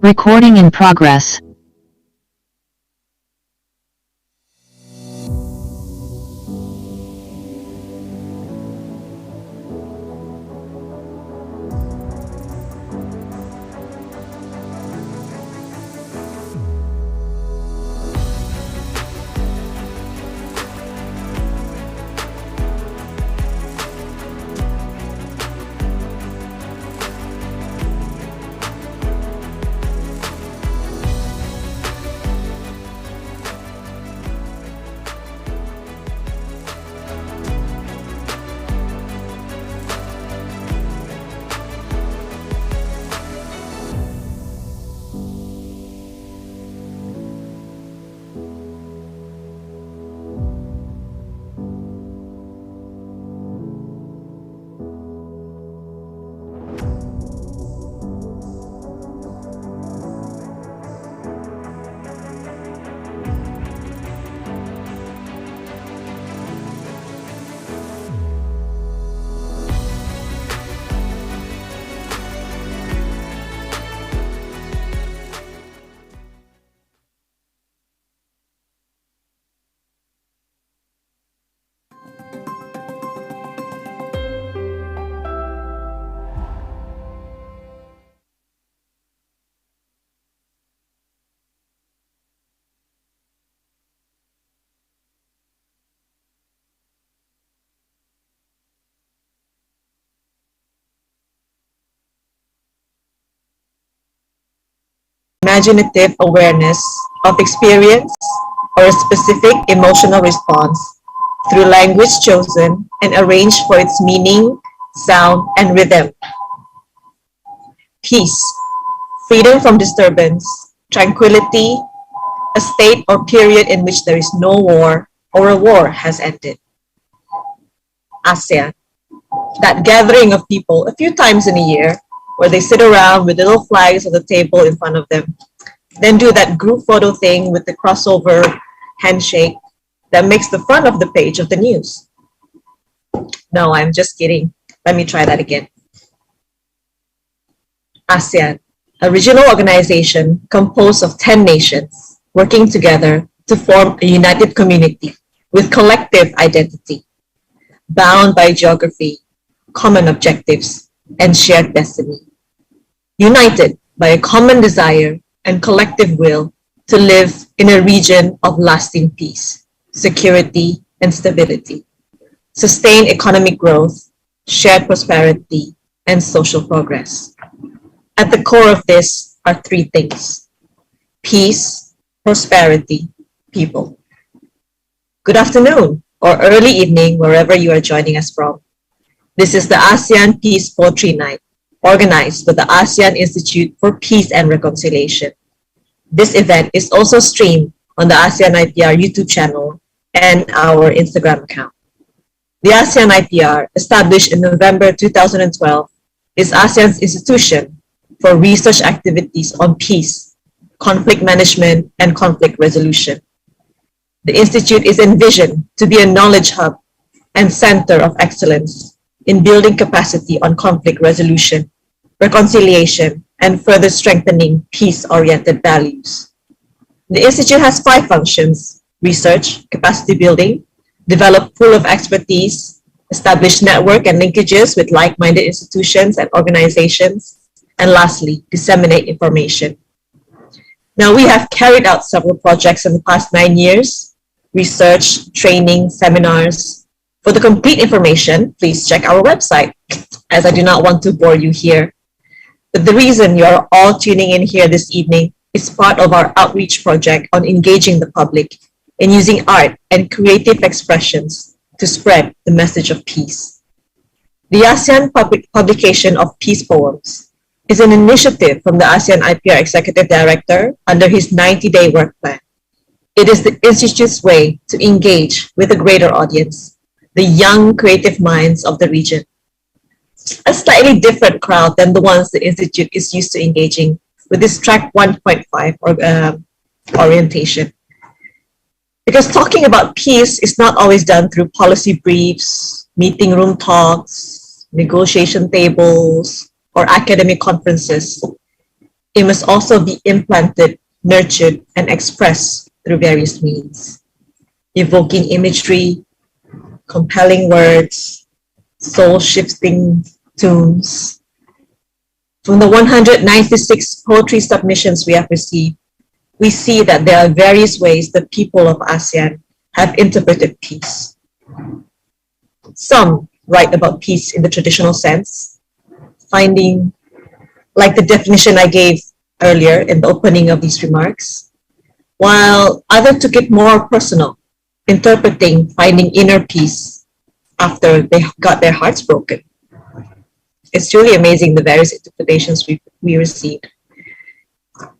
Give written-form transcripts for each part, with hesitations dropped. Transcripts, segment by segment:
Recording in progress. Imaginative awareness of experience or a specific emotional response through language chosen and arranged for its meaning, sound, and rhythm. Peace, freedom from disturbance, tranquility, a state or period in which there is no war or a war has ended. ASEAN, that gathering of people a few times in a year where they sit around with little flags on the table in front of them, then do that group photo thing with the crossover handshake that makes the front of the page of the news. No, I'm just kidding. Let me try that again. ASEAN, a regional organization composed of 10 nations working together to form a united community with collective identity, bound by geography, common objectives, and shared destiny. United by a common desire and collective will to live in a region of lasting peace, security, and stability, sustained economic growth, shared prosperity, and social progress. At the core of this are three things: peace, prosperity, people. Good afternoon or early evening, wherever you are joining us from. This is the ASEAN Peace Poetry Night, organized by the ASEAN Institute for Peace and Reconciliation. This event is also streamed on the ASEAN IPR YouTube channel and our Instagram account. The ASEAN IPR, established in November 2012, is ASEAN's institution for research activities on peace, conflict management, and conflict resolution. The Institute is envisioned to be a knowledge hub and center of excellence in building capacity on conflict resolution, reconciliation, and further strengthening peace-oriented values. The Institute has 5 functions: research, capacity building, develop pool of expertise, establish network and linkages with like-minded institutions and organizations, and lastly, disseminate information. Now, we have carried out several projects in the past 9 years: research, training, seminars. For the complete information, please check our website, as I do not want to bore you here. But the reason you are all tuning in here this evening is part of our outreach project on engaging the public and using art and creative expressions to spread the message of peace. The ASEAN publication of Peace Poems is an initiative from the ASEAN IPR Executive Director under his 90-day work plan. It is the Institute's way to engage with a greater audience, the young creative minds of the region. A slightly different crowd than the ones the Institute is used to engaging with this track 1.5 orientation. Because talking about peace is not always done through policy briefs, meeting room talks, negotiation tables, or academic conferences. it must also be implanted, nurtured, and expressed through various means, evoking imagery, compelling words, soul-shifting tunes. From the 196 poetry submissions we have received, we see that there are various ways the people of ASEAN have interpreted peace. Some write about peace in the traditional sense, finding, like the definition I gave earlier in the opening of these remarks, while others took it more personal, interpreting finding inner peace after they got their hearts broken. It's truly amazing the various interpretations we received.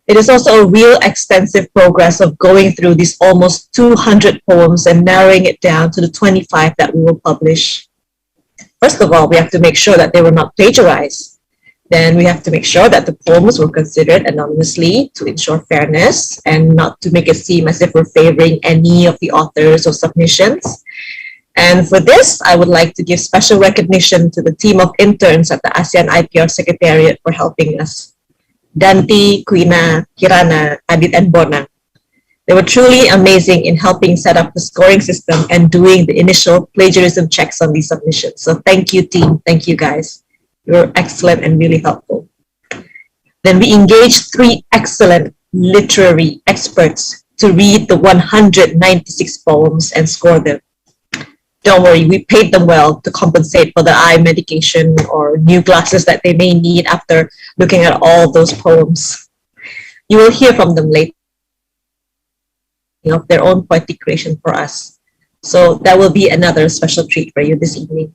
It is also a real extensive progress of going through these almost 200 poems and narrowing it down to the 25 that we will publish. First of all, we have to make sure that they were not plagiarized. Then we have to make sure that the poems were considered anonymously to ensure fairness and not to make it seem as if we're favoring any of the authors or submissions. And for this, I would like to give special recognition to the team of interns at the ASEAN IPR Secretariat for helping us. Danti, Quina, Kirana, Adit, and Bona. They were truly amazing in helping set up the scoring system and doing the initial plagiarism checks on these submissions. So thank you, team. Thank you, guys. You were excellent and really helpful. Then we engaged 3 excellent literary experts to read the 196 poems and score them. Don't worry, we paid them well to compensate for the eye medication or new glasses that they may need after looking at all those poems. You will hear from them later of their own poetic creation for us. So that will be another special treat for you this evening.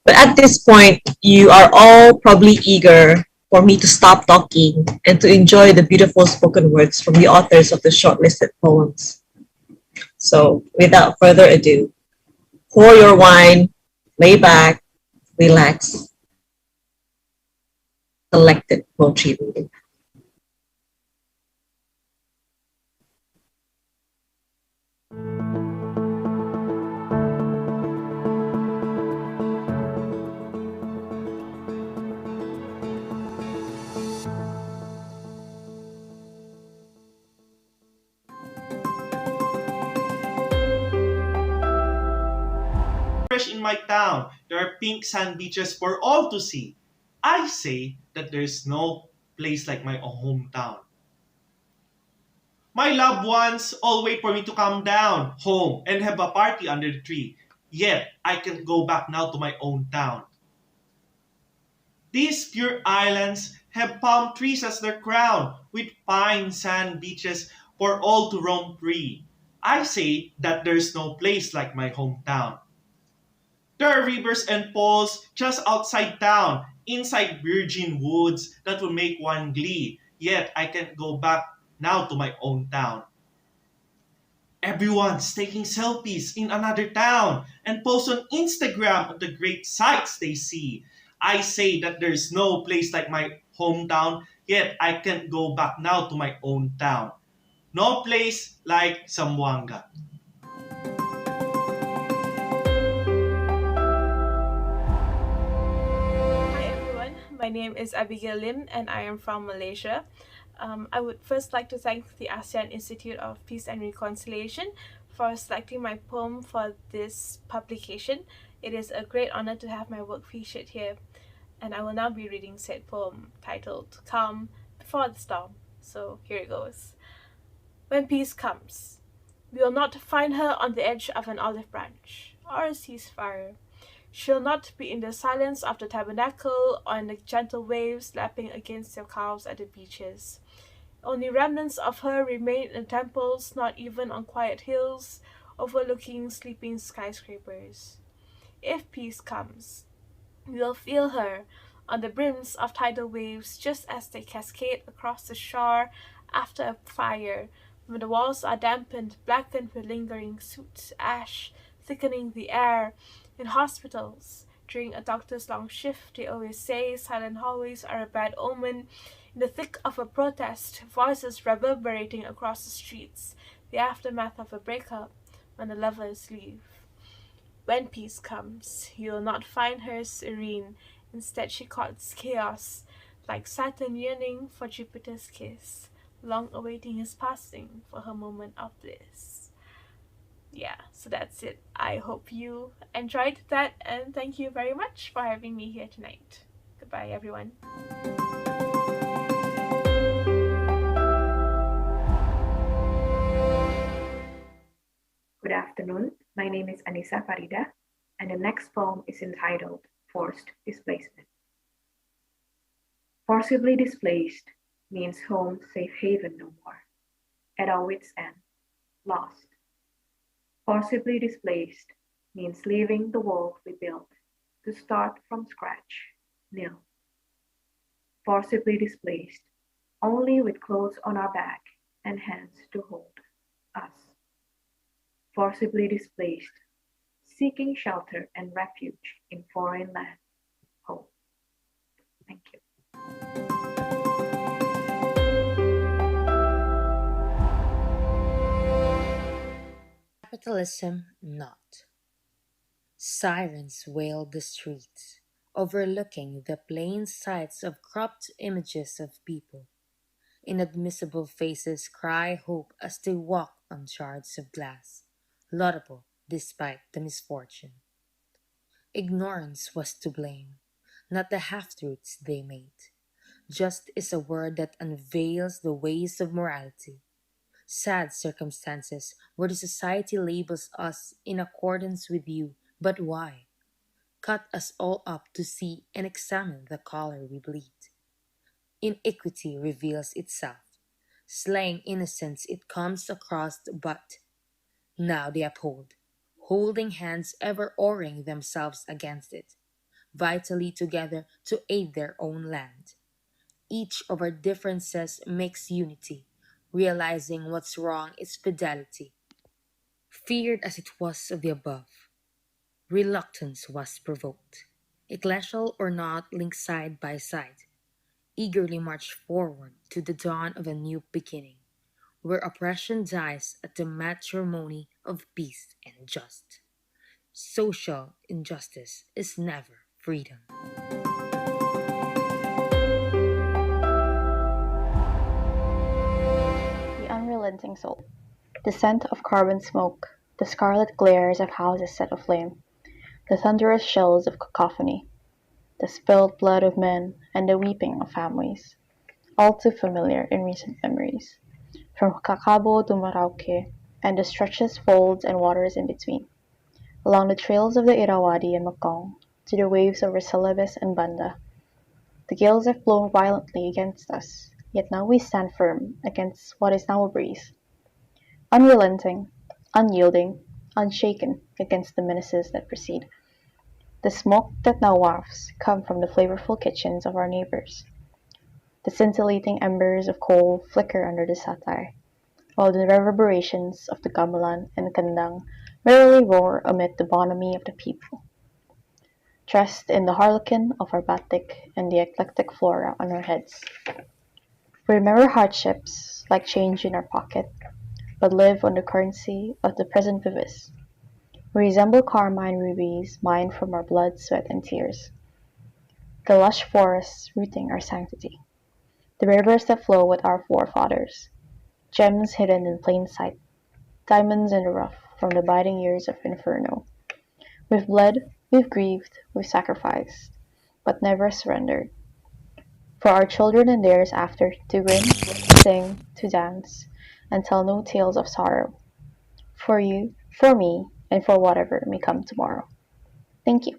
But at this point, you are all probably eager for me to stop talking and to enjoy the beautiful spoken words from the authors of the shortlisted poems. So without further ado, pour your wine, lay back, relax. Selected poetry reading. In my town, there are pink sand beaches for all to see. I say that there's no place like my hometown. My loved ones all wait for me to come down home and have a party under the tree. Yet I can go back now to my own town. These pure islands have palm trees as their crown, with fine sand beaches for all to roam free. I say that there's no place like my hometown. There are rivers and falls just outside town, inside virgin woods that will make one glee. Yet I can't go back now to my own town. Everyone's taking selfies in another town and post on Instagram of the great sights they see. I say that there's no place like my hometown, yet I can't go back now to my own town. No place like Zamboanga. My name is Abigail Lim and I am from Malaysia. I would first like to thank the ASEAN Institute of Peace and Reconciliation for selecting my poem for this publication. It is a great honor to have my work featured here, and I will now be reading said poem titled Calm Before the Storm. So here it goes. When peace comes, we will not find her on the edge of an olive branch or a ceasefire. She'll not be in the silence of the tabernacle or in the gentle waves lapping against your calves at the beaches. Only remnants of her remain in temples, not even on quiet hills overlooking sleeping skyscrapers. If peace comes, we'll feel her on the brims of tidal waves just as they cascade across the shore after a fire, when the walls are dampened, blackened with lingering soot, ash, thickening the air. In hospitals, during a doctor's long shift, they always say silent hallways are a bad omen. In the thick of a protest, voices reverberating across the streets, the aftermath of a breakup, when the lovers leave. When peace comes, you will not find her serene. Instead, she courts chaos, like Saturn yearning for Jupiter's kiss, long awaiting his passing for her moment of bliss. Yeah, so that's it. I hope you enjoyed that, and thank you very much for having me here tonight. Goodbye, everyone. Good afternoon. My name is Anissa Farida, and the next poem is entitled Forced Displacement. Forcibly displaced means home safe haven no more, at our wits' end, lost. Forcibly displaced means leaving the world we built to start from scratch, nil. Forcibly displaced, only with clothes on our back and hands to hold us. Forcibly displaced, seeking shelter and refuge in foreign land, home. Thank you. Capitalism not. Sirens wail the streets, overlooking the plain sights of cropped images of people. Inadmissible faces cry hope as they walk on shards of glass, laudable despite the misfortune. Ignorance was to blame, not the half-truths they made. Just is a word that unveils the ways of morality. Sad circumstances where the society labels us in accordance with you, but why? Cut us all up to see and examine the color we bleed. Iniquity reveals itself. Slaying innocence it comes across, but now they uphold, holding hands ever oaring themselves against it, vitally together to aid their own land. Each of our differences makes unity, realizing what's wrong is fidelity. Feared as it was of the above, reluctance was provoked. Ecclesial or not, linked side by side, eagerly marched forward to the dawn of a new beginning, where oppression dies at the matrimony of peace and just. Social injustice is never freedom. The Unrelenting Soul. The scent of carbon smoke, the scarlet glares of houses set aflame, the thunderous shells of cacophony, the spilled blood of men, and the weeping of families, all too familiar in recent memories, from Cacabo to Marauke, and the stretches, folds, and waters in between, along the trails of the Irrawaddy and Mekong, to the waves over Celebes and Banda. The gales have blown violently against us, yet now we stand firm against what is now a breeze. Unrelenting, unyielding, unshaken against the menaces that precede. The smoke that now wafts come from the flavorful kitchens of our neighbors. The scintillating embers of coal flicker under the satire, while the reverberations of the gamelan and kandang merrily roar amid the bonhomie of the people. Dressed in the harlequin of our batik and the eclectic flora on our heads. We remember hardships like change in our pocket, but live on the currency of the present vivis. We resemble carmine rubies mined from our blood, sweat, and tears. The lush forests rooting our sanctity. The rivers that flow with our forefathers. Gems hidden in plain sight. Diamonds in the rough from the biting years of inferno. We've bled, we've grieved, we've sacrificed, but never surrendered. For our children and theirs after to grin, sing, to dance, and tell no tales of sorrow. For you, for me, and for whatever may come tomorrow. Thank you.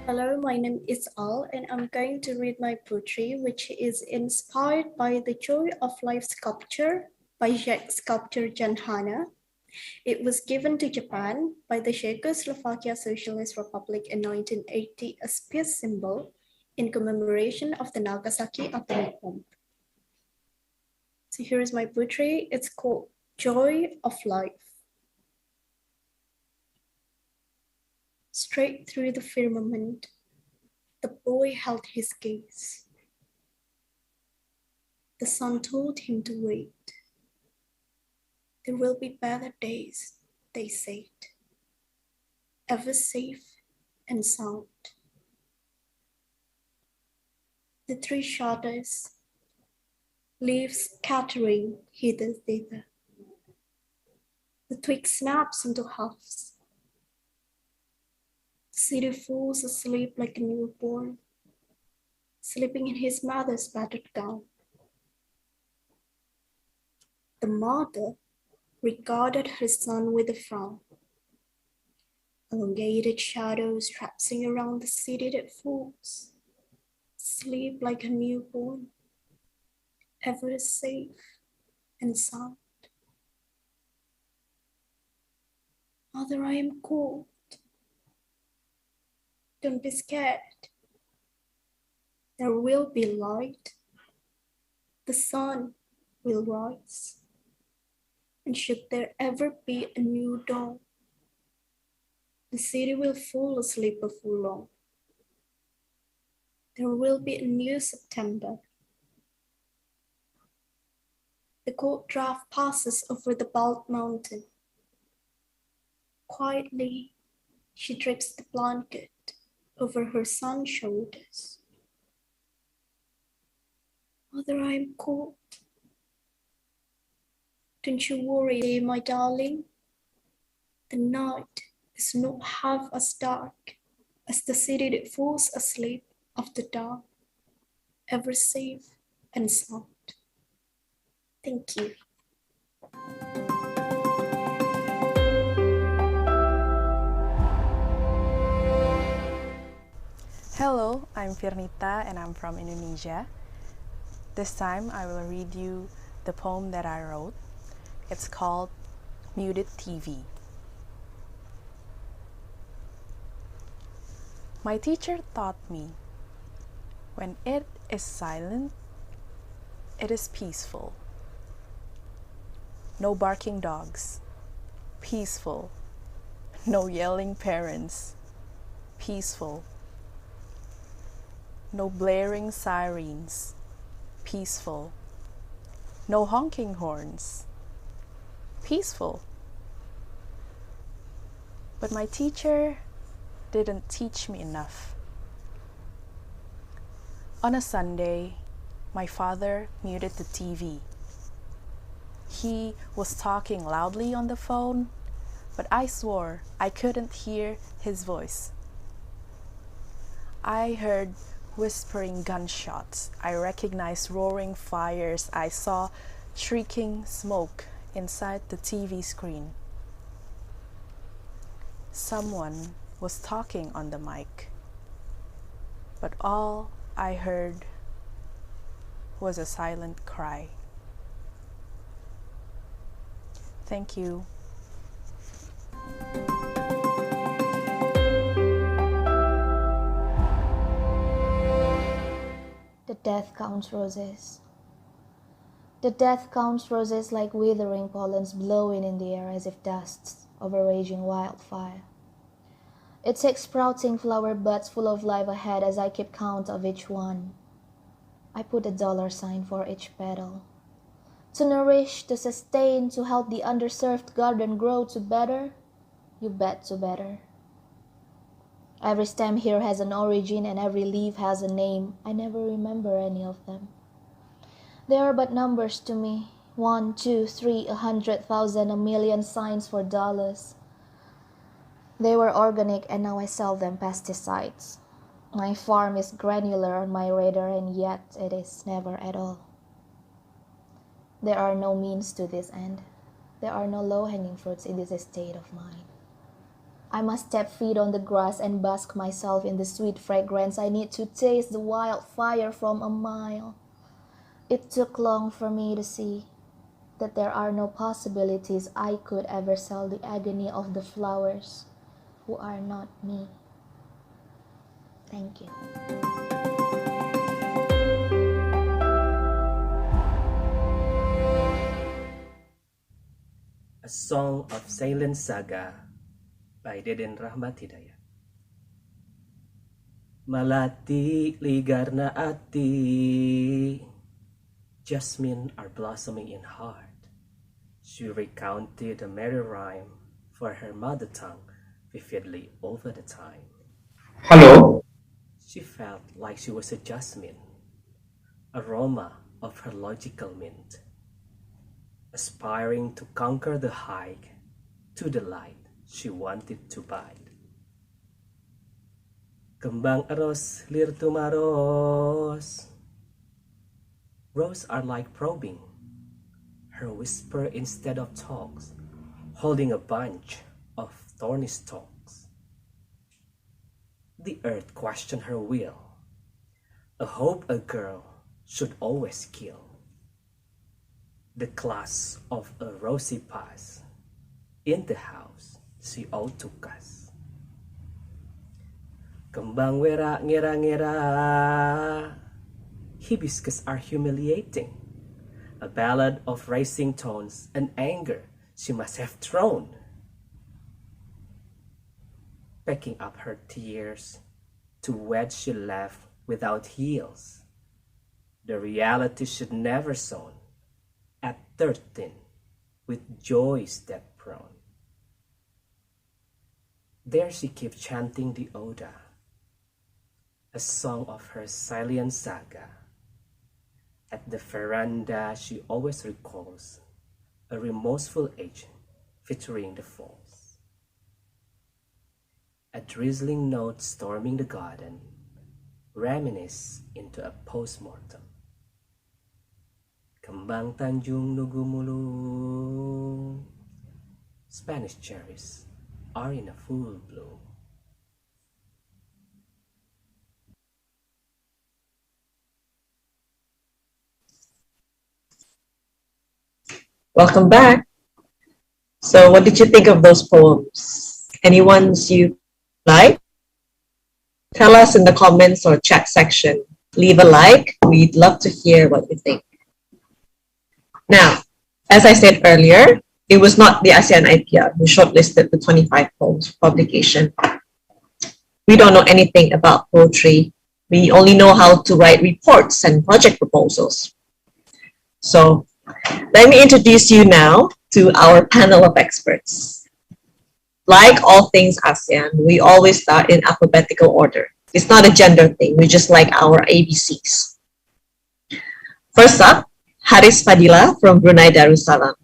Hello, my name is Al, and I'm going to read my poetry, which is inspired by the Joy of Life sculpture by Czech sculptor Jan Hana. It was given to Japan by the Czechoslovakia Socialist Republic in 1980 as peace symbol in commemoration of the Nagasaki atomic bomb. So here is my poetry. It's called Joy of Life. Straight through the firmament, the boy held his gaze. The sun told him to wait. There will be better days, they said. ever safe and sound. The tree shudders, leaves scattering hither thither. The twig snaps into halves. The city falls asleep like a newborn, sleeping in his mother's battered gown. The mother regarded her son with a frown. Elongated shadows traipsing around the city that falls, sleep like a newborn, ever safe and sound. Mother, I am cold. Don't be scared. There will be light. The sun will rise. And should there ever be a new dawn, the city will fall asleep before long. There will be a new September. The cold draft passes over the bald mountain. Quietly, she drapes the blanket over her son's shoulders. Mother, I am cold. Don't you worry, my darling. The night is not half as dark as the city that falls asleep after dark, ever safe and sound. Thank you. Hello, I'm Firnita and I'm from Indonesia. This time I will read you the poem that I wrote. It's called Muted TV. My teacher taught me, when it is silent, it is peaceful. No barking dogs, peaceful. No yelling parents, peaceful. No blaring sirens, peaceful. No honking horns, peaceful. But my teacher didn't teach me enough. On a Sunday, my father muted the TV. He was talking loudly on the phone, but I swore I couldn't hear his voice. I heard whispering gunshots. I recognized roaring fires. I saw shrieking smoke inside the TV screen. Someone was talking on the mic, but all I heard was a silent cry. Thank you. The death counts roses. The death counts roses like withering pollens blowing in the air as if dusts of a raging wildfire. It takes sprouting flower buds full of life ahead as I keep count of each one. I put a $sign for each petal. To nourish, to sustain, to help the underserved garden grow to better, you bet to better. Every stem here has an origin and every leaf has a name. I never remember any of them. They are but numbers to me. 1, 2, 3, 100,000, a million signs for dollars. They were organic and now I sell them pesticides. My farm is granular on my radar and yet it is never at all. There are no means to this end. There are no low-hanging fruits in this estate of mine. I must step feet on the grass and bask myself in the sweet fragrance. I need to taste the wildfire from a mile. It took long for me to see that there are no possibilities I could ever sell the agony of the flowers who are not me. Thank you. A Song of Silent Saga by Deden Rahmat Hidayat. Malati ligar na ati, jasmine are blossoming in heart. She recounted a merry rhyme for her mother tongue vividly over the time. Hello. She felt like she was a jasmine, aroma of her logical mint, aspiring to conquer the hike to the light she wanted to bide. Kembang eros lir tumaros. Rose are like probing, her whisper instead of talks, holding a bunch of thorny stalks. The earth questioned her will, a hope a girl should always kill. The class of a rosy past, in the house she ought us. Kembang wera ngera ngera. Hibiscus are humiliating, a ballad of rising tones and anger she must have thrown. Picking up her tears, to wed she left without heels. The reality should never sown, at 13, with joys that prone. There she keeps chanting the Oda, a song of her silent saga. At the veranda she always recalls a remorseful age featuring the falls. A drizzling note storming the garden, reminisce into a postmortem. Kembang Tanjung Nugumulung. Spanish cherries are in a full bloom. Welcome back. So what did you think of those poems? Any ones you like? Tell us in the comments or chat section. Leave a like. We'd love to hear what you think. Now, as I said earlier, it was not the ASEAN IPR who shortlisted the 25 poems for publication. We don't know anything about poetry. We only know how to write reports and project proposals. So let me introduce you now to our panel of experts. Like all things ASEAN, we always start in alphabetical order. It's not a gender thing, we just like our ABCs. First up, Haris Fadila from Brunei Darussalam.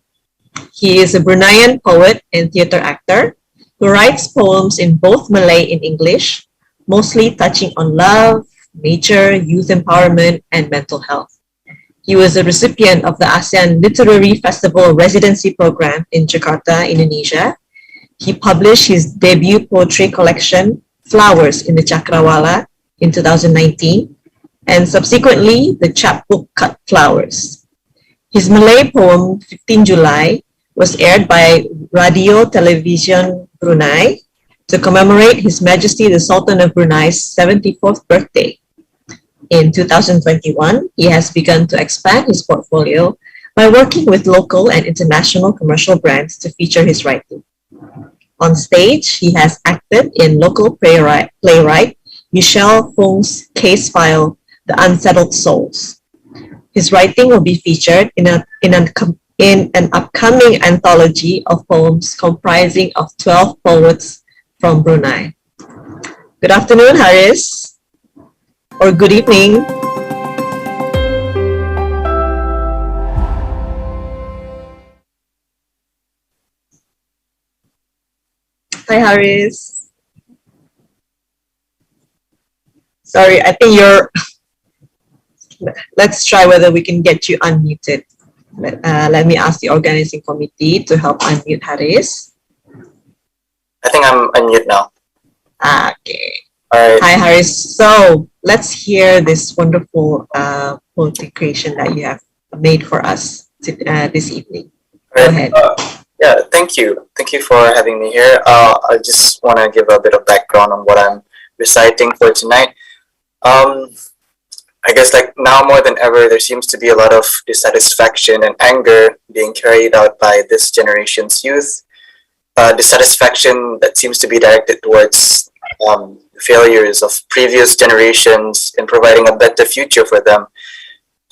He is a Bruneian poet and theater actor who writes poems in both Malay and English, mostly touching on love, nature, youth empowerment, and mental health. He was a recipient of the ASEAN Literary Festival Residency Program in Jakarta, Indonesia. He published his debut poetry collection, Flowers in the Cakrawala, in 2019, and subsequently the chapbook Cut Flowers. His Malay poem, 15 July, was aired by Radio Television Brunei to commemorate His Majesty the Sultan of Brunei's 74th birthday. In 2021, he has begun to expand his portfolio by working with local and international commercial brands to feature his writing. On stage, he has acted in local playwright Michelle Fung's case file, The Unsettled Souls. His writing will be featured in an upcoming anthology of poems comprising of 12 poets from Brunei. Good afternoon, Haris, or good evening. Hi, Haris. Sorry, I think you're... Let's try whether we can get you unmuted. Let me ask the organizing committee to help unmute Haris. I think I'm unmute now. Okay. All right. Hi, Haris. So let's hear this wonderful poetry creation that you have made for us this evening. Go ahead. Yeah, thank you. Thank you for having me here. I just want to give a bit of background on what I'm reciting for tonight. I guess like now more than ever, there seems to be a lot of dissatisfaction and anger being carried out by this generation's youth. Dissatisfaction that seems to be directed towards failures of previous generations in providing a better future for them.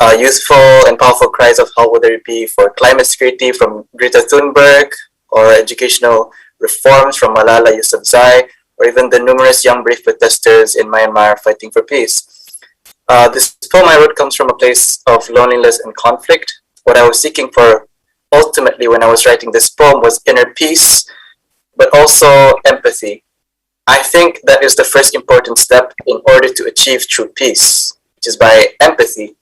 Youthful and powerful cries of help, whether it be for climate security from Greta Thunberg or educational reforms from Malala Yousafzai, or even the numerous young brave protesters in Myanmar fighting for peace. This poem I wrote comes from a place of loneliness and conflict. What I was seeking for ultimately when I was writing this poem was inner peace, but also empathy. I think that is the first important step in order to achieve true peace, which is by empathy.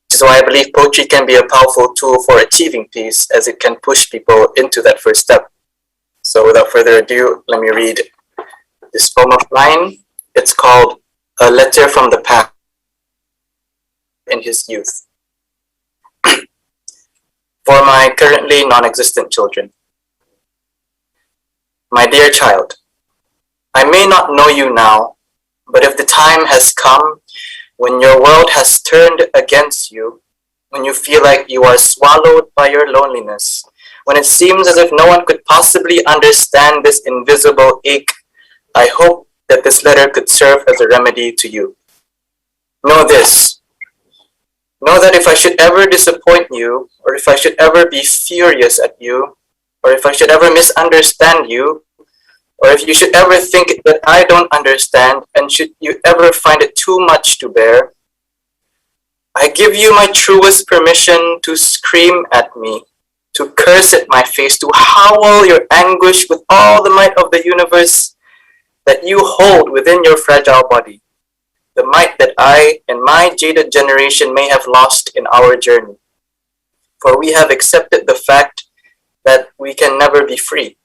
Which is why I believe poetry can be a powerful tool for achieving peace, as it can push people into that first step. So without further ado, let me read this poem of mine. It's called A Letter from the Past in His Youth. For my currently non-existent children. My dear child, I may not know you now, but if the time has come when your world has turned against you, when you feel like you are swallowed by your loneliness, when it seems as if no one could possibly understand this invisible ache, I hope that this letter could serve as a remedy to you. Know this. Know that if I should ever disappoint you, or if I should ever be furious at you, or if I should ever misunderstand you, or if you should ever think that I don't understand, and should you ever find it too much to bear, I give you my truest permission to scream at me, to curse at my face, to howl your anguish with all the might of the universe that you hold within your fragile body, the might that I and my jaded generation may have lost in our journey. For we have accepted the fact that we can never be free.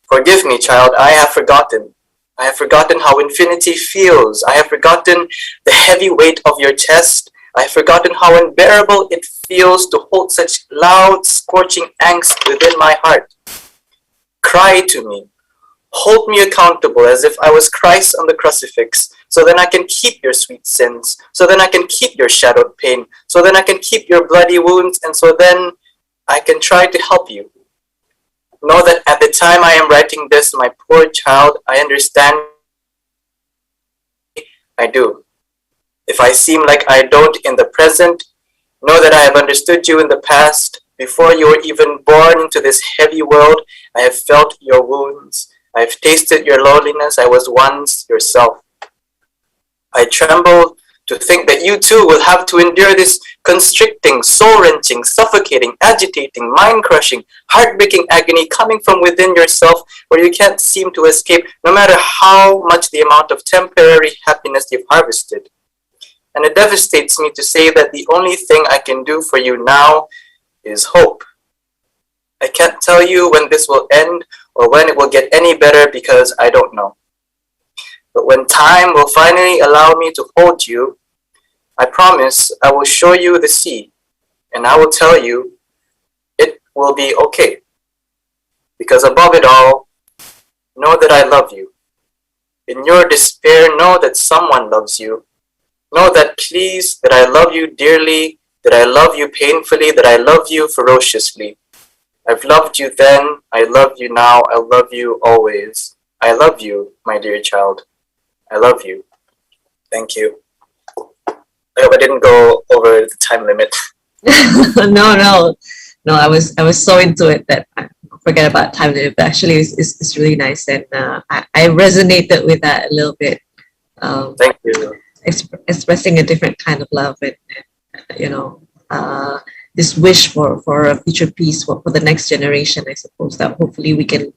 Forgive me, child, I have forgotten. I have forgotten how infinity feels. I have forgotten the heavy weight of your chest. I have forgotten how unbearable it feels to hold such loud, scorching angst within my heart. Cry to me. Hold me accountable as if I was Christ on the crucifix, so then I can keep your sweet sins, so then I can keep your shadowed pain, so then I can keep your bloody wounds, and so then I can try to help you. Know that at the time I am writing this, my poor child, I understand. I do. If I seem like I don't in the present, know that I have understood you in the past. Before you were even born into this heavy world, I have felt your wounds. I have tasted your loneliness. I was once yourself. I tremble to think that you too will have to endure this constricting, soul-wrenching, suffocating, agitating, mind-crushing, heartbreaking agony coming from within yourself, where you can't seem to escape no matter how much the amount of temporary happiness you've harvested. And it devastates me to say that the only thing I can do for you now is hope. I can't tell you when this will end or when it will get any better because I don't know. But when time will finally allow me to hold you, I promise I will show you the sea, and I will tell you it will be okay. Because above it all, know that I love you. In your despair, know that someone loves you. Know that please, that I love you dearly, that I love you painfully, that I love you ferociously. I've loved you then, I love you now, I love you always. I love you, my dear child. I love you. Thank you. I hope I didn't go over the time limit. No. I was so into it that I forget about time limit. But actually, it's really nice, and I resonated with that a little bit. Thank you. Expressing a different kind of love, and this wish for a future peace for the next generation. I suppose that hopefully we can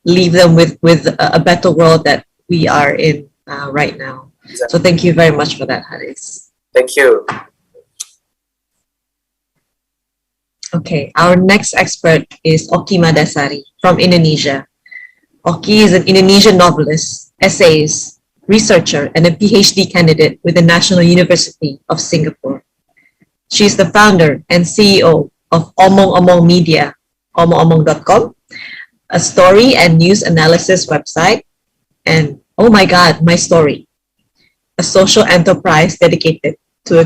leave them with a better world that we are in right now. Exactly. So thank you very much for that, Haris. Thank you. Okay, our next expert is Okima Dasari from Indonesia. Oki is an Indonesian novelist, essayist, researcher, and a PhD candidate with the National University of Singapore. She is the founder and CEO of Omong Omong Media, omongomong.com, a story and news analysis website, and Oh My God, My Story, a social enterprise dedicated to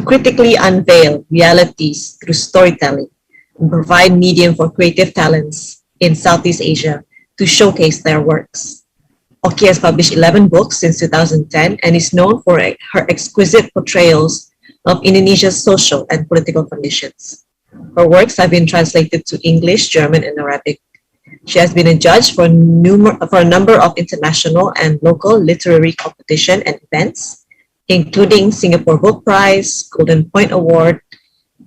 critically unveil realities through storytelling and provide medium for creative talents in Southeast Asia to showcase their works. Oki has published 11 books since 2010 and is known for her exquisite portrayals of Indonesia's social and political conditions. Her works have been translated to English, German, and Arabic. She has been a judge for a number of international and local literary competition and events, including Singapore Book Prize, Golden Point Award,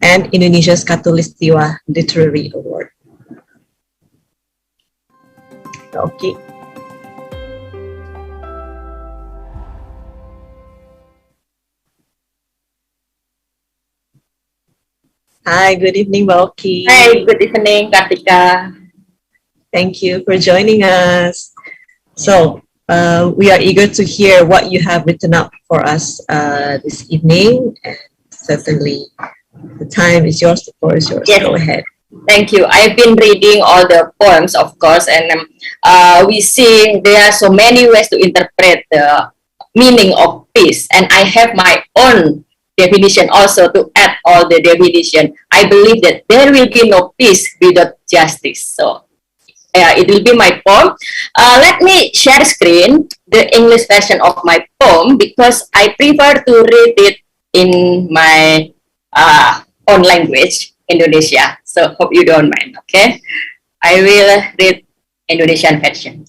and Indonesia's Katulistiwa Literary Award. Okay. Hi, good evening, Oki. Hi, good evening, Kartika. Thank you for joining us. So, we are eager to hear what you have written up for us this evening. And certainly, the time is yours, the floor is yours. Yes. Go ahead. Thank you. I've been reading all the poems, of course, and we see there are so many ways to interpret the meaning of peace, and I have my own definition also to add all the definition. I believe that there will be no peace without justice. So, it will be my poem. Let me share screen the English version of my poem because I prefer to read it in my own language, Indonesia. So hope you don't mind, okay? I will read Indonesian version.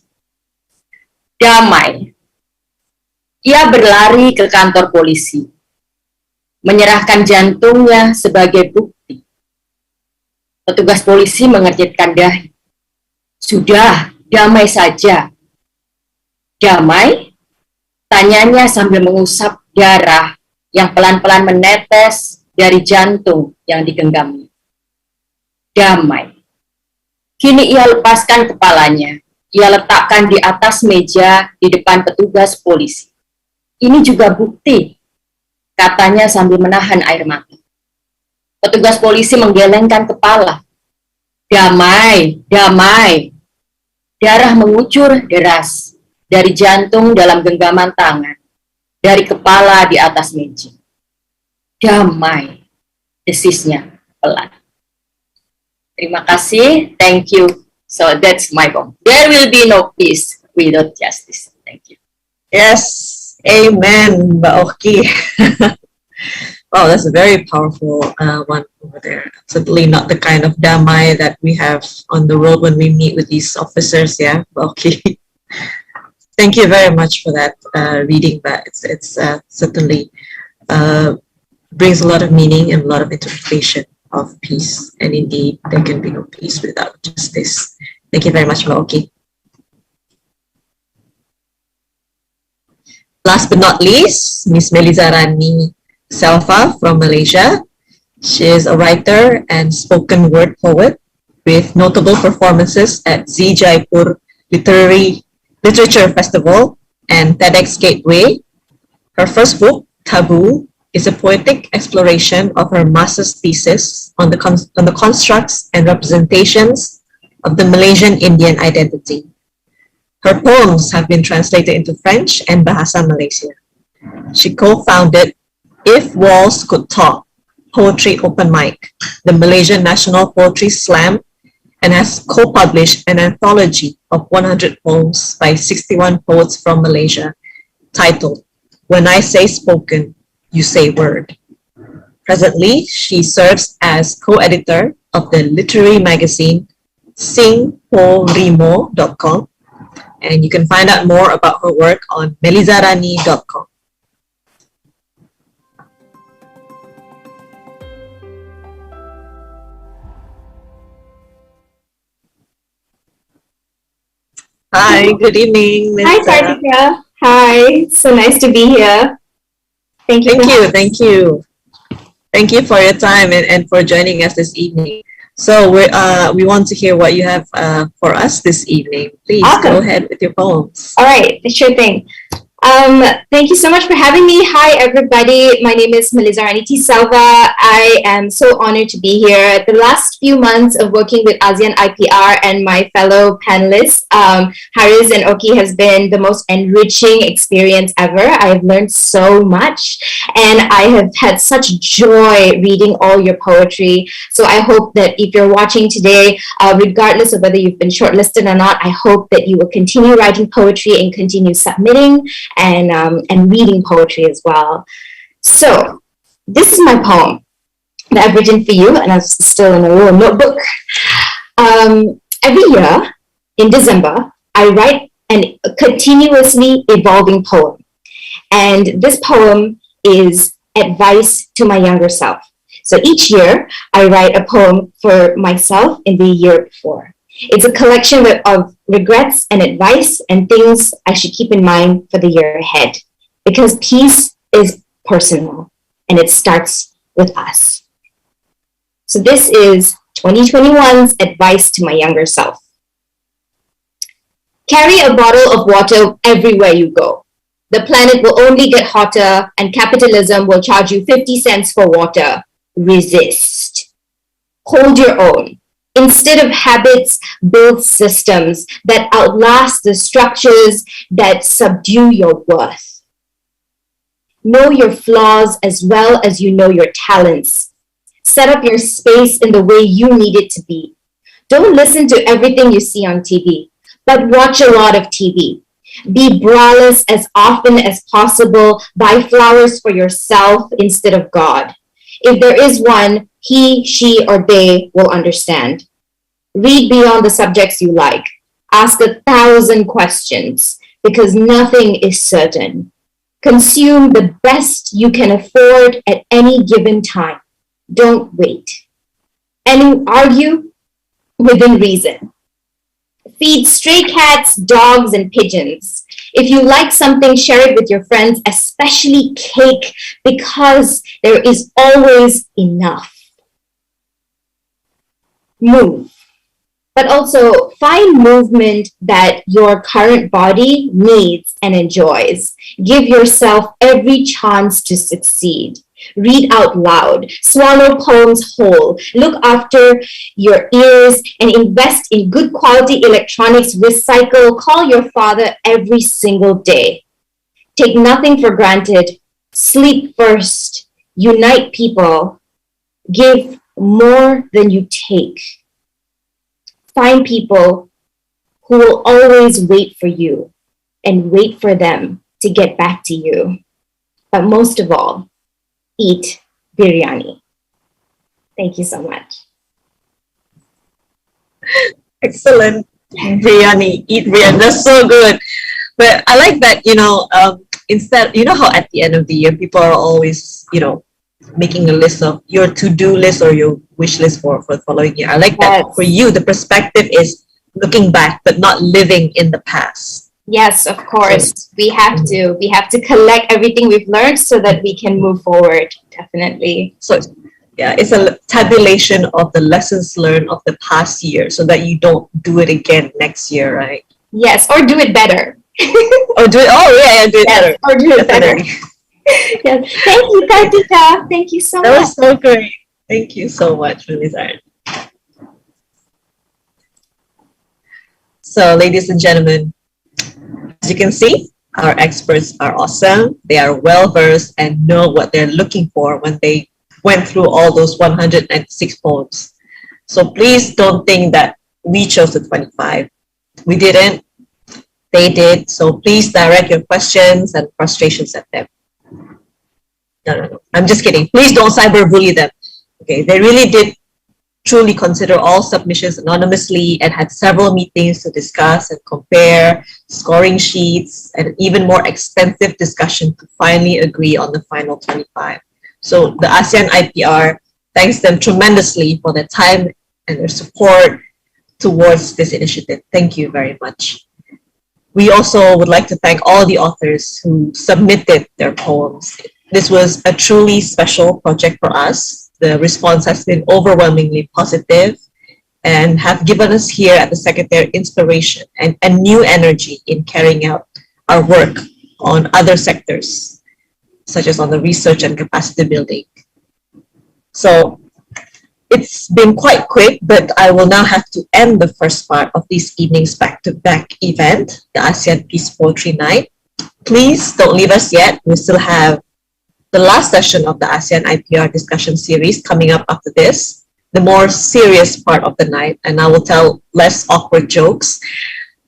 Damai. Ia berlari ke kantor polisi, menyerahkan jantungnya sebagai bukti. Petugas polisi mengernyitkan dahi. Sudah, damai saja. Damai? Tanyanya sambil mengusap darah yang pelan-pelan menetes dari jantung yang digenggamnya. Damai. Kini ia lepaskan kepalanya. Ia letakkan di atas meja di depan petugas polisi. Ini juga bukti, katanya sambil menahan air mata. Petugas polisi menggelengkan kepala. Damai, damai. Darah mengucur deras dari jantung dalam genggaman tangan, dari kepala di atas meja. Damai, desisnya pelan. Terima kasih, thank you. So that's my poem. There will be no peace without justice. Thank you. Yes, amen, Mbak Oki. Wow, that's a very powerful one over there. Certainly not the kind of damai that we have on the road when we meet with these officers, yeah, Oki. Thank you very much for that reading, but it's certainly brings a lot of meaning and a lot of interpretation of peace. And indeed, there can be no peace without justice. Thank you very much, Mbak Oki. Last but not least, Miss Melizarani Selva from Malaysia. She is a writer and spoken word poet with notable performances at Z Jaipur Literature Festival and TEDx Gateway. Her first book, Taboo, is a poetic exploration of her master's thesis on the constructs and representations of the Malaysian Indian identity. Her poems have been translated into French and Bahasa Malaysia. She co-founded If Walls Could Talk, Poetry Open Mic, the Malaysian National Poetry Slam, and has co-published an anthology of 100 poems by 61 poets from Malaysia, titled When I Say Spoken, You Say Word. Presently, she serves as co-editor of the literary magazine singporimo.com, and you can find out more about her work on melizarani.com. Hi, good evening, Ms. Hi, Kartika. Hi, so nice to be here. Thank you. Thank you for your time and for joining us this evening. So we want to hear what you have for us this evening. Please go ahead with your poems. All right, sure thing. Thank you so much for having me. Hi, everybody. My name is Melizarani Selva. I am so honored to be here. The last few months of working with ASEAN IPR and my fellow panelists, Haris and Oki, has been the most enriching experience ever. I have learned so much, and I have had such joy reading all your poetry. So I hope that if you're watching today, regardless of whether you've been shortlisted or not, I hope that you will continue writing poetry and continue submitting and reading poetry as well. So this is my poem that I've written for you, and I'm still in a little notebook. Every year, in December, I write a continuously evolving poem. And this poem is advice to my younger self. So each year, I write a poem for myself in the year before. It's a collection of regrets and advice and things I should keep in mind for the year ahead. Because peace is personal and it starts with us. So this is 2021's advice to my younger self. Carry a bottle of water everywhere you go. The planet will only get hotter and capitalism will charge you 50 cents for water. Resist. Hold your own. Instead of habits, build systems that outlast the structures that subdue your worth. Know your flaws as well as you know your talents. Set up your space in the way you need it to be. Don't listen to everything you see on TV, but watch a lot of TV. Be braless as often as possible. Buy flowers for yourself instead of God. If there is one, he, she, or they will understand. Read beyond the subjects you like. Ask 1,000 questions because nothing is certain. Consume the best you can afford at any given time. Don't wait. And argue within reason. Feed stray cats, dogs, and pigeons. If you like something, share it with your friends, especially cake, because there is always enough. Move. But also find movement that your current body needs and enjoys. Give yourself every chance to succeed. Read out loud, swallow poems whole, look after your ears and invest in good quality electronics, recycle, call your father every single day. Take nothing for granted, sleep first, unite people, give more than you take. Find people who will always wait for you and wait for them to get back to you. But most of all, eat biryani. Thank you so much. Excellent. Biryani. Eat biryani. That's so good. But I like that, instead, how at the end of the year, people are always, making a list of your to-do list or your wish list for the following year. I like that for you, the perspective is looking back, but not living in the past. Yes, of course. We have to collect everything we've learned so that we can move forward. Definitely. So yeah, it's a tabulation of the lessons learned of the past year so that you don't do it again next year, right? Yes, or do it better. Do it better. Or do it better. Yes. Thank you, Kartika. Thank you so much. That was so great. Thank you so much, Melani. So, ladies and gentlemen, as you can see, our experts are awesome. They are well-versed and know what they're looking for when they went through all those 196 poems. So please don't think that we chose the 25. We didn't. They did. So please direct your questions and frustrations at them. No. I'm just kidding. Please don't cyberbully them. Okay, they really did truly consider all submissions anonymously and had several meetings to discuss and compare scoring sheets and even more extensive discussion to finally agree on the final 25. So the ASEAN IPR thanks them tremendously for their time and their support towards this initiative. Thank you very much. We also would like to thank all the authors who submitted their poems. This was a truly special project for us. The response has been overwhelmingly positive and have given us here at the Secretary inspiration and new energy in carrying out our work on other sectors, such as on the research and capacity building. So it's been quite quick, but I will now have to end the first part of this evening's back-to-back event, the ASEAN Peace Poetry Night. Please don't leave us yet. We still have the last session of the ASEAN IPR discussion series coming up after this, the more serious part of the night, and I will tell less awkward jokes.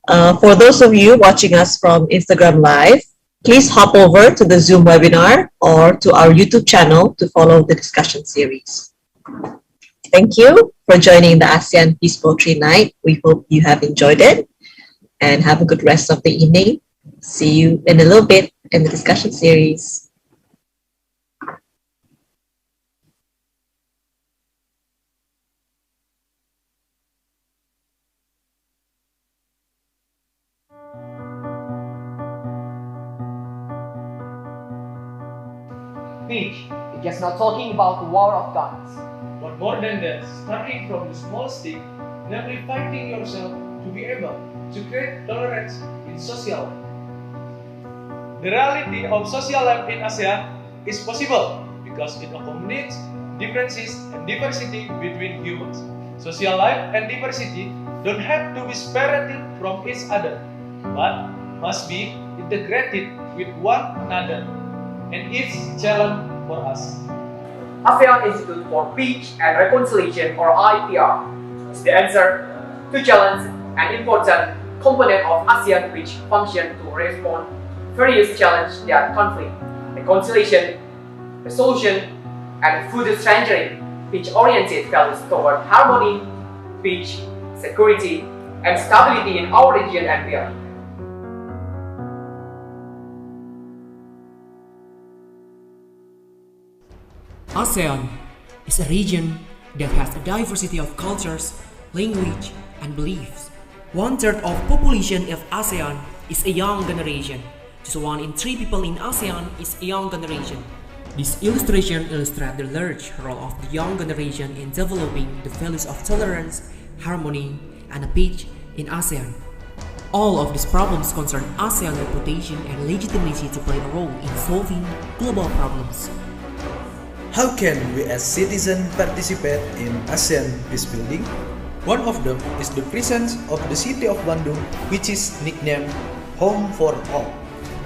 For those of you watching us from Instagram Live, please hop over to the Zoom webinar or to our YouTube channel to follow the discussion series. Thank you for joining the ASEAN Peace Poetry Night. We hope you have enjoyed it. and have a good rest of the evening. See you in a little bit in the discussion series. Peach, it's just not talking about the war of guns. But more than that, starting from the small stick, namely fighting yourself to be able to create tolerance in social life. The reality of social life in ASEAN is possible because it accommodates differences and diversity between humans. Social life and diversity don't have to be separated from each other, but must be integrated with one another, and it's challenge for us. ASEAN Institute for Peace and Reconciliation, or IPR, is the answer to challenge an important component of ASEAN peace function to respond to various challenges that conflict, reconciliation, resolution, and food strengthening peace-oriented values toward harmony, peace, security, and stability in our region and beyond. ASEAN is a region that has a diversity of cultures, language, and beliefs. 1/3 of population of ASEAN is a young generation. Just 1 in 3 people in ASEAN is a young generation. This illustration illustrates the large role of the young generation in developing the values of tolerance, harmony, and peace in ASEAN. All of these problems concern ASEAN reputation and legitimacy to play a role in solving global problems. How can we as citizens participate in ASEAN peacebuilding? One of them is the presence of the city of Bandung, which is nicknamed Home for All,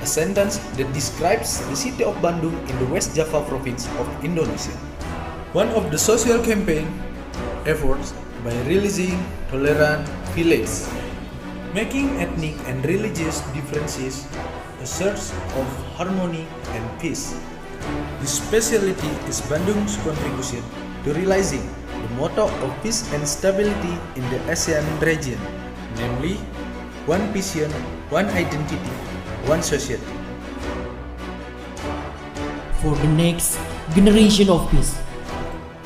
a sentence that describes the city of Bandung in the West Java province of Indonesia. One of the social campaign efforts by releasing tolerant village, making ethnic and religious differences a source of harmony and peace. This speciality is Bandung's contribution to realizing the motto of peace and stability in the ASEAN region, namely, one vision, one identity, one society. For the next generation of peace,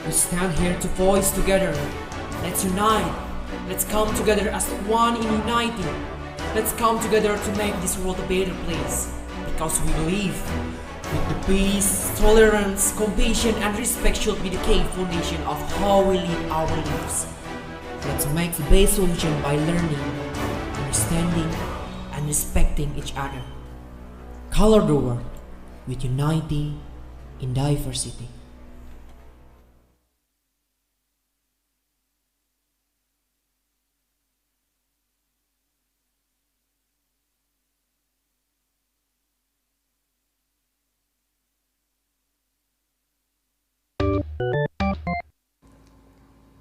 we stand here to voice together. Let's unite. Let's come together as one in uniting. Let's come together to make this world a better place, because we believe with the peace, tolerance, compassion, and respect should be the key foundation of how we live our lives. Let's make the best solution by learning, understanding, and respecting each other. Color the world with unity in diversity.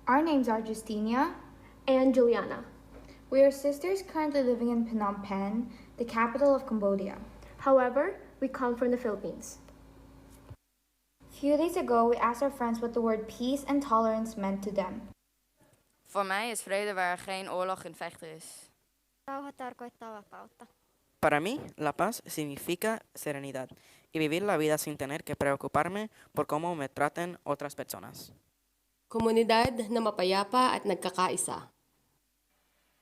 Our names are Justinia and Juliana. We are sisters currently living in Phnom Penh, the capital of Cambodia. However, we come from the Philippines. A few days ago, we asked our friends what the word peace and tolerance meant to them. Voor mij is vrede waar geen oorlog en vechten is. Para mí, la paz significa serenidad y vivir la vida sin tener que preocuparme por cómo me traten otras personas. Komunidad na mapayapa at nagkakaisa.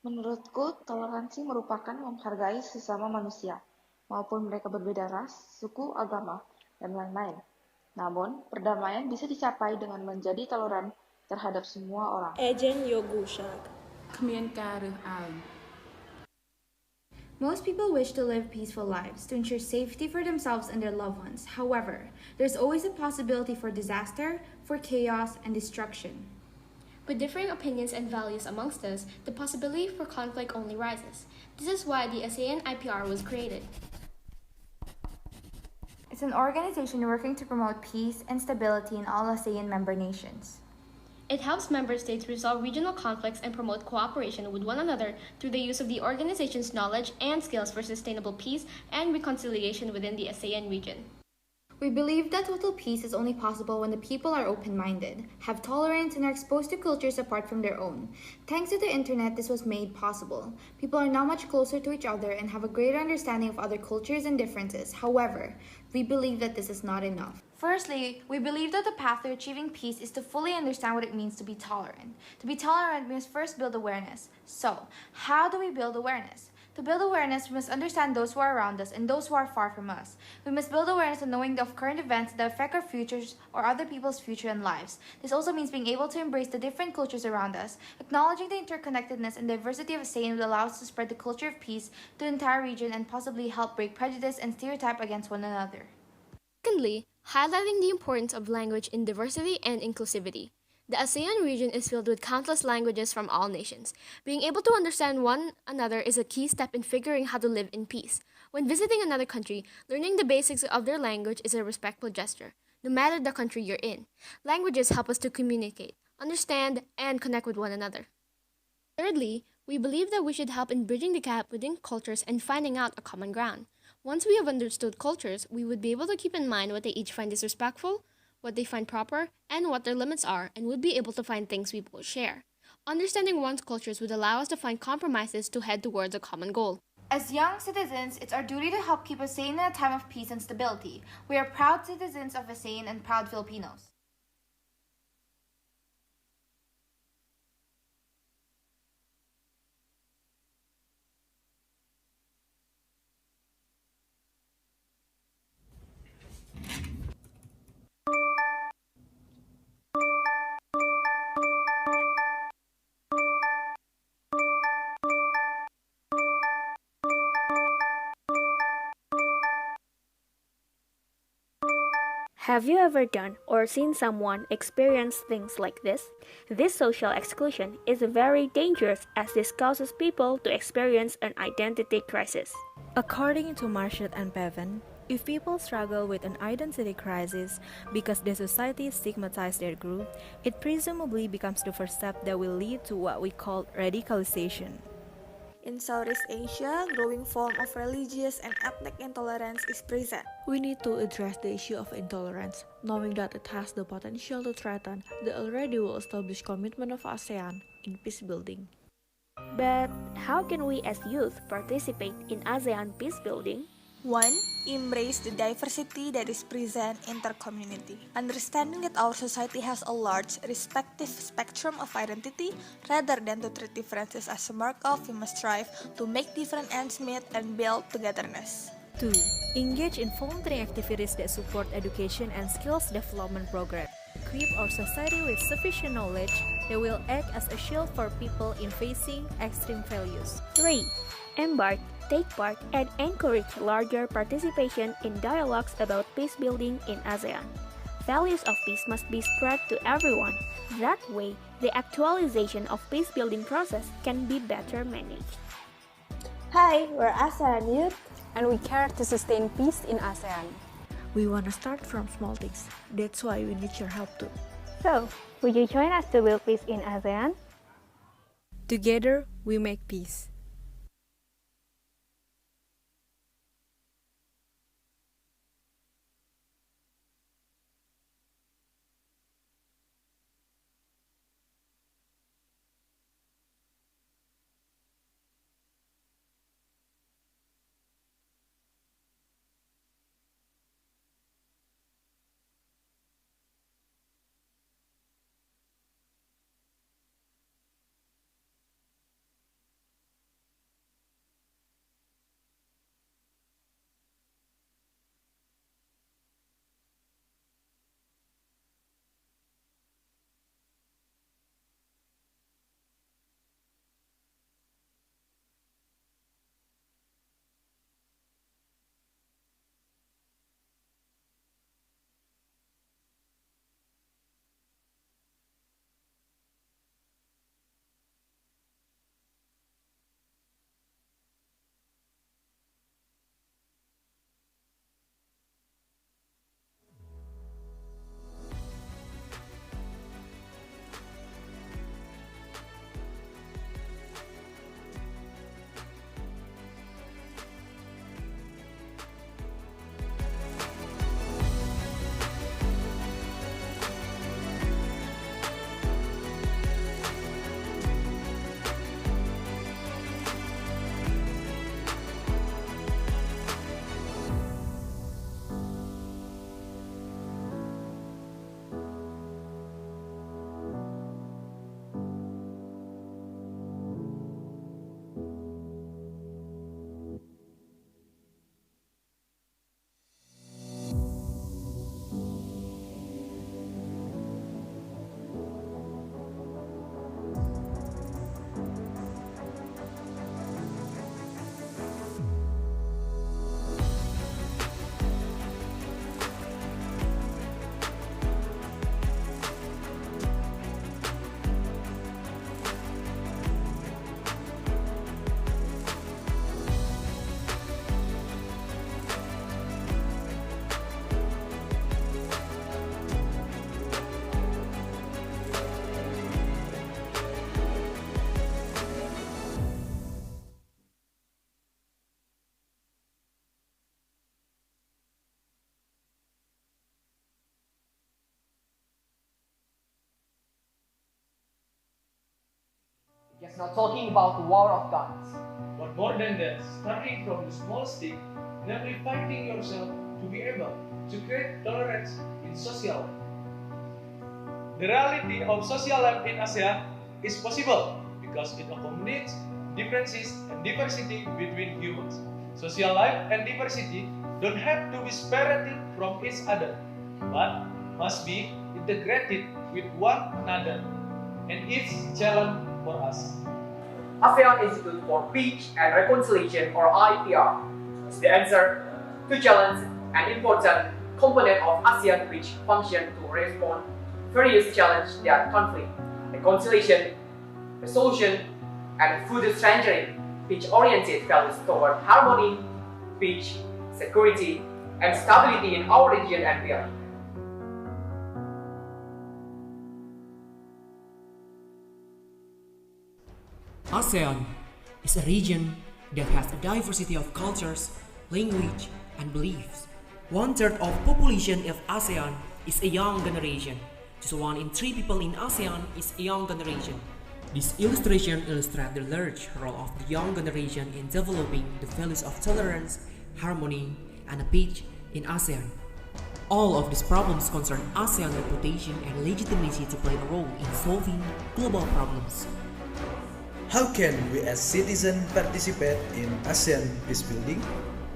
Menurutku, toleransi merupakan menghargai sesama manusia, maupun mereka berbeda ras, suku, agama, dan lain-lain. Namun, perdamaian bisa dicapai dengan menjadi toleran terhadap semua orang. Ejen Yogushak. Most people wish to live peaceful lives to ensure safety for themselves and their loved ones. However, there's always a possibility for disaster, for chaos, and destruction. With differing opinions and values amongst us, the possibility for conflict only rises. This is why the ASEAN IPR was created. It's an organization working to promote peace and stability in all ASEAN member nations. It helps member states resolve regional conflicts and promote cooperation with one another through the use of the organization's knowledge and skills for sustainable peace and reconciliation within the ASEAN region. We believe that total peace is only possible when the people are open-minded, have tolerance, and are exposed to cultures apart from their own. Thanks to the internet, this was made possible. People are now much closer to each other and have a greater understanding of other cultures and differences. However, we believe that this is not enough. Firstly, we believe that the path to achieving peace is to fully understand what it means to be tolerant. To be tolerant, we must first build awareness. So, how do we build awareness? To build awareness, we must understand those who are around us and those who are far from us. We must build awareness in knowing of current events that affect our futures or other people's future and lives. This also means being able to embrace the different cultures around us. Acknowledging the interconnectedness and diversity of ASEAN will allow us to spread the culture of peace to the entire region and possibly help break prejudice and stereotype against one another. Secondly, highlighting the importance of language in diversity and inclusivity. The ASEAN region is filled with countless languages from all nations. Being able to understand one another is a key step in figuring how to live in peace. When visiting another country, learning the basics of their language is a respectful gesture, no matter the country you're in. Languages help us to communicate, understand, and connect with one another. Thirdly, we believe that we should help in bridging the gap within cultures and finding out a common ground. Once we have understood cultures, we would be able to keep in mind what they each find disrespectful, what they find proper, and what their limits are, and would be able to find things we both share. Understanding one's cultures would allow us to find compromises to head towards a common goal. As young citizens, it's our duty to help keep ASEAN in a time of peace and stability. We are proud citizens of ASEAN and proud Filipinos. Have you ever done or seen someone experience things like this? This social exclusion is very dangerous as this causes people to experience an identity crisis. According to Marshall and Bevan, if people struggle with an identity crisis because the society stigmatizes their group, it presumably becomes the first step that will lead to what we call radicalization. In Southeast Asia, growing form of religious and ethnic intolerance is present. We need to address the issue of intolerance, knowing that it has the potential to threaten the already well-established commitment of ASEAN in peacebuilding. But how can we as youth participate in ASEAN peacebuilding? 1. Embrace the diversity that is present in their community. Understanding that our society has a large, respective spectrum of identity, rather than to treat differences as a mark-off, we must strive to make different ends meet and build togetherness. 2. Engage in volunteering activities that support education and skills development programs. Equip our society with sufficient knowledge that will act as a shield for people in facing extreme values. 3. Embark, take part, and encourage larger participation in dialogues about peace building in ASEAN. Values of peace must be spread to everyone. That way, the actualization of peace building process can be better managed. Hi, we're ASEAN Youth, and we care to sustain peace in ASEAN. We want to start from small things. That's why we need your help too. So, would you join us to build peace in ASEAN? Together, we make peace. not talking about the war of guns. But more than that, starting from the small stick, namely fighting yourself to be able to create tolerance in social life. The reality of social life in ASEAN is possible because it accommodates differences and diversity between humans. Social life and diversity don't have to be separated from each other, but must be integrated with one another, and it's challenge for us. ASEAN Institute for Peace and Reconciliation, or IPR, is the answer to challenge an important component of ASEAN which function to respond to various challenges that conflict, reconciliation, resolution, and food strengthening peace-oriented values toward harmony, peace, security, and stability in our region and beyond. ASEAN is a region that has a diversity of cultures, language, and beliefs. One-third of population of ASEAN is a young generation. Just 1 in 3 people in ASEAN is a young generation. This illustration illustrates the large role of the young generation in developing the values of tolerance, harmony, and peace in ASEAN. All of these problems concern ASEAN's reputation and legitimacy to play a role in solving global problems. How can we as citizens participate in ASEAN peacebuilding?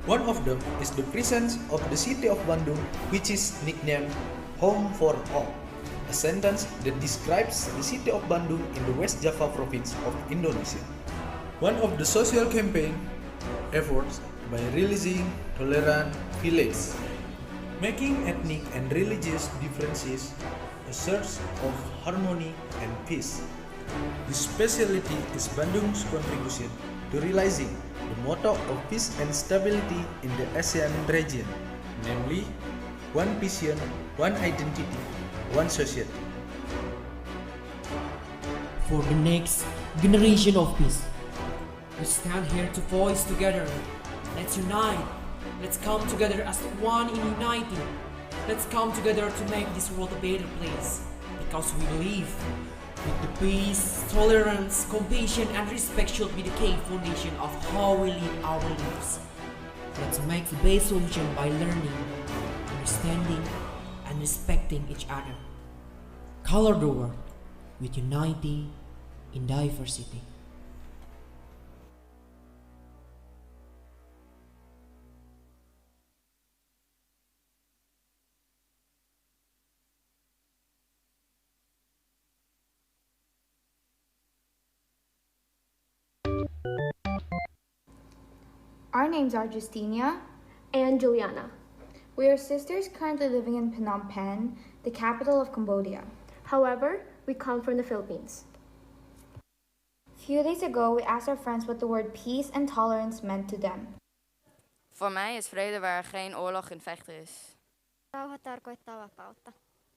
One of them is the presence of the city of Bandung, which is nicknamed Home for All, a sentence that describes the city of Bandung in the West Java province of Indonesia. One of the social campaign efforts by releasing tolerant village, making ethnic and religious differences a source of harmony and peace. This speciality is Bandung's contribution to realizing the motto of peace and stability in the ASEAN region, namely, one vision, one identity, one society. For the next generation of peace, we stand here to voice together. Let's unite. Let's come together as one in unity. Let's come together to make this world a better place. Because we believe that the peace, tolerance, compassion, and respect should be the key foundation of how we live our lives. Let's make the best solution by learning, understanding, and respecting each other. Color the world with unity in diversity. Our names are Justinia and Juliana. We are sisters currently living in Phnom Penh, the capital of Cambodia. However, we come from the Philippines. A few days ago, we asked our friends what the word peace and tolerance meant to them. Voor mij is vrede waar geen oorlog en vechten is.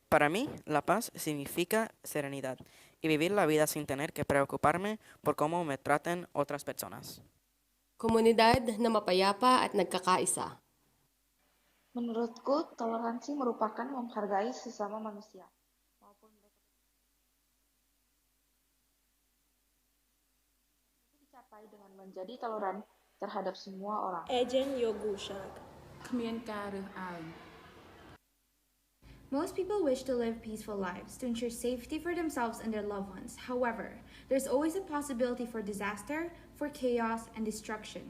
Para mí, la paz significa serenidad y vivir la vida sin tener que preocuparme por cómo me traten otras personas. Komunidad na mapayapa at nagkakaisa. Menurutku, toleransi merupakan menghargai sesama manusia, maupun mereka dicapai dengan menjadi toleran terhadap semua orang. Most people wish to live peaceful lives to ensure safety for themselves and their loved ones. However, there's always a possibility for disaster, for chaos, and destruction.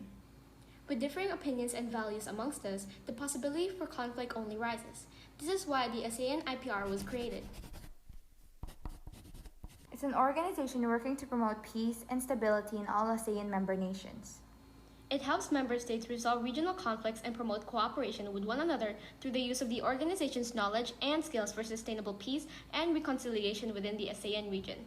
With differing opinions and values amongst us, the possibility for conflict only rises. This is why the ASEAN IPR was created. It's an organization working to promote peace and stability in all ASEAN member nations. It helps member states resolve regional conflicts and promote cooperation with one another through the use of the organization's knowledge and skills for sustainable peace and reconciliation within the ASEAN region.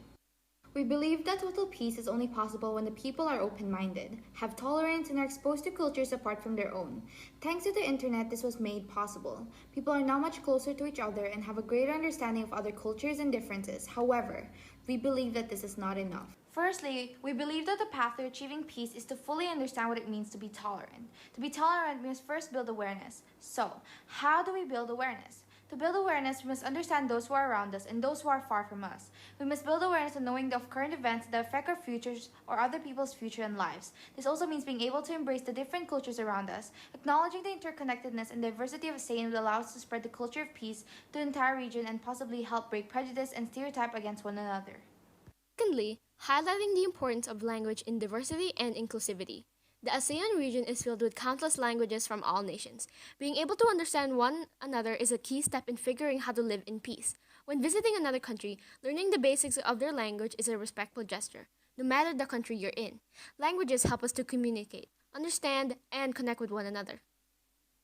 We believe that total peace is only possible when the people are open-minded, have tolerance, and are exposed to cultures apart from their own. Thanks to the internet, this was made possible. People are now much closer to each other and have a greater understanding of other cultures and differences. However, we believe that this is not enough. Firstly, we believe that the path to achieving peace is to fully understand what it means to be tolerant. To be tolerant means first build awareness. So, how do we build awareness? To build awareness, we must understand those who are around us and those who are far from us. We must build awareness on knowing of current events that affect our futures or other people's future and lives. This also means being able to embrace the different cultures around us. Acknowledging the interconnectedness and diversity of ASEAN will allow us to spread the culture of peace to the entire region and possibly help break prejudice and stereotype against one another. Secondly, highlighting the importance of language in diversity and inclusivity. The ASEAN region is filled with countless languages from all nations. Being able to understand one another is a key step in figuring how to live in peace. When visiting another country, learning the basics of their language is a respectful gesture, no matter the country you're in. Languages help us to communicate, understand, and connect with one another.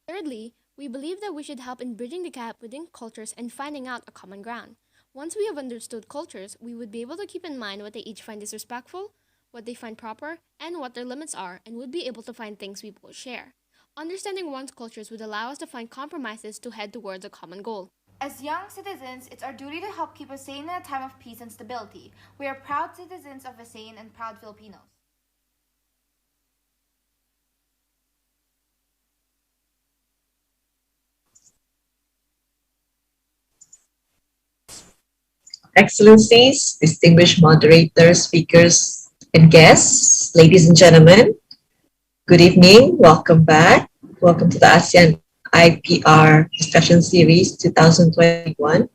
Thirdly, we believe that we should help in bridging the gap within cultures and finding out a common ground. Once we have understood cultures, we would be able to keep in mind what they each find disrespectful, what they find proper, and what their limits are, and would be able to find things we both share. Understanding one's cultures would allow us to find compromises to head towards a common goal. As young citizens, it's our duty to help keep ASEAN in a time of peace and stability. We are proud citizens of ASEAN and proud Filipinos. Excellencies, distinguished moderators, speakers, and guests, ladies and gentlemen, good evening. Welcome back. Welcome to the ASEAN IPR Discussion Series 2021.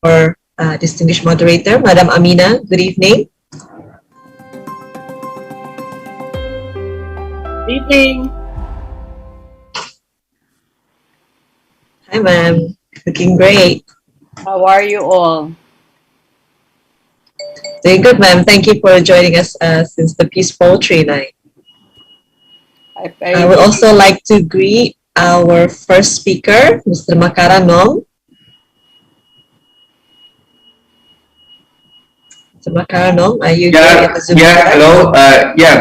Our distinguished moderator, Madam Amina, good evening. Good evening. Hi, ma'am. Looking great. How are you all? Doing good, ma'am. Thank you for joining us since the Peace Poetry Night. I would also like to greet our first speaker, Mr. Makara Nong. Mr. Makara Nong, are you here at the Zoom? Hello.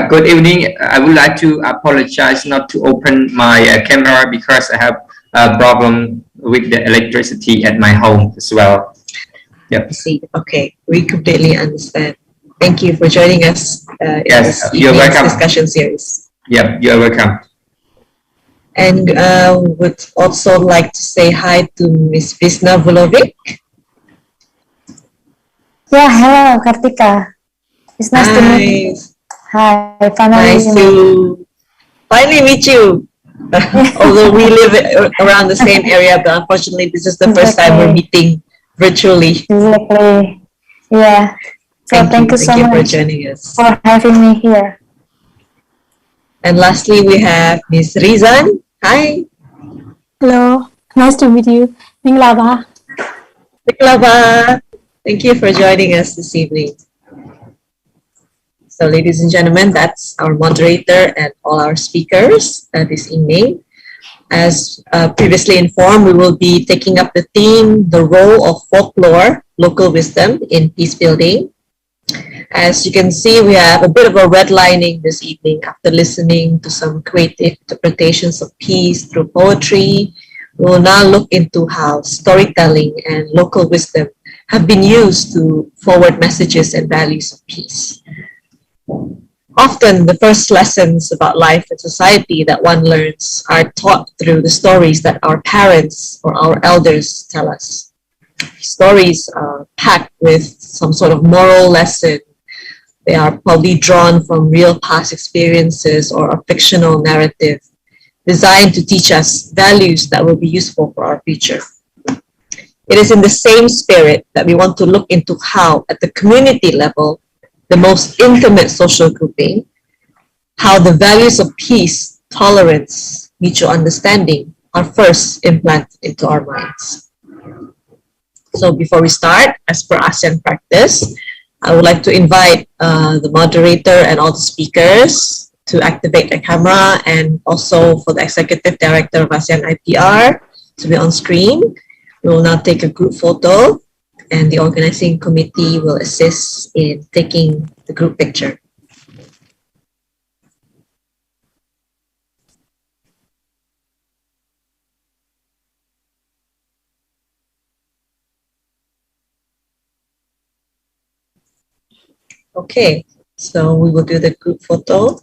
Good evening. I would like to apologize not to open my camera because I have a problem with the electricity at my home as well. I see. Okay, we completely understand. Thank you for joining us in this you're welcome. Discussion series. Yeah, you're welcome. And would also like to say hi to Miss Visna Vulovic. Yeah, hello, Kartika. It's nice to meet you. Hi, finally. Nice to finally meet you. Although we live around the same area, but unfortunately, this is the first time we're meeting virtually. Exactly. Yeah. So thank you so much for joining us. For having me here. And lastly, we have Miss Rizan. Hi. Hello. Nice to meet you. Minglaba. Minglaba. Thank you for joining us this evening. So, ladies and gentlemen, that's our moderator and all our speakers this evening. As previously informed, we will be taking up the theme, the role of folklore, local wisdom in peace building. As you can see, we have a bit of a redlining this evening after listening to some creative interpretations of peace through poetry. We will now look into how storytelling and local wisdom have been used to forward messages and values of peace. Often, the first lessons about life and society that one learns are taught through the stories that our parents or our elders tell us. Stories are packed with some sort of moral lesson. They are probably drawn from real past experiences or a fictional narrative designed to teach us values that will be useful for our future. It is in the same spirit that we want to look into how, at the community level, the most intimate social grouping, how the values of peace, tolerance, mutual understanding are first implanted into our minds. So before we start, as per ASEAN practice, I would like to invite the moderator and all the speakers to activate the camera, and also for the Executive Director of ASEAN IPR to be on screen. We will now take a group photo, and the organizing committee will assist in taking the group picture. Okay, so we will do the group photo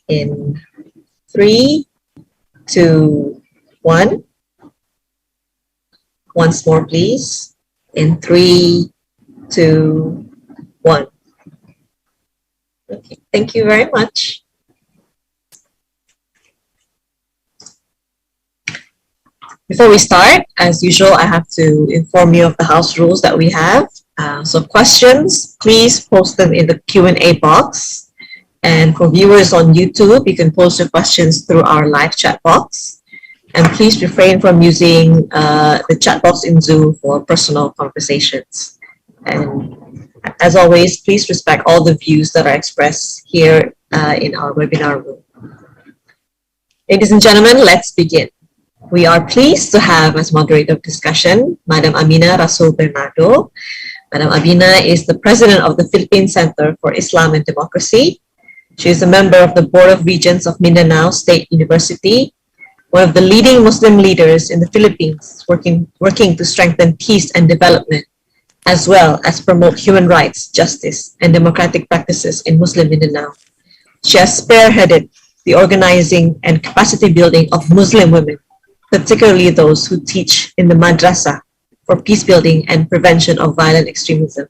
in 3, 2, 1. Once more, please. In 3, 2, 1. Okay, thank you very much. Before we start, as usual, I have to inform you of the house rules that we have. So questions, please post them in the Q&A box. And for viewers on YouTube, you can post your questions through our live chat box. And please refrain from using the chat box in Zoom for personal conversations. And as always, please respect all the views that are expressed here in our webinar room. Ladies and gentlemen, let's begin. We are pleased to have as moderator of discussion, Madam Amina Rasul Bernardo. Madam Amina is the president of the Philippine Center for Islam and Democracy. She is a member of the Board of Regents of Mindanao State University, one of the leading Muslim leaders in the Philippines, working to strengthen peace and development, as well as promote human rights, justice, and democratic practices in Muslim Mindanao. She has spearheaded the organizing and capacity building of Muslim women, particularly those who teach in the madrasa, for peacebuilding and prevention of violent extremism.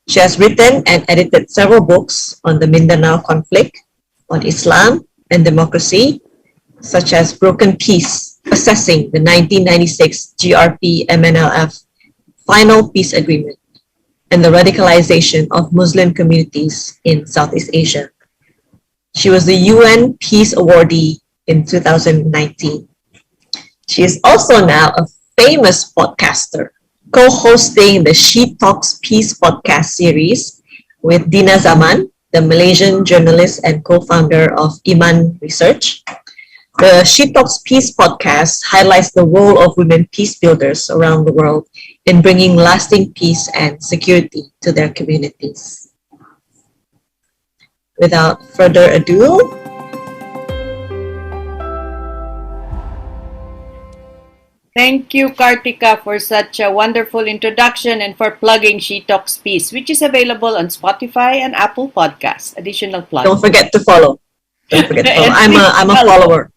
She has written and edited several books on the Mindanao conflict, on Islam and democracy, such as Broken Peace, Assessing the 1996 GRP-MNLF Final Peace Agreement, and the Radicalization of Muslim Communities in Southeast Asia. She was the UN Peace Awardee in 2019. She is also now a famous podcaster, co-hosting the She Talks Peace podcast series with Dina Zaman, the Malaysian journalist and co-founder of Iman Research. The She Talks Peace podcast highlights the role of women peace builders around the world in bringing lasting peace and security to their communities. Without further ado, Thank you, Kartika, for such a wonderful introduction and for plugging She Talks Peace, which is available on Spotify and Apple Podcasts. Additional plug. don't forget to follow. Don't forget to follow. I'm a follower.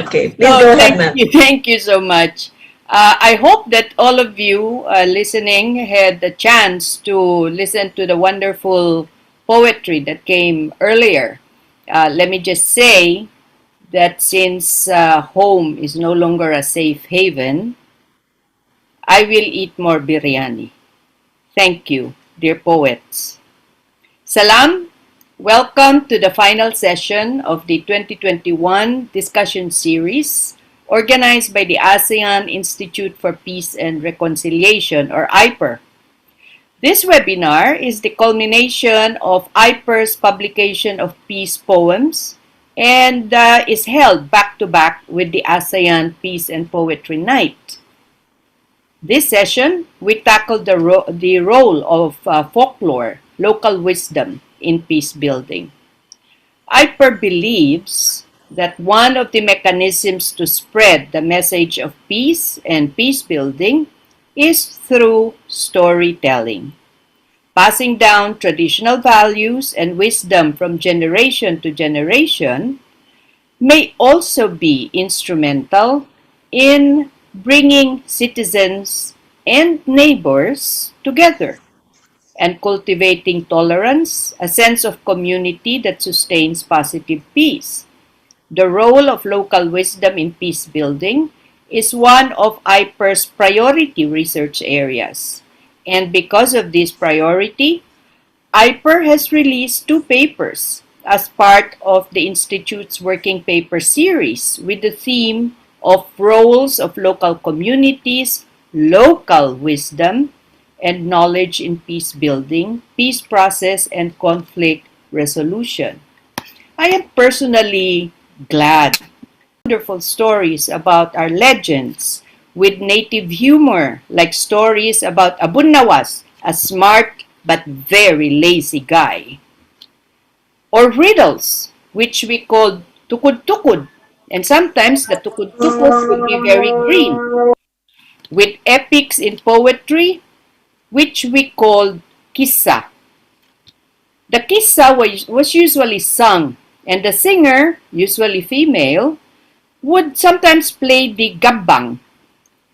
Okay, please go ahead, ma'am. Thank you so much. I hope that all of you listening had the chance to listen to the wonderful poetry that came earlier. Let me just say that since home is no longer a safe haven, I will eat more biryani. Thank you, dear poets. Salam, welcome to the final session of the 2021 discussion series organized by the ASEAN Institute for Peace and Reconciliation, or IPER. This webinar is the culmination of IPER's publication of peace poems and is held back-to-back with the ASEAN Peace and Poetry Night. This session, we tackled the role of folklore, local wisdom, in peace building. IPER believes that one of the mechanisms to spread the message of peace and peace building is through storytelling. Passing down traditional values and wisdom from generation to generation may also be instrumental in bringing citizens and neighbors together and cultivating tolerance, a sense of community that sustains positive peace. The role of local wisdom in peace building is one of IPER's priority research areas. And because of this priority, IPER has released 2 papers as part of the Institute's working paper series with the theme of roles of local communities, local wisdom, and knowledge in peace building, peace process, and conflict resolution. I am personally glad. Wonderful stories about our legends with native humor, like stories about Abun Nawas, a smart but very lazy guy. Or riddles, which we call tukud-tukud, and sometimes the tukud-tukud would be very green. With epics in poetry, which we called kissa. The kissa was usually sung, and the singer, usually female, would sometimes play the gabbang.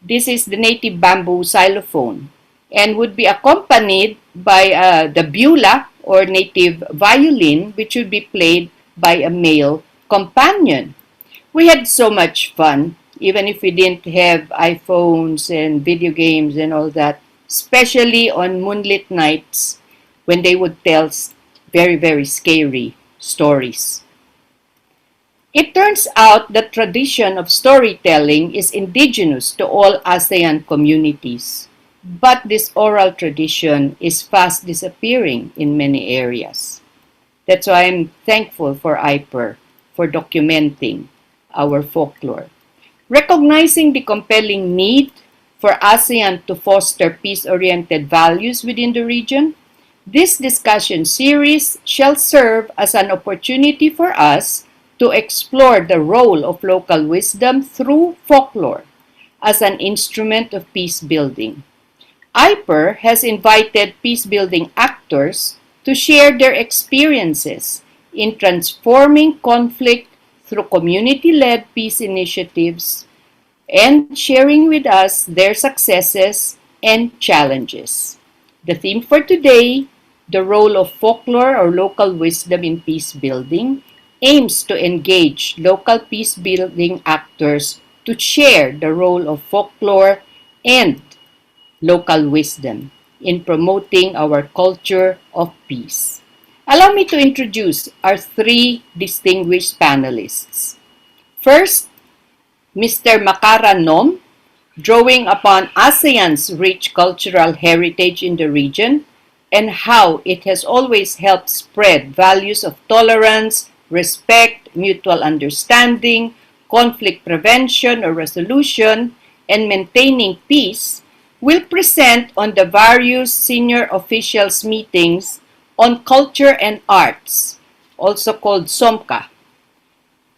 This is the native bamboo xylophone and would be accompanied by the bula or native violin, which would be played by a male companion. We had so much fun, even if we didn't have iPhones and video games and all that, especially on moonlit nights when they would tell very, very scary stories. It turns out the tradition of storytelling is indigenous to all ASEAN communities, but this oral tradition is fast disappearing in many areas. That's why I'm thankful for IPER for documenting our folklore. Recognizing the compelling need for ASEAN to foster peace-oriented values within the region, this discussion series shall serve as an opportunity for us to explore the role of local wisdom through folklore as an instrument of peace building. IPER has invited peace-building actors to share their experiences in transforming conflict through community-led peace initiatives and sharing with us their successes and challenges. The theme for today, the role of folklore or local wisdom in peace building, aims to engage local peace building actors to share the role of folklore and local wisdom in promoting our culture of peace. Allow me to introduce our three distinguished panelists. First, Mr. Makara Nom, drawing upon ASEAN's rich cultural heritage in the region and how it has always helped spread values of tolerance, respect, mutual understanding, conflict prevention or resolution, and maintaining peace, will present on the various senior officials meetings on culture and arts, also called SOMCA.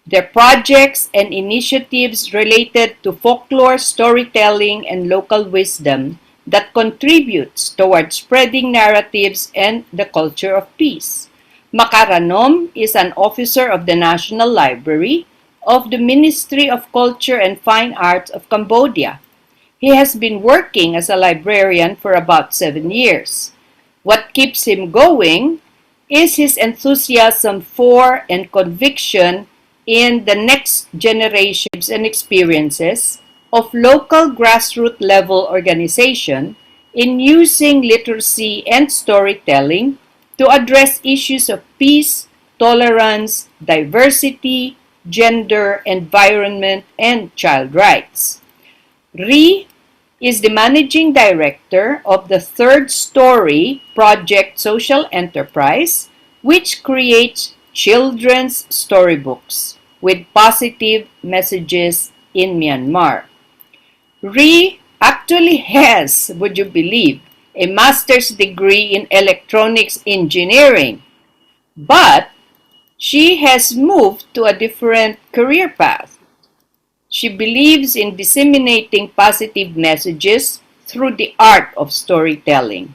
Their projects and initiatives related to folklore, storytelling, and local wisdom that contributes towards spreading narratives and the culture of peace. Makaranom is an officer of the National Library of the Ministry of Culture and Fine Arts of Cambodia. He has been working as a librarian for about 7 years. What keeps him going is his enthusiasm for and conviction in the next generations and experiences of local grassroots level organization in using literacy and storytelling to address issues of peace, tolerance, diversity, gender, environment, and child rights. Ri is the managing director of the Third Story Project Social Enterprise, which creates children's storybooks with positive messages in Myanmar. Ri actually has, would you believe, a master's degree in electronics engineering, but she has moved to a different career path. She believes in disseminating positive messages through the art of storytelling.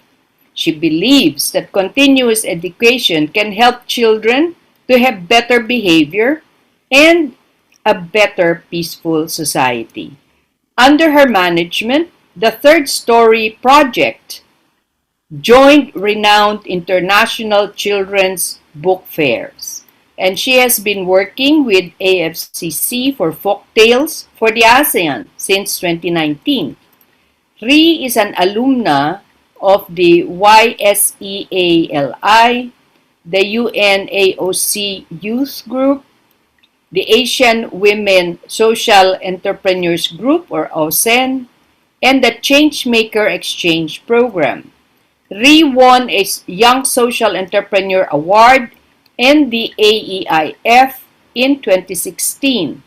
She believes that continuous education can help children to have better behavior and a better peaceful society. Under her management, the Third Story Project joined renowned international children's book fairs. And she has been working with AFCC for folk tales for the ASEAN since 2019. Ri is an alumna of the YSEALI, the UNAOC Youth Group, the Asian Women Social Entrepreneurs Group or ASEAN, and the Changemaker Exchange Program. Ri won a Young Social Entrepreneur Award and the AEIF in 2016.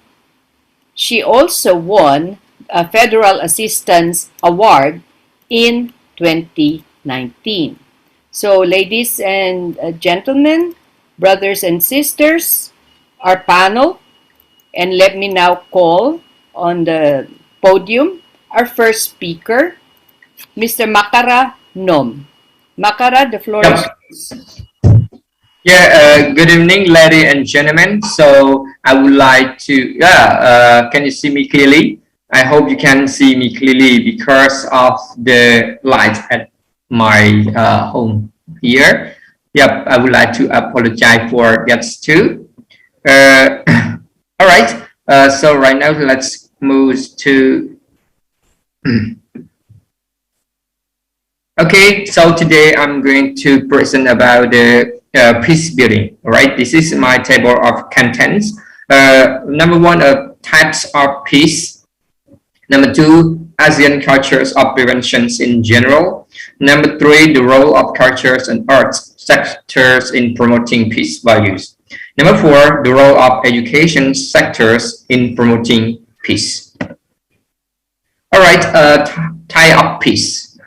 She also won a Federal Assistance Award in 2019. So, ladies and gentlemen, brothers and sisters, our panel, and let me now call on the podium our first speaker, Mr. Makara Nom. Makara, the floor is yours. Yeah, good evening, ladies and gentlemen. So I would like to, can you see me clearly? I hope you can see me clearly because of the light at my home here. Yep, I would like to apologize for that too. All right, so right now let's move to okay, so today I'm going to present about the peace building. All right, this is my table of contents. Number one, types of peace. Number two, ASEAN cultures of preventions in general. Number three, the role of cultures and arts sectors in promoting peace values. Number four, the role of education sectors in promoting peace. All right, type of peace.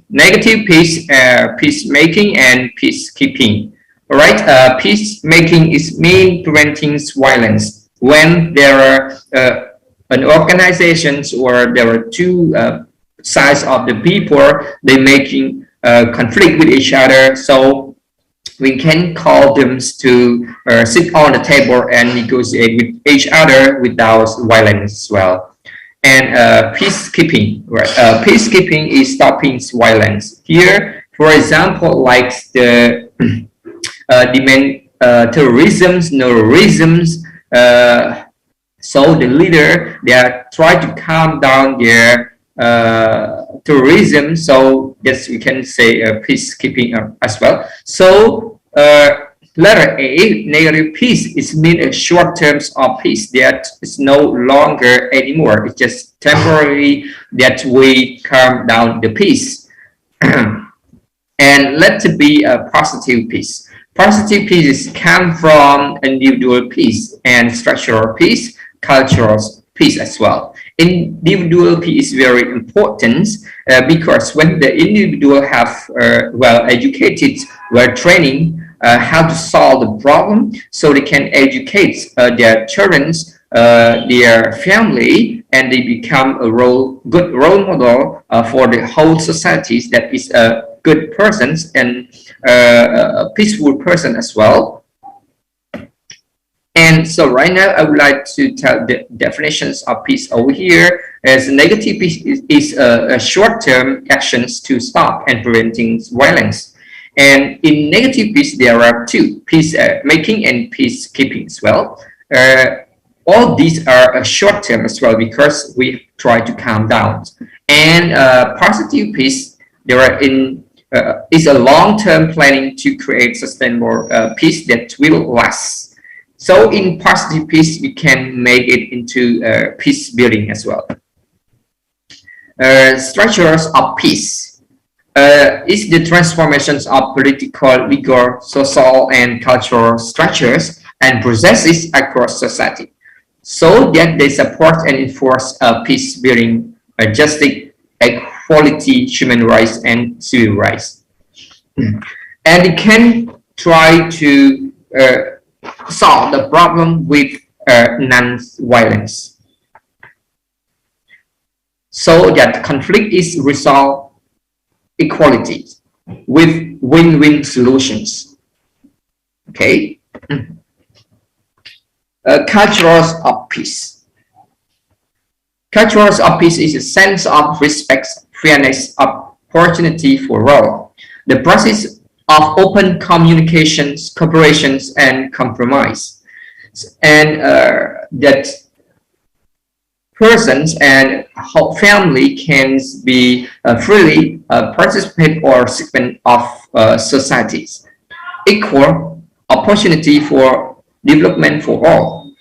Negative peace, peacemaking, and peacekeeping. All right, peacemaking is mean preventing violence when there are an organizations or there are two sides of the people, they making conflict with each other. So we can call them to sit on the table and negotiate with each other without violence as well. And peacekeeping, right? Peacekeeping is stopping violence. Here, for example, like the terrorism, so the leader, they are trying to calm down their terrorism. So yes, we can say peacekeeping as well. So letter A, negative peace, is mean a short terms of peace that is no longer anymore. It's just temporarily that we calm down the peace. And let it be a positive peace. Positive peace come from individual peace and structural peace, cultural peace as well. Individual peace is very important because when the individual have well educated, well training, how to solve the problem, so they can educate their children, their family, and they become a good role model for the whole society that is a good person and a peaceful person as well. And so right now I would like to tell the definitions of peace over here. As negative peace is a short-term actions to stop and preventing violence. And in negative peace, there are two, peace making and peacekeeping as well. All these are short term as well because we try to calm down. And positive peace, there are is a long-term planning to create sustainable peace that will last. So in positive peace, we can make it into peace building as well. Structures of peace. Is the transformations of political, legal, social, and cultural structures and processes across society, so that they support and enforce peace building, justice, equality, human rights, and civil rights. And it can try to solve the problem with non-violence, so that conflict is resolved equality with win-win solutions. Okay. Cultures of peace. Cultures of peace is a sense of respect, fairness, opportunity for all. The process of open communications, cooperations, and compromise, and that persons and whole family can be freely participate or segment of societies. Equal opportunity for development for all.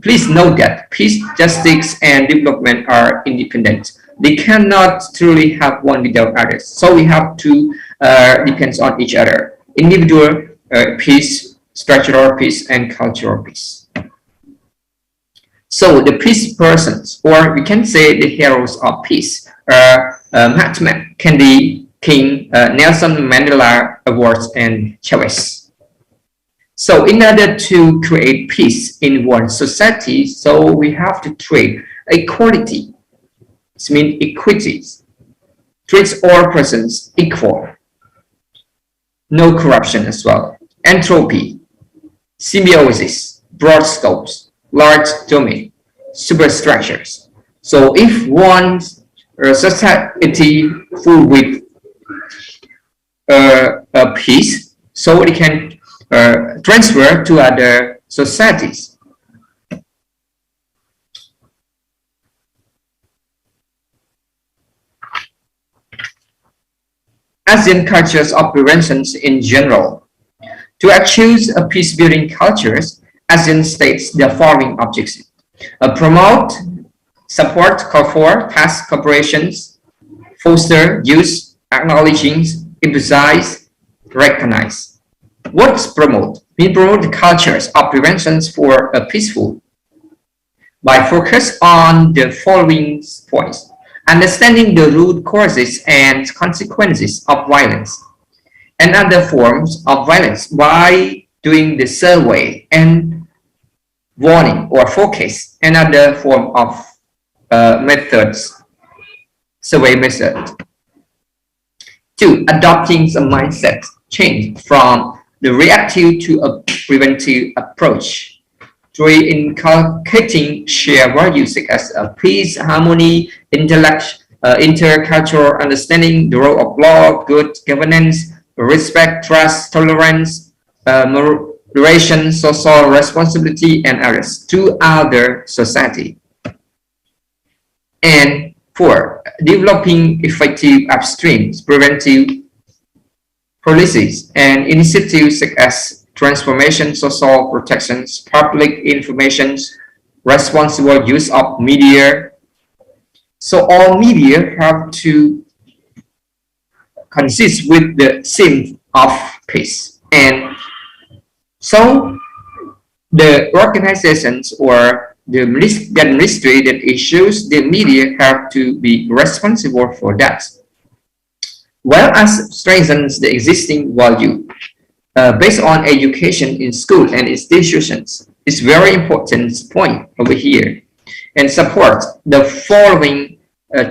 Please note that peace, justice, and development are independent. They cannot truly have one without others. So we have to depend on each other. Individual peace, structural peace, and cultural peace. So the peace persons, or we can say the heroes of peace, are Mahatma Gandhi, King Nelson Mandela Awards, and Chavez. So in order to create peace in one society, so we have to treat equality. It means equity. Treats all persons equal. No corruption as well. Entropy. symbiosis, broad scopes, large domain, superstructures. So if one society full with a peace, so it can transfer to other societies. ASEAN cultures of preventions in general. To achieve a peace-building cultures, ASEAN states the following objectives: promote, support, call for, task cooperations, foster, use, acknowledging, emphasize, recognize. What's promote? We promote the cultures of preventions for a peaceful by focus on the following points: understanding the root causes and consequences of violence and other forms of violence by doing the survey and warning or focus and other form of methods, survey method. 2. Adopting a mindset change from the reactive to a preventive approach. 3. Inculcating shared values such as peace, harmony, intercultural understanding, the role of law, good governance, respect, trust, tolerance, moderation, social responsibility, and others to other society. And 4. Developing effective upstream preventive policies and initiatives such as transformation, social protections, public information, responsible use of media. So all media have to consist with the theme of peace. And so the organizations or the ministry that issues the media have to be responsible for that, well as strengthens the existing value based on education in school and institutions. It's very important point over here, and support the following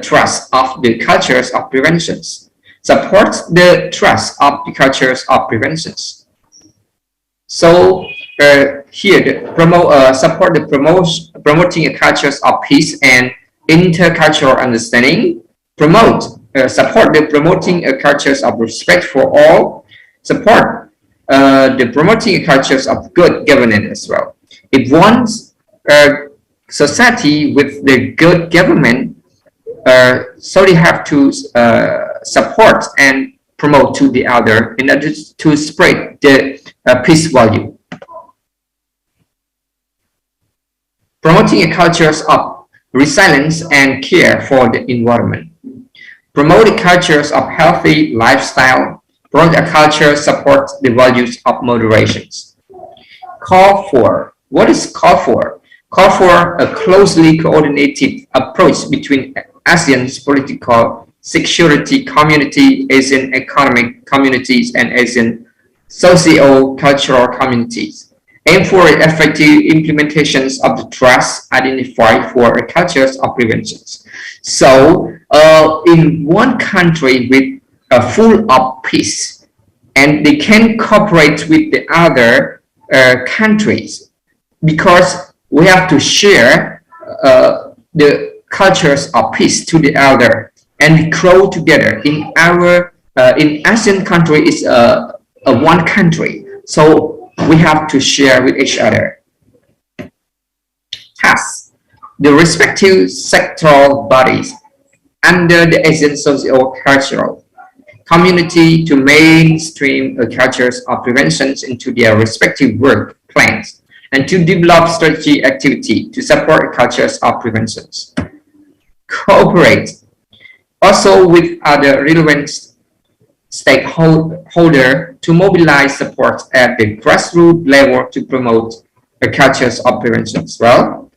trust of the cultures of preventions. Support the trust of the cultures of preventions. So here, support the promoting a cultures of peace and intercultural understanding. Support the promoting a cultures of respect for all. Support the promoting a cultures of good governance as well. If one's society with the good government, so they have to support and promote to the other in order to spread the peace value. Promoting a cultures of resilience and care for the environment. Promote the cultures of healthy lifestyle. Promote a culture support the values of moderation. Call for. What is call for? Call for a closely coordinated approach between ASEAN's political security community, ASEAN economic communities, and ASEAN socio-cultural communities. Aim for effective implementations of the trust identified for cultures of preventions. So, in one country with a full of peace, and they can cooperate with the other countries, because we have to share the cultures of peace to the other, and we grow together. In our in ASEAN country is a one country, so we have to share with each other. Thus, the respective sectoral bodies under the ASEAN socio-cultural community to mainstream cultures of preventions into their respective work plans and to develop strategy activity to support cultures of preventions. Cooperate also with other relevant stakeholder to mobilize support at the grassroots level to promote a cultures of preventions. Well,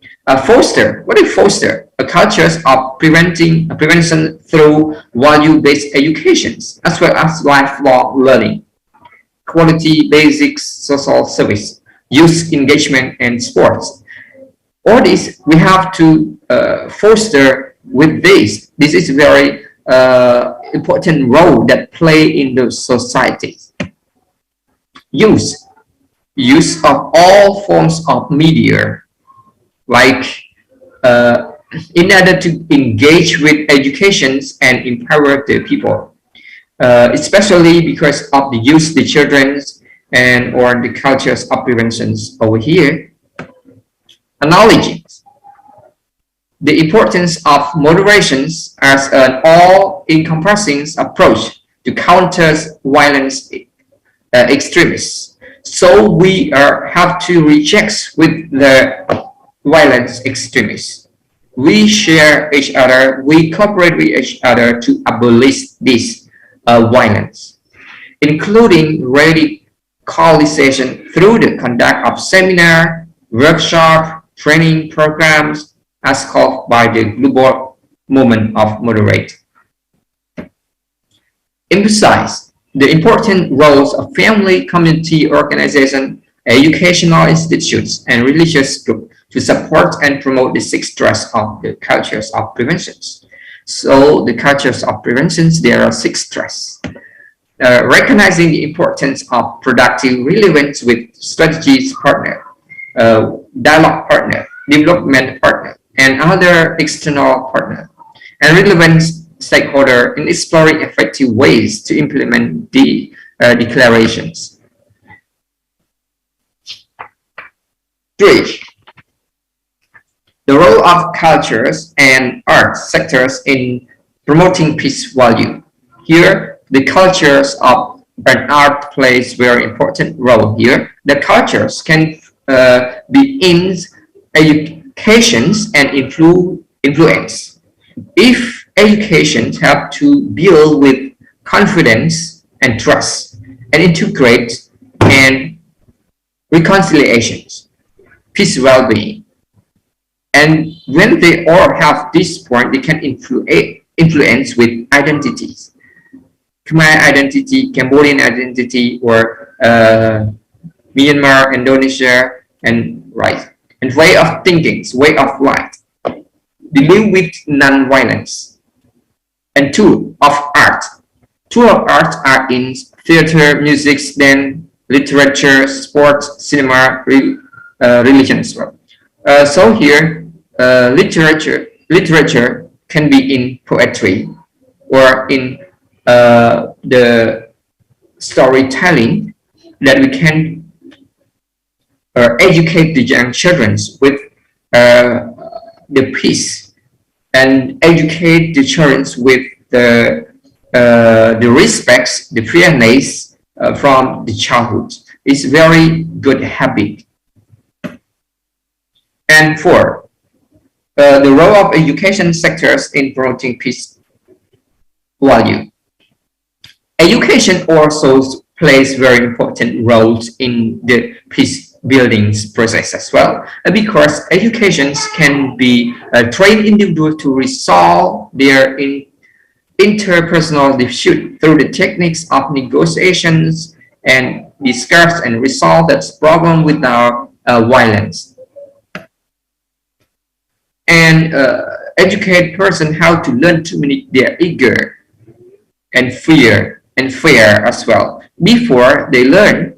foster. What is foster? A cultures of prevention through value-based educations as well as lifelong learning, quality basic social service, youth engagement, and sports. All this we have to foster with this. This is very important role that play in the societies. Youth. use of all forms of media, like in order to engage with educations and empower the people, especially because of the use the children's and or the cultures of preventions over here, acknowledging the importance of moderations as an all-encompassing approach to counter violence extremists. So we have to reject with the violence extremists. We share each other, we cooperate with each other to abolish this violence, including radicalization through the conduct of seminar, workshop, training programs, as called by the global movement of moderate. Emphasize the important roles of family, community organization, educational institutes, and religious groups to support and promote the six thrusts of the cultures of preventions. So the cultures of preventions, there are six thrusts. Recognizing the importance of productive relevance with strategies partner, dialogue partner, development partner, and other external partner, and relevant stakeholder in exploring effective ways to implement the declarations. 3. The role of cultures and art sectors in promoting peace value. Here, the cultures of an art plays very important role here. The cultures can be in educations and influence. If educations have to build with confidence and trust and integrate and reconciliations, peace well-being. And when they all have this point, they can influence with identities. Khmer identity, Cambodian identity, or Myanmar, Indonesia, and right. And way of thinking, way of life. They live with non-violence. And 2, of art. 2 of art are in theater, music, dance, literature, sports, cinema, religion as well. So here, literature can be in poetry or in the storytelling that we can educate the young children with the peace and educate the children with the respects, the fairness from the childhood. It's very good habit. And 4, the role of education sectors in promoting peace value. Education also plays very important roles in the peace building process as well, because educations can be trained individuals to resolve their interpersonal dispute through the techniques of negotiations and discuss and resolve that problem without violence. And educate person how to learn to manage their ego and fear as well before they learn.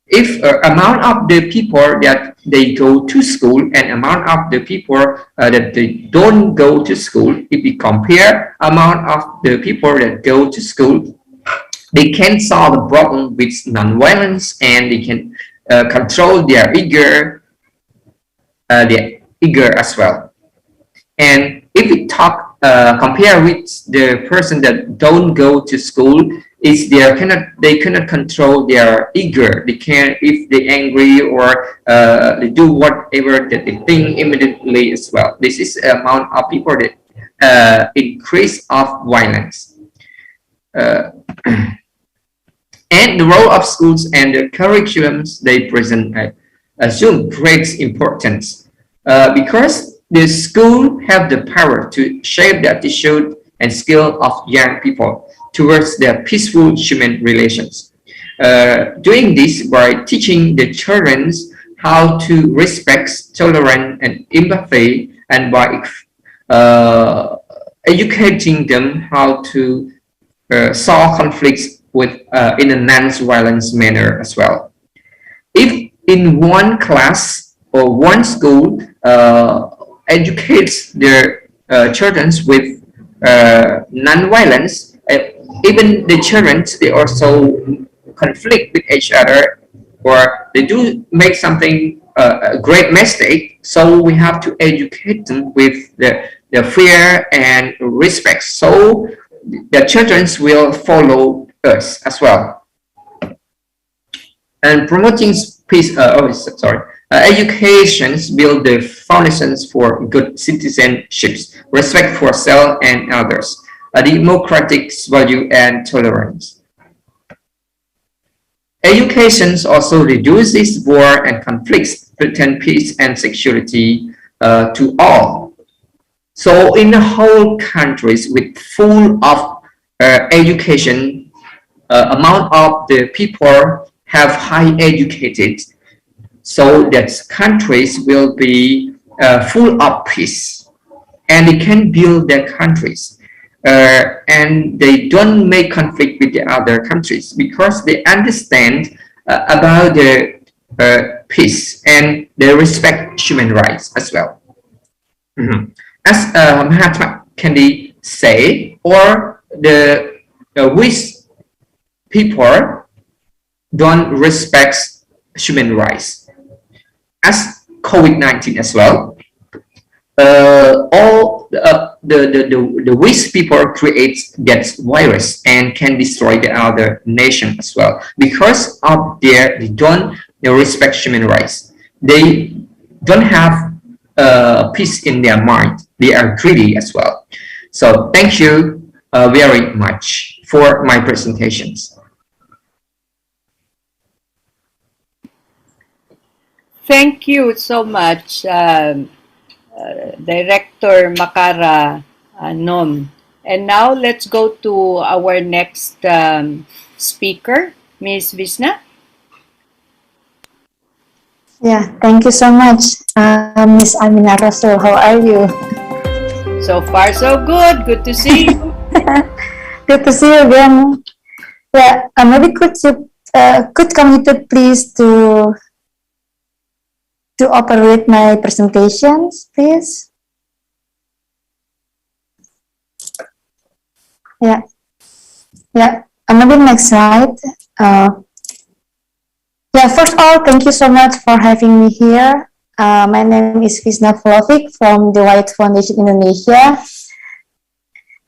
If amount of the people that they go to school and amount of the people that they don't go to school, if we compare amount of the people that go to school, they can solve the problem with non-violence and they can control their ego as well. And if we talk compare with the person that don't go to school, is they cannot control their ego. They can, if they angry or they do whatever that they think immediately as well. This is the amount of people that increase of violence. And the role of schools and the curriculums they present assume great importance because the school have the power to shape the attitude and skill of young people towards their peaceful human relations. Doing this by teaching the children how to respect, tolerance, and empathy, and by educating them how to solve conflicts with in a non-violence manner as well. If in one class or one school educates their children with non-violence, even the children, they also conflict with each other, or they do make something a great mistake. So we have to educate them with the fear and respect. So the children will follow us as well. And promoting peace, educations build the foundations for good citizenships, respect for self and others, a democratic value and tolerance. Education also reduces war and conflicts, pretend peace and security to all. So in the whole countries with full of education, amount of the people have high educated, so that countries will be full of peace, and they can build their countries, and they don't make conflict with the other countries because they understand about the peace, and they respect human rights as well. As Mahatma Gandhi say, or the weak people don't respect human rights. As COVID-19 as well, all the weak people create that virus and can destroy the other nation as well, because of they don't respect human rights. They don't have peace in their mind. They are greedy as well. So thank you very much for my presentations. Thank you so much, Director Makara Nom. And now let's go to our next speaker, Ms. Visna. Yeah, thank you so much, Miss Amina Rasul. How are you? So far, so good. Good to see you. Good to see you again. Yeah, maybe could communicate please to operate my presentations, please. Yeah, yeah. Maybe next slide. Yeah, first of all, thank you so much for having me here. My name is Visna Flovic from the White Foundation Indonesia.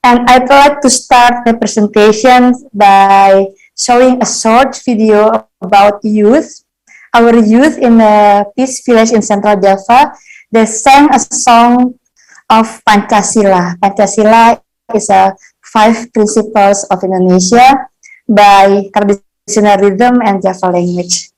And I'd like to start the presentation by showing a short video about youth. Our youth in the Peace Village in Central Java, they sang a song of Pancasila. Pancasila is a 5 principles of Indonesia by traditional rhythm and Java language.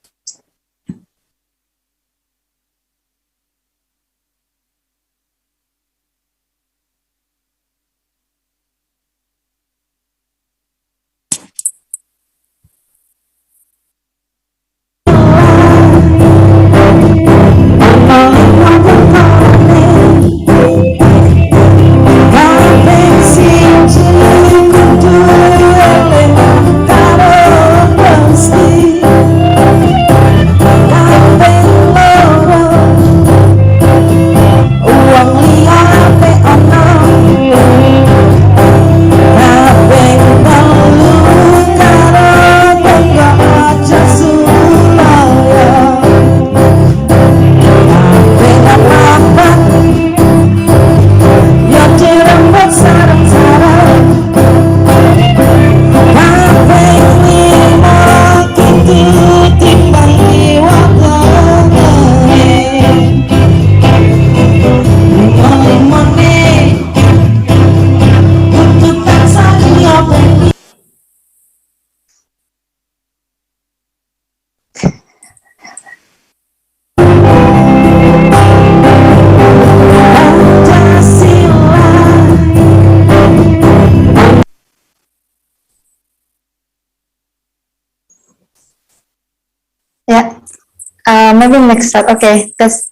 Yeah, maybe next slide. Okay, that's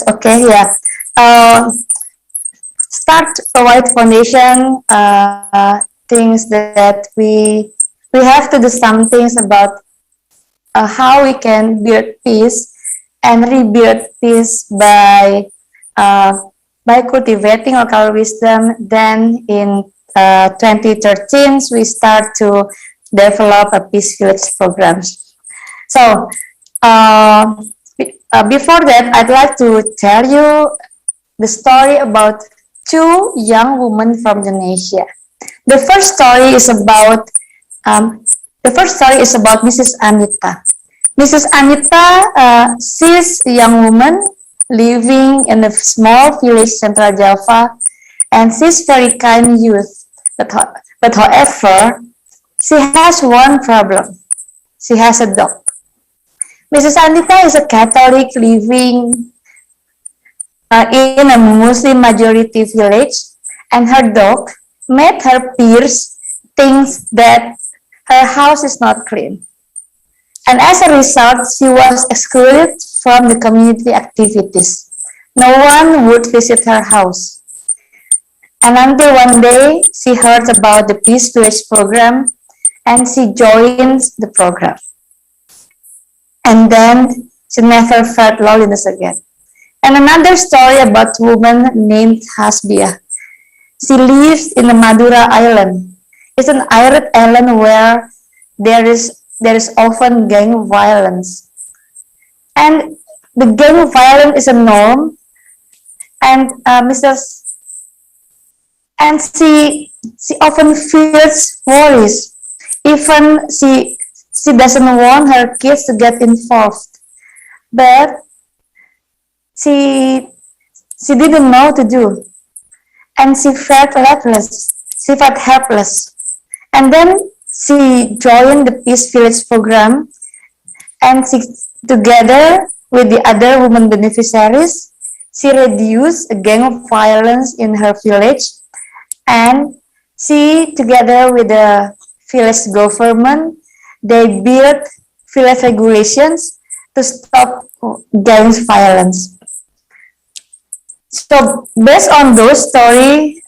okay. Yeah, start provide foundation. Things that we have to do some things about how we can build peace. and rebuild peace uh, by cultivating local wisdom. Then in 2013, we start to develop a peace village programs. So before that, I'd like to tell you the story about two young women from Indonesia. The first story is about um, Mrs. Anita. Mrs. Anita, she's a young woman living in a small village Central Java, and she's very kind youth. But however, she has one problem. She has a dog. Mrs. Anita is a Catholic living in a Muslim majority village, and her dog made her peers think that her house is not clean. And as a result, she was excluded from the community activities. No one would visit her house. And until one day, she heard about the Peace Village program and she joined the program. And then she never felt loneliness again. And another story about a woman named Hasbia. She lives in the Madura Island. It's an island where there is often gang violence. And the gang violence is a norm, and she often feels worries. Even she doesn't want her kids to get involved, but she didn't know what to do, and she felt helpless. She felt helpless, and then she joined the Peace Village program, and together with the other women beneficiaries, she reduced a gang of violence in her village, and she, together with the village government, they built village regulations to stop gang violence. So based on those stories,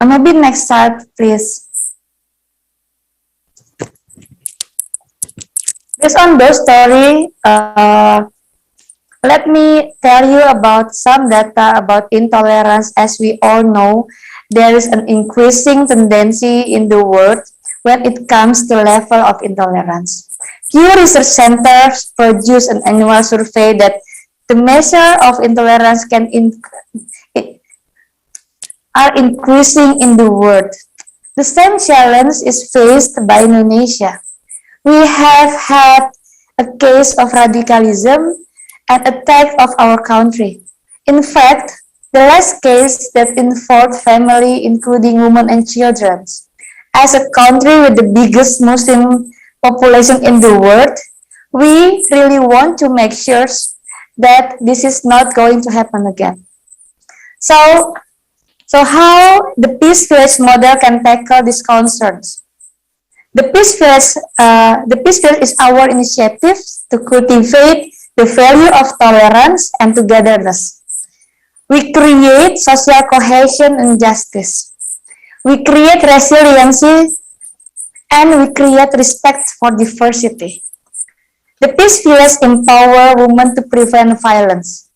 maybe next slide, please. Based on those stories, let me tell you about some data about intolerance. As we all know, there is an increasing tendency in the world when it comes to level of intolerance. Pew Research Centers produce an annual survey that the measure of intolerance are increasing in the world. The same challenge is faced by Indonesia. We have had a case of radicalism and attack of our country. In fact, the last case that involved family, including women and children. As a country with the biggest Muslim population in the world, we really want to make sure that this is not going to happen again. So how the Peace Village model can tackle these concerns? The Peace Village is our initiative to cultivate the value of tolerance and togetherness. We create social cohesion and justice. We create resiliency, and we create respect for diversity. The Peace Village empower women to prevent violence.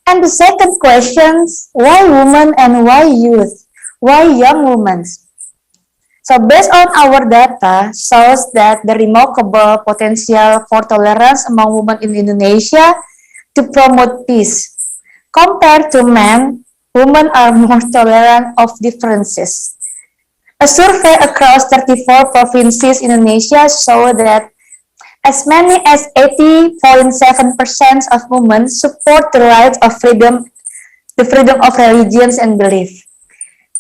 And the second question, why women and why youth? Why young women? So based on our data shows that the remarkable potential for tolerance among women in Indonesia to promote peace. Compared to men, women are more tolerant of differences. A survey across 34 provinces in Indonesia showed that as many as 80.7% of women support the right of the freedom of religions and belief.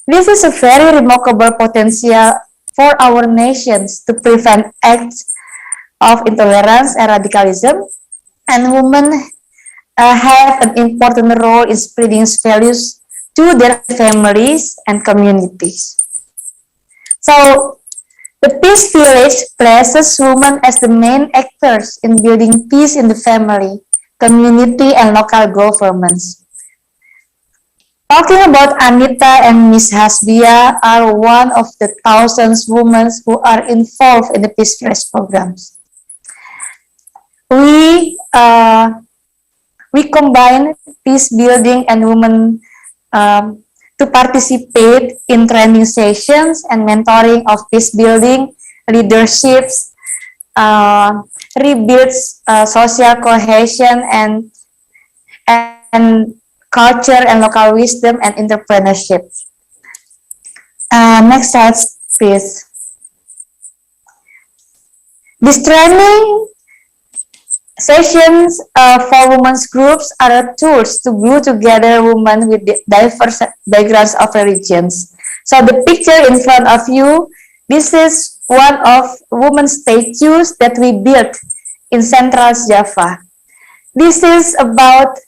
This is a very remarkable potential for our nations to prevent acts of intolerance and radicalism, and women have an important role in spreading values to their families and communities. So, the Peace Village places women as the main actors in building peace in the family, community, and local governments. Talking about Anita and Miss Hasbia are one of the thousands of women who are involved in the Peace Village programs. we uh, we combine peace building and women to participate in training sessions and mentoring of peace building leaderships, rebuilds social cohesion and culture and local wisdom and entrepreneurship. Next slide, please. This training sessions for women's groups are tools to glue together women with diverse backgrounds of religions. So the picture in front of you, this is one of women's statues that we built in Central Java. This is about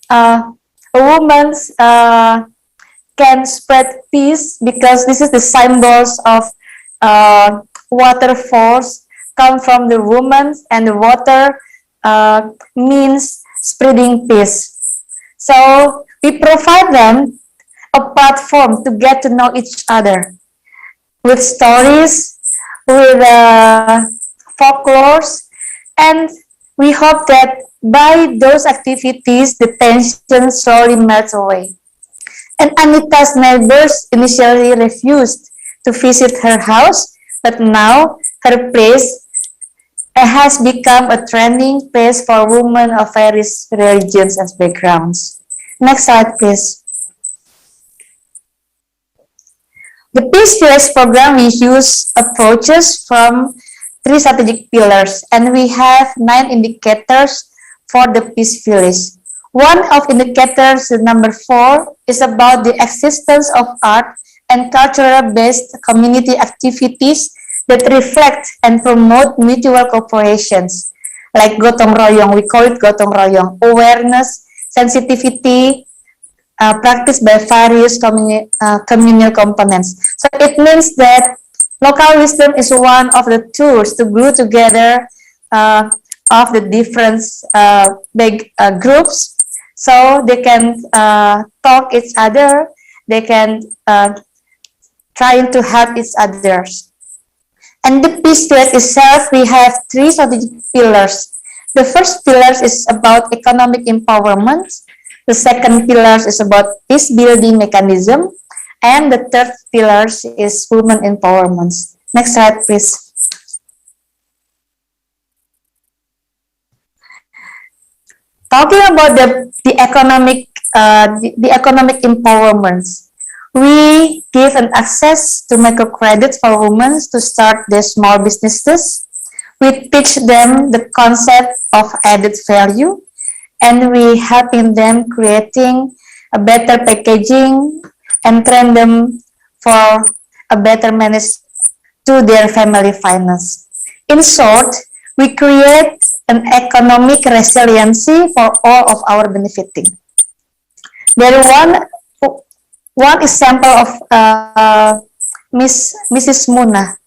a woman's can spread peace because this is the symbols of waterfalls come from the woman and the water means spreading peace. So we provide them a platform to get to know each other with stories, with folklores, and we hope that by those activities, the tension slowly melts away. And Anita's neighbors initially refused to visit her house, but now her place has become a training place for women of various religions and backgrounds. Next slide, please. The Peace Village program, we use approaches from 3 strategic pillars, and we have 9 indicators for the Peace Village. One of indicators, number 4, is about the existence of art and cultural-based community activities that reflect and promote mutual cooperations, like gotong royong. We call it gotong royong, awareness, sensitivity, practiced by various communal components. So it means that local wisdom is one of the tools to glue together of the different big groups, so they can talk each other, they can trying to help each others. And the peace village itself, we have 3 strategic pillars. The first pillar is about economic empowerment. The second pillar is about peace building mechanism. And the third pillar is women empowerment. Next slide, please. Talking about the economic empowerment, we give an access to microcredit for women to start their small businesses. We teach them the concept of added value, and we helping them creating a better packaging and train them for a better manage to their family finance. In short, we create an economic resiliency for all of our benefiting. There is one example of Mrs. Muna.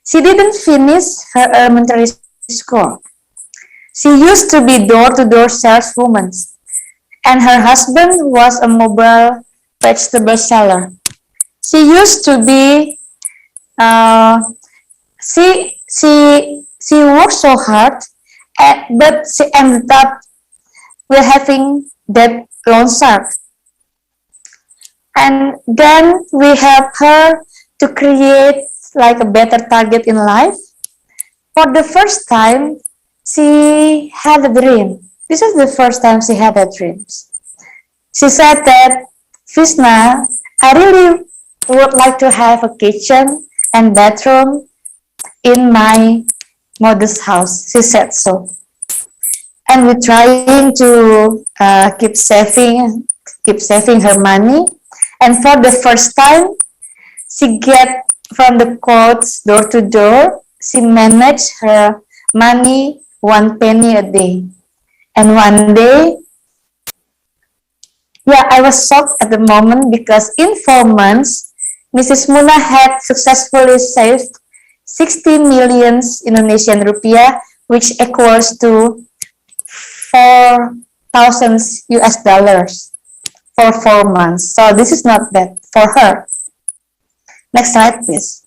She didn't finish her elementary school. She used to be door-to-door saleswoman, and her husband was a mobile vegetable seller. She used to be, she worked so hard, but she ended up with having that loan shark. And then we help her to create like a better target in life. For the first time, she had a dream. This is the first time she had a dream. She said that, Vishna, I really would like to have a kitchen and bathroom in my mother's house. She said so. And we're trying to keep saving her money. And for the first time, she get from the quotes door to door. She managed her money 1 penny a day. And one day, I was shocked at the moment because in 4 months, Mrs. Muna had successfully saved 60 million Indonesian rupiah, which equals to 4,000 US dollars for 4 months. So this is not bad for her. Next slide, please.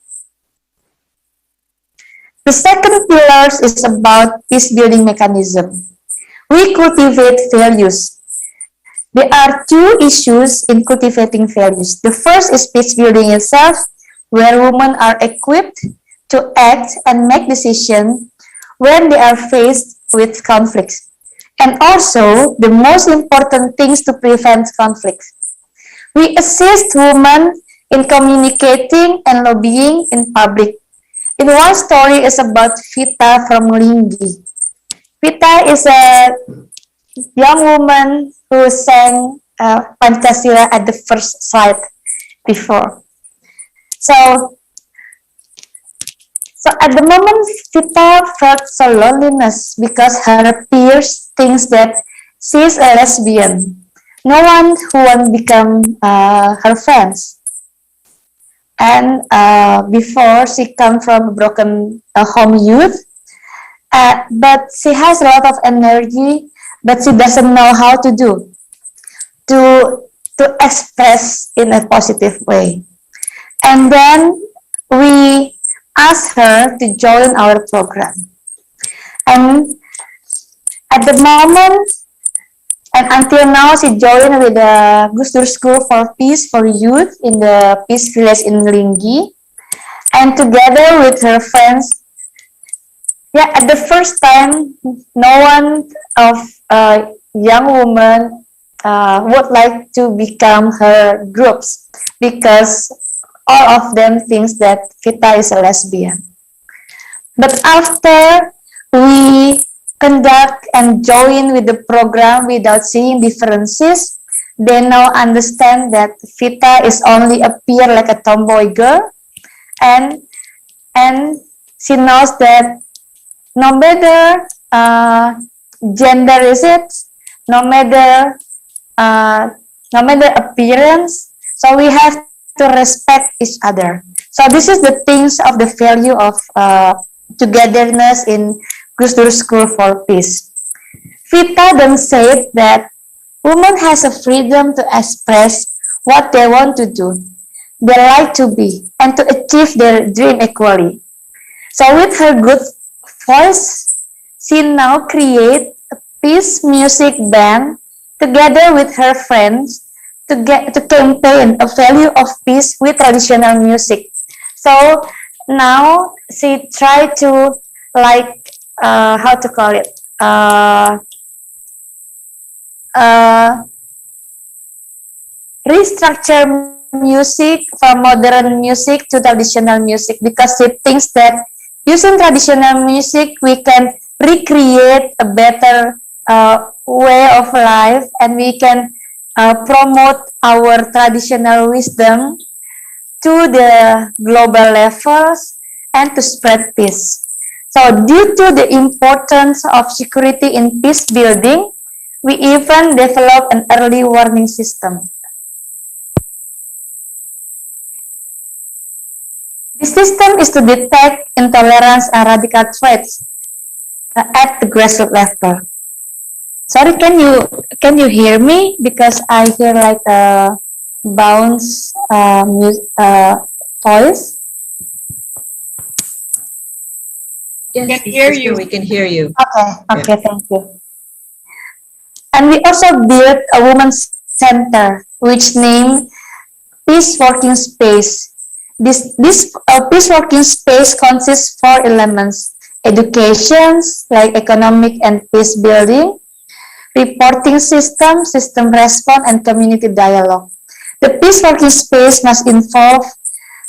The second pillar is about peace building mechanism. We cultivate values. There are two issues in cultivating values. The first is peace building itself, where women are equipped to act and make decisions when they are faced with conflicts. And also, the most important things to prevent conflicts. We assist women in communicating and lobbying in public. In one story is about Vita from Linggi. Vita is a young woman who sang Pancasila at the first sight before. So at the moment, Vita felt so loneliness because her peers thinks that she's a lesbian. No one who won't become her friends. And before she come from a broken home youth, but she has a lot of energy, but she doesn't know how to do to express in a positive way. And then we asked her to join our program. And at the moment, and until now, she joined with the Gus Dur School for Peace for Youth in the Peace Village in Linggi. And together with her friends, at the first time, no one of young women would like to become her groups because all of them thinks that Vita is a lesbian. But after we conduct and join with the program without seeing differences, they now understand that Vita is only appear like a tomboy girl, and she knows that no matter gender is it, no matter appearance, so we have to respect each other. So this is the things of the value of togetherness in Gus Dur School for Peace. Vita then said that women has a freedom to express what they want to do, they like to be, and to achieve their dream equally. So with her good voice, she now create a peace music band together with her friends to campaign a value of peace with traditional music. So now she tried to how to call it restructure music from modern music to traditional music, because she thinks that using traditional music we can recreate a better way of life, and we can promote our traditional wisdom to the global levels and to spread peace. So due to the importance of security in peace building, we even develop an early warning system. This system is to detect intolerance and radical traits at the grassroots level. Sorry, can you hear me? Because I hear like a bounce voice. Yes, sister, we can hear you. Okay, thank you. And we also built a women's center, which named Peace Working Space. This peace working space consists 4 elements: educations like economic and peace building, reporting system, system response, and community dialogue. The peace working space must involve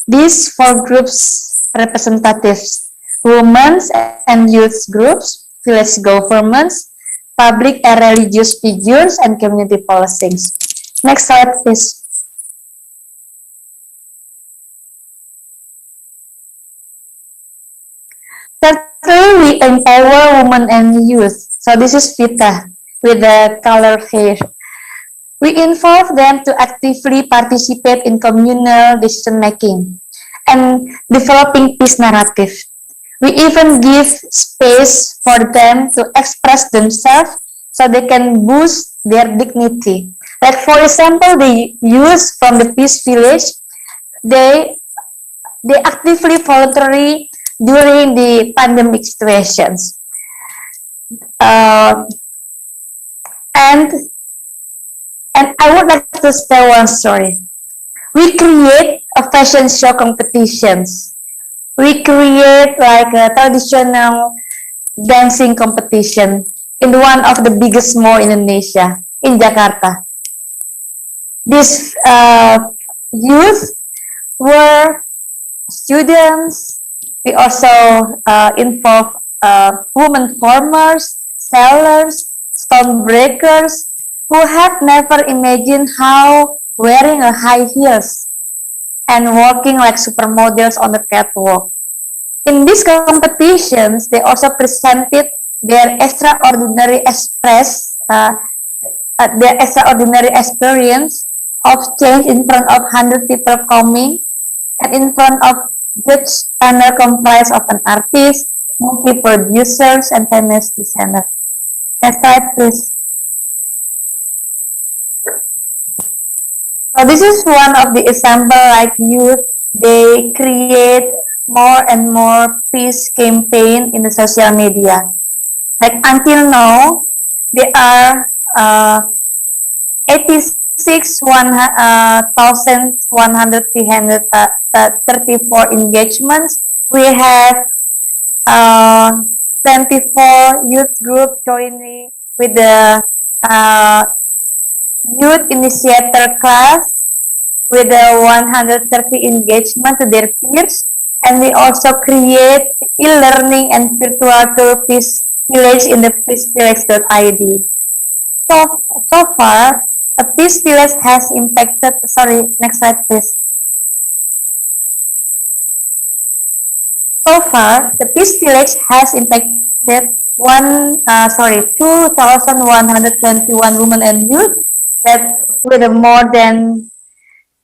these 4 groups representatives: women's and youth groups, village governments, public and religious figures, and community policings. Next slide, please. Thirdly, we empower women and youth. So this is Vita with the color hair. We involve them to actively participate in communal decision making and developing peace narrative. We even give space for them to express themselves so they can boost their dignity. Like for example, the youth from the Peace Village, they actively voluntarily during the pandemic situations. Uh, and and I would like to tell one story. We create a fashion show competitions. We create like a traditional dancing competition in one of the biggest mall in Indonesia, in Jakarta. These youth were students. We also involve women farmers, sellers, stone breakers who have never imagined how wearing a high heels and walking like supermodels on the catwalk. In these competitions, they also presented their extraordinary their extraordinary experience of change in front of 100 people coming and in front of judge panel comprised of an artist, movie producers, and famous designers. Next slide, please. So this is one of the example like youth, they create more and more peace campaign in the social media. Like until now, there are 86,134 engagements. We have 24 youth group joining with the youth initiator class with the 130 engagement to their peers, and we also create e-learning and virtual tour Peace Village in the peacevillage.id. So far, a Peace Village has impacted, sorry, next slide please. So far, the Peace Village has impacted 2,121 women and youth that with a more than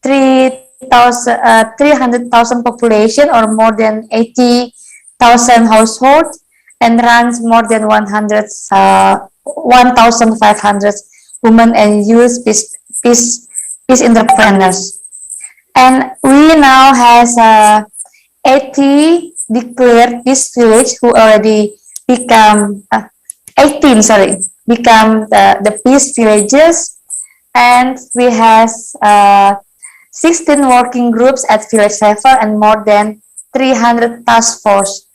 300,000 population or more than 80,000 households and runs more than 1,500 women and youth peace entrepreneurs. And we now has 80 declared peace village who already become 18 become the peace villages, and we have 16 working groups at village level and more than 300 task force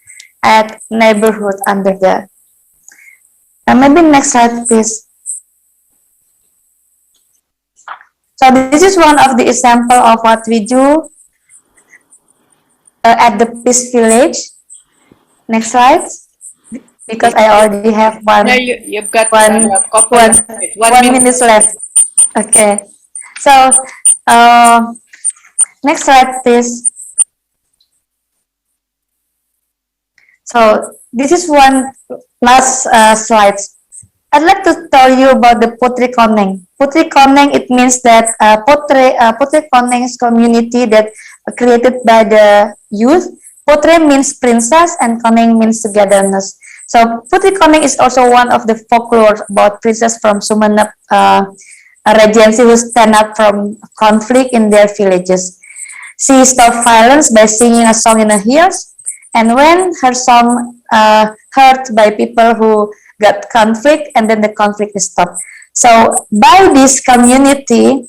at neighborhood under the. Maybe next slide, please. So this is one of the example of what we do at the Peace Village. Next slide, because I already have one. Yeah, you've got one minute left. Okay, so next slide, please. So this is one last slide. I'd like to tell you about the Putri Koneng. Putri Koneng, it means that Putri Koneng's community that created by the youth. Putri means princess and Koneng means togetherness. So Putri Koneng is also one of the folklore about princess from Sumeneb Regency who stand up from conflict in their villages. She stopped violence by singing a song in the hills, and when her song heard by people who got conflict, and then the conflict is stopped. So by this community,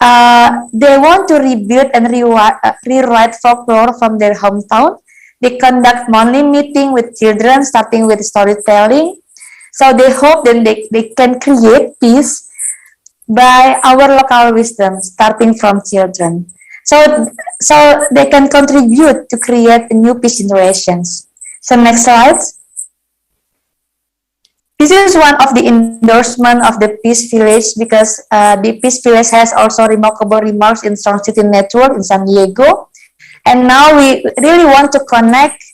they want to rebuild and rewrite folklore from their hometown. They conduct monthly meeting with children, starting with storytelling. So they hope that they can create peace by our local wisdom, starting from children. So they can contribute to create new peace generations. So next slide. This is one of the endorsement of the Peace Village because the Peace Village has also remarkable remarks in Strong City Network in San Diego. And now we really want to connect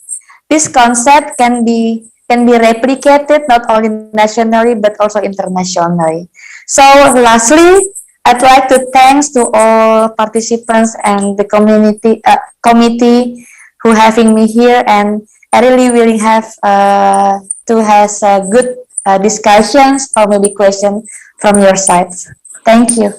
this concept can be replicated not only nationally but also internationally. So lastly, I'd like to thanks to all participants and the community committee who having me here, and I really will have to have good discussions or maybe question from your side. Thank you.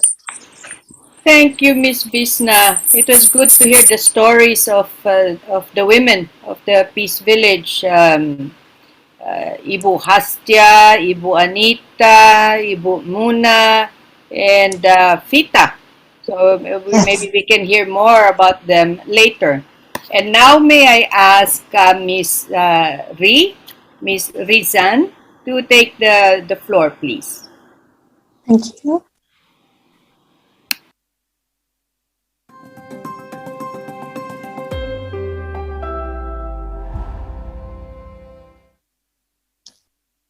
Thank you, Miss Bisna. It was good to hear the stories of the women of the Peace Village. Ibu Hastya, Ibu Anita, Ibu Muna, and Fita. So maybe we can hear more about them later. And now may I ask Miss Miss Rizan, to take the floor, please. Thank you.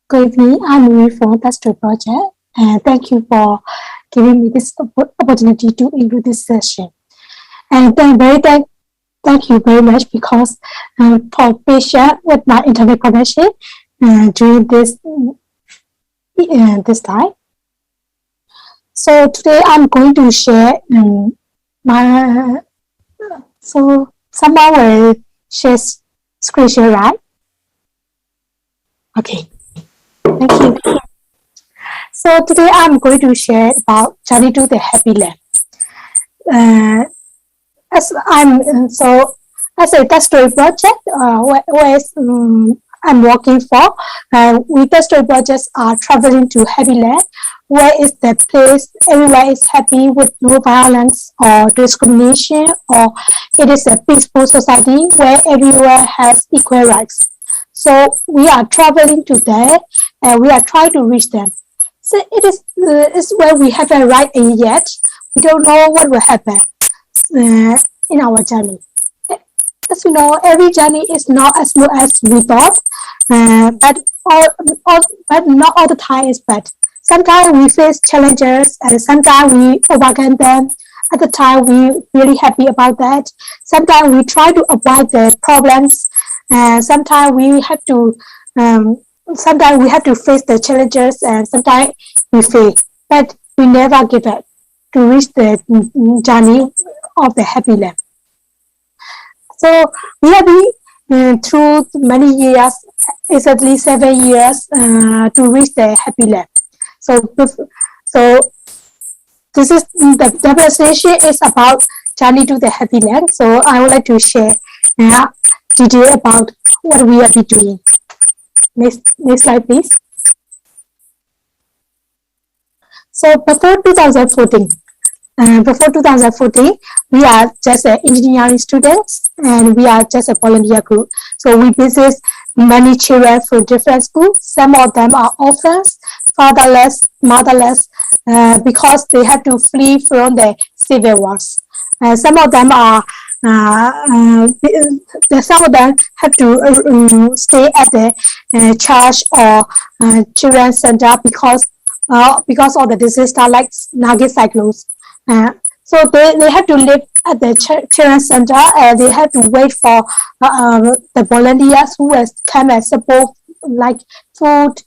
Good evening. I'm Rui from Pastor Project, and thank you for giving me this opportunity to include this session. And thank you very much because for patient with my internet connection during this time. So today I'm going to share my so someone will share screen share, right? Okay. Thank you. So today I'm going to share about Journey to the Happy Land. As a Test Story project, I'm working for, we Test Story projects are traveling to Happy Land, where is the place everyone is happy with no violence or discrimination, or it is a peaceful society where everyone has equal rights. So we are traveling to there, and we are trying to reach them. So it's where we haven't arrived yet. We don't know what will happen in our journey. As you know, every journey is not as smooth as we thought, but not all the time is bad. Sometimes we face challenges, and sometimes we overcome them. At the time, we really happy about that. Sometimes we try to avoid the problems. Sometimes we have to face the challenges, and sometimes we fail. But we never give up to reach the journey of the happy land. So we have been through many years, it's at least 7 years to reach the happy land. So this is the demonstration is about journey to the happy land. So I would like to share detail about what we are doing. Next slide, please. So before 2014, we are just engineering students, and we are just a volunteer group. So we visit many children from different schools. Some of them are orphans, fatherless, motherless, because they have to flee from the civil wars. Some of them have to stay at the church or children's center because of the disaster like Nagi cyclones. So they have to live at the children's center, and they have to wait for the volunteers who has come and support like food,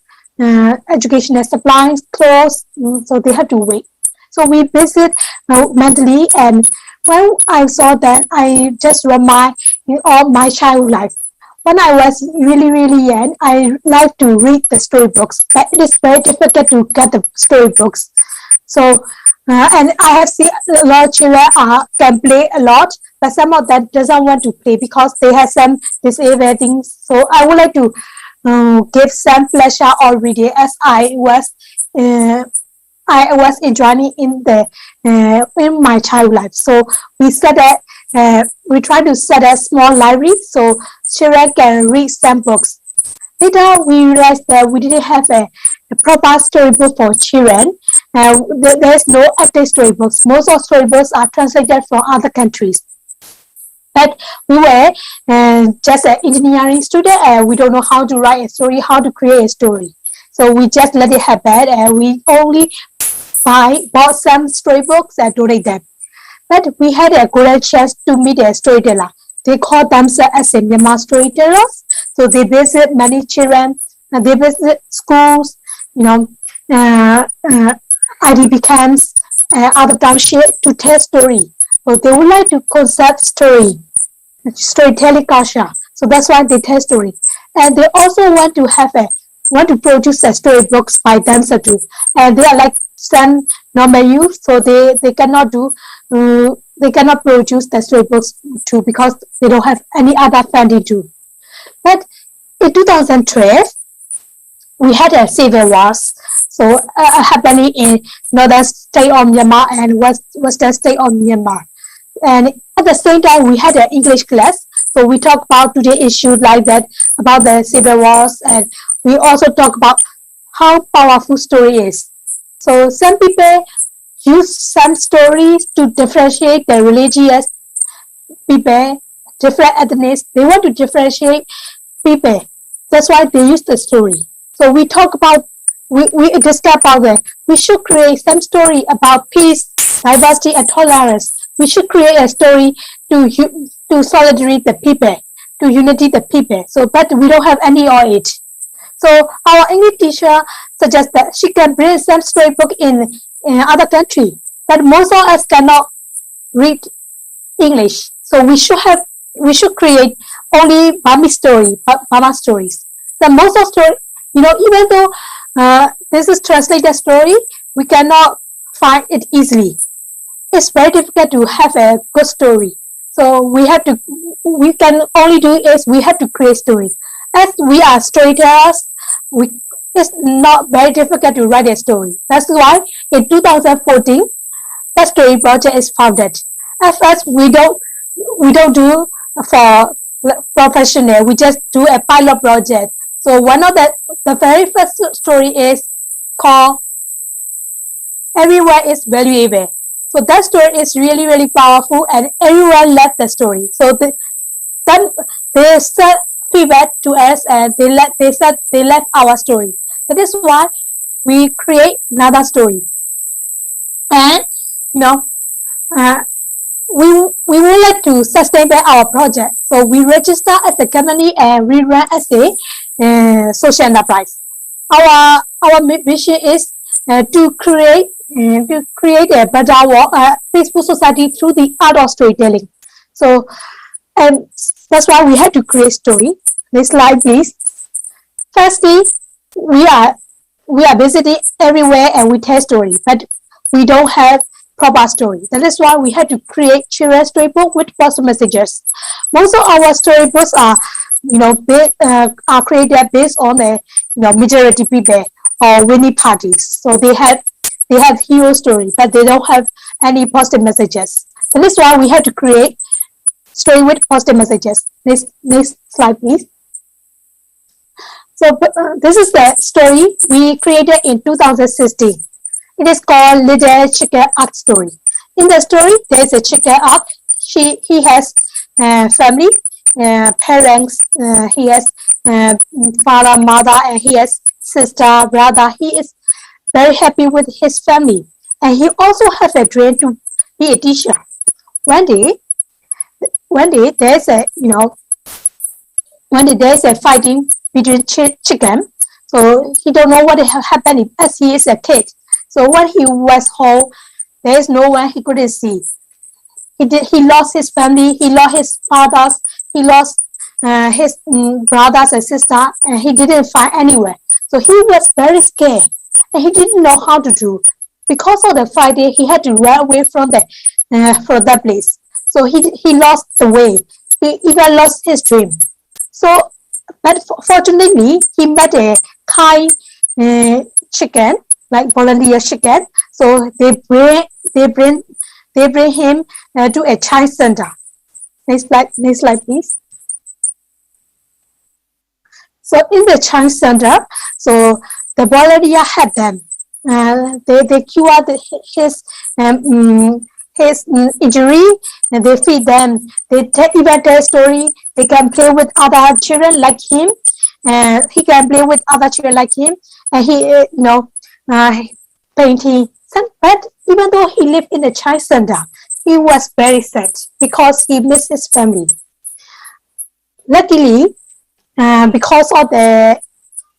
educational supplies, clothes. So they have to wait. So we visit mentally, and when I saw that, I just remind of my childhood life. When I was really, really young, I like to read the storybooks, but it is very difficult to get the storybooks. So, and I have seen a lot of children can play a lot, but some of them doesn't want to play because they have some disabled things. So I would like to give some pleasure or reading as I was enjoying in my child life. So we try to set a small library so children can read some books. Later, we realized that we didn't have a proper storybook for children. There's no active storybooks. Most of storybooks are translated from other countries. But we were just an engineering student, and we don't know how to write a story, how to create a story. So we just let it happen, and we only bought some storybooks and donate them. But we had a great chance to meet a storyteller. They call themselves as a Myanmar storytellers. So they visit many children, and they visit schools, IDP camps, other townships to tell story. So they would like to concept storytelling culture. So that's why they tell story. And they also want to produce a storybooks by themselves too. And they are like some normal youth, so they cannot do they cannot produce the storybooks too because they don't have any other funding too. But in 2012, we had a civil wars, so happening in northern state of Myanmar and western state of Myanmar. And at the same time, we had an English class, so we talk about today issues like that about the civil wars, and we also talk about how powerful story is. So some people use some stories to differentiate the religious people, different ethnics. They want to differentiate people. That's why they use the story. So we talk about, we discuss about that. We should create some story about peace, diversity, and tolerance. We should create a story to solidarity the people, to unity the people. So, but we don't have any of it. So our English teacher suggests that she can bring some storybook in other country, but most of us cannot read English. So we should create only Burmese Burma stories. The most of story, even though this is translated story, we cannot find it easily. It's very difficult to have a good story. So we can only do is we have to create story. As we are storytellers, it's not very difficult to write a story. That's why in 2014, the story project is founded. At first, we don't do for professional. We just do a pilot project. So one of the very first story is called "Everywhere is Valuable." So that story is really, really powerful, and everyone loved the story. So then they said feedback to us, and they said they love our story. That is why we create another story. And we would like to sustain our project. So we register as a company and we run as a social enterprise. Our mission is to create a better peaceful society through the art of storytelling. So, and that's why we had to create story. Next slide, please. Firstly, we are visiting everywhere and we tell story, but we don't have proper story. That is why we had to create children's storybook with positive messages. Most of our storybooks are, are created based on the majority people or winning parties. So they have hero story, but they don't have any positive messages. That is why we had to create story with positive messages. Next slide, please. So this is the story we created in 2016. It is called Little Chicken Ark Story. In the story, there is a chicken ark. He has family, parents. He has father, mother, and he has sister, brother. He is very happy with his family, and he also has a dream to be a teacher. One day there's a fighting between chicken. So he don't know what happened as he is a kid. So when he was home, there is no one he couldn't see. He lost his family, he lost his fathers, he lost his brothers and sister, and he didn't find anywhere. So he was very scared, and he didn't know how to do. Because of the fighting, he had to run away from that place. So he lost the way. He even lost his dream. So, but fortunately, he met a kind chicken, like volunteer chicken. So they bring him to a child center. Next slide, please. So in the child center, so the volunteer help them. They cure his injury, and they feed them. They even tell story. They can play with other children like him. He can play with other children like him, and he painting. But even though he lived in the child center, he was very sad because he missed his family. Luckily, because of the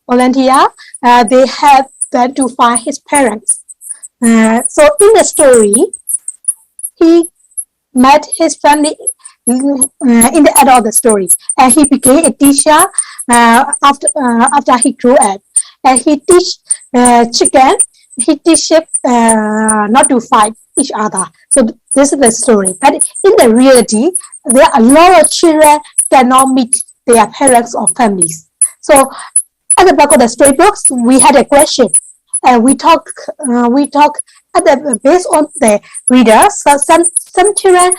volunteer, they helped them to find his parents. So in the story, he met his family in the end of the story, and he became a teacher after he grew up, and he teach chicken he teaches not to fight each other. So this is the story. But in the reality, there are a lot of children cannot meet their parents or families. So at the back of the storybooks, we had a question, and we talk. We talk at the based on the readers. So some children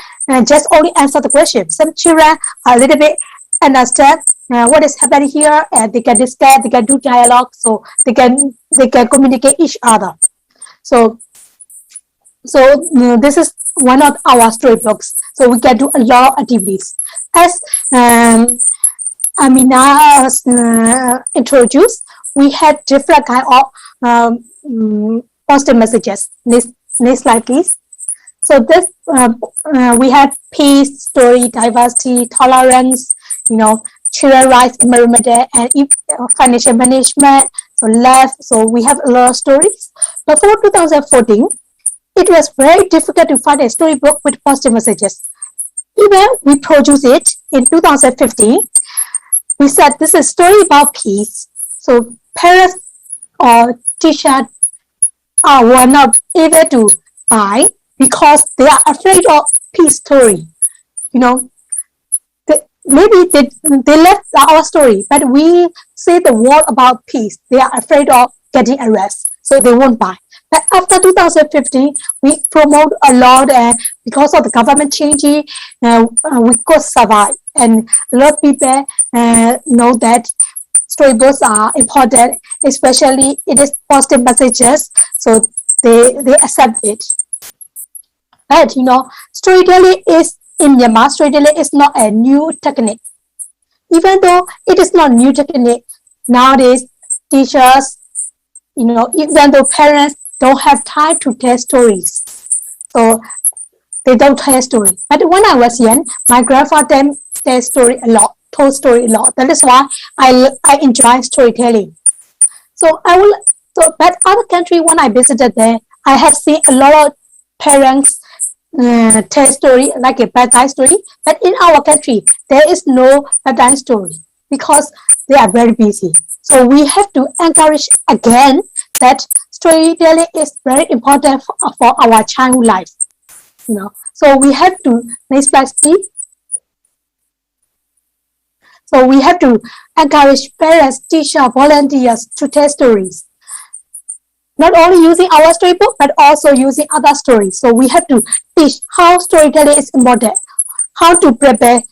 just only answer the question. Some children are a little bit understand what is happening here, and they can discuss, they can do dialogue, so they can communicate each other. So this is one of our storybooks. So we can do a lot of activities. As Amina introduced, we had different kind of positive messages. Next slide, please. So this we have peace, story, diversity, tolerance, children rights, environment, and financial management. So love. So we have a lot of stories. But for 2014, it was very difficult to find a storybook with positive messages. Even we produced it in 2015. We said this is a story about peace. So parents or teachers were not able to buy because they are afraid of peace story. Maybe they left our story, but we say the word about peace. They are afraid of getting arrested, so they won't buy. But after 2015, we promote a lot, and because of the government changing, we could survive. And a lot of people know that storybooks are important, especially it is positive messages, so they accept it. But storytelling is in Myanmar. Storytelling is not a new technique. Even though it is not new technique, nowadays teachers, even though parents don't have time to tell stories, so they don't tell story. But when I was young, my grandfather told story a lot. That is why I enjoy storytelling. So but other country, when I visited there, I have seen a lot of parents tell story like a bedtime story. But in our country, there is no bedtime story because they are very busy. So we have to encourage again that storytelling is very important for our childhood life. So we have to next slide, please. So we have to encourage parents, teachers, volunteers to tell stories. Not only using our storybook, but also using other stories. So we have to teach how storytelling is important, how to prepare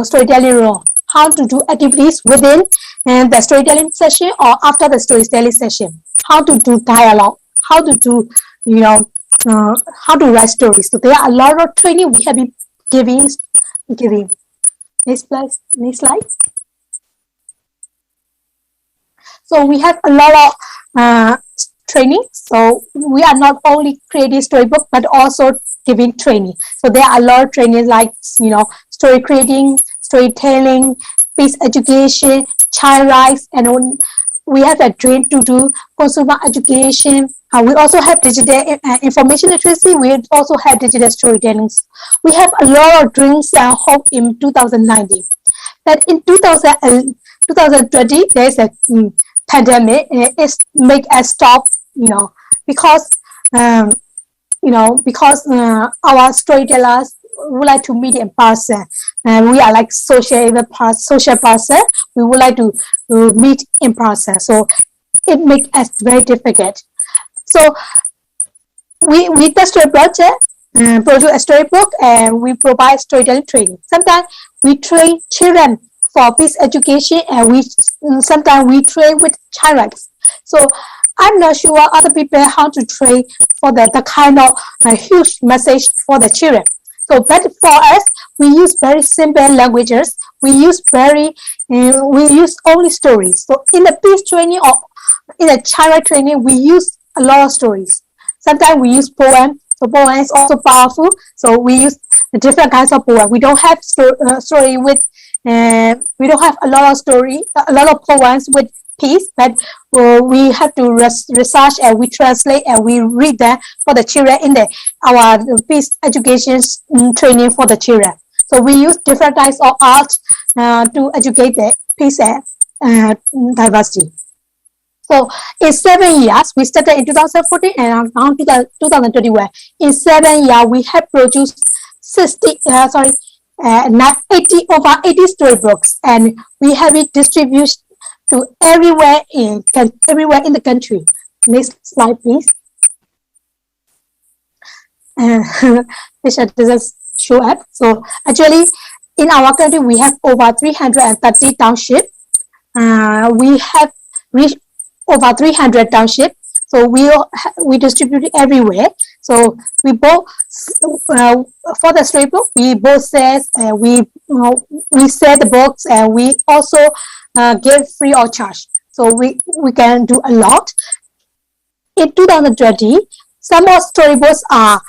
storytelling wrong, how to do activities within the storytelling session or after the storytelling session, how to do dialogue, how to do, how to write stories. So there are a lot of training we have been giving. Next slide. So we have a lot of training. So we are not only creating storybook, but also giving training. So there are a lot of training like, story creating, storytelling, peace education, child rights, and we have a train to do consumer education. We also have digital information literacy. We also have digital storytelling. We have a lot of dreams and hope in 2019. But in 2020, there's a pandemic. It make us stop, because our storytellers would like to meet in person, and we are like social person. We would like to meet in person, so it makes us very difficult. So we test a project, produce a storybook, and we provide storytelling training. Sometimes we train children for peace education, and sometimes we train with child rights. So I'm not sure other people how to train for the kind of huge message for the children. So, but for us, we use very simple languages. We use only stories. So in the peace training or in the child right training, we use a lot of stories. Sometimes we use poem. So poem is also powerful. So we use different kinds of poem. We don't have story with. We don't have a lot of poems with peace, but we have to research and we translate and we read that for the children in our peace education training for the children. So we use different types of art to educate the peace and diversity. So in 7 years, we started in 2014 and now 2021. In 7 years, we have produced 80 storybooks, and we have it distributed to everywhere in the country. Next slide, please. Which doesn't show up. So actually, in our country, we have over 330 townships. We have reached over 300 townships. So we distribute it everywhere. So we both for the storybook, we both says we sell the books, and we also give free of charge. So we can do a lot. In 2020, some of storybooks are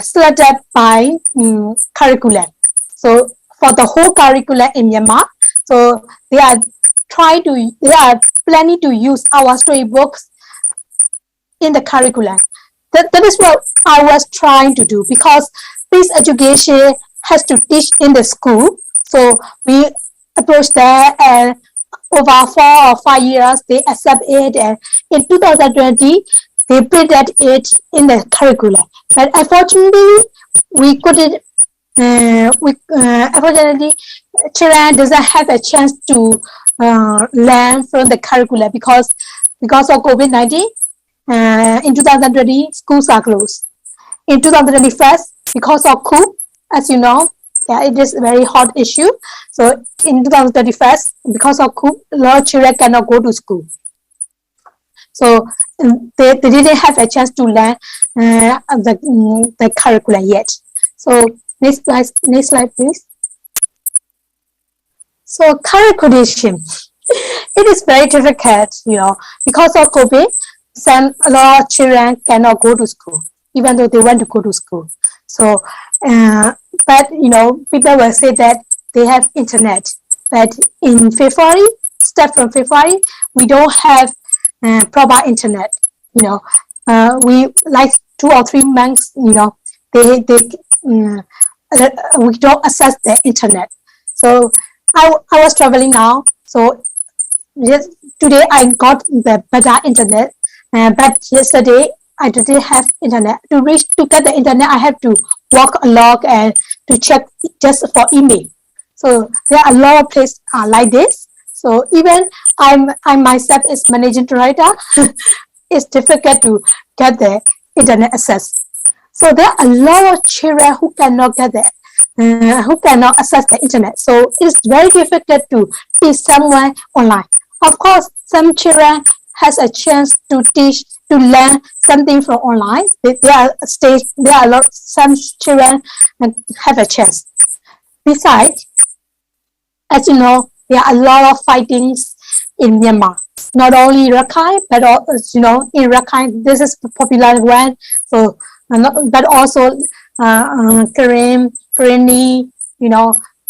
selected by curriculum. So for the whole curriculum in Myanmar, so they are planning to use our storybooks in the curriculum. That is what I was trying to do, because peace education has to teach in the school. So we approached that, and over 4 or 5 years, they accept it, and in 2020, they printed it in the curriculum. But unfortunately, we couldn't. Unfortunately, children doesn't have a chance to learn from the curriculum because of COVID-19. In 2020, schools are closed. In 2021, because of coup, as you know, it is a very hot issue. So in 2021, because of coup, a lot of children cannot go to school. So they didn't have a chance to learn the curriculum yet. So next slide, please. So curriculum, it is very difficult, because of COVID. A lot of children cannot go to school, even though they want to go to school. So, but people will say that they have internet. But in February, from February, we don't have proper internet. We like 2 or 3 months. We don't access the internet. So I was traveling now. So today I got the better internet. But yesterday I didn't have internet. To get the internet, I have to walk a lot and to check just for email. So there are a lot of places like this. So even I myself is managing director, it's difficult to get the internet access. So there are a lot of children who cannot get who cannot access the internet. So it's very difficult to teach someone online. Of course, some children has a chance to learn something from online. Some children have a chance. Besides, as you know, there are a lot of fightings in Myanmar. Not only Rakhine, but also, in Rakhine, this is the popular one. So, but also Karim, Karenni,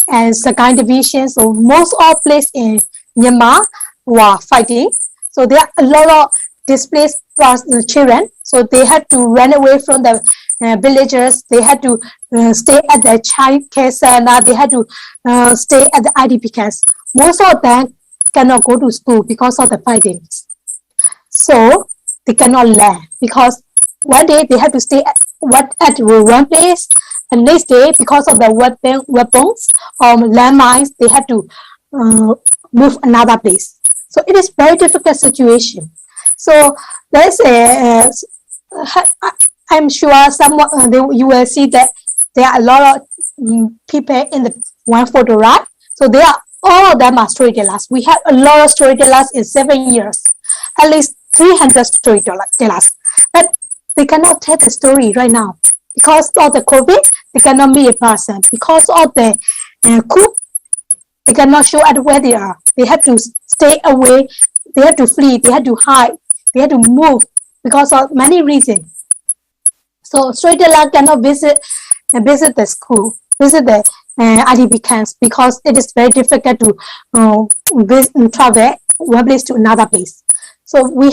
and Saga division. So most all places in Myanmar were fighting. So there are a lot of displaced children. So they had to run away from the villagers. They had to stay at the child care center. They had to stay at the IDP camps. Most of them cannot go to school because of the fightings. So they cannot learn because one day they have to stay at one place, and next day because of the weapons or landmines, they have to move another place. So it is very difficult situation. So there's I'm sure you will see that there are a lot of people in the one photo, right? So all of them are storytellers. We have a lot of storytellers in 7 years, at least 300 storytellers. But they cannot tell the story right now because of the COVID. They cannot meet a person because of the coup. They cannot show at where they are. They have to stay away. They have to flee. They have to hide. They have to move because of many reasons. So storyteller cannot visit the school, visit the IDP camps because it is very difficult to travel one place to another place. So we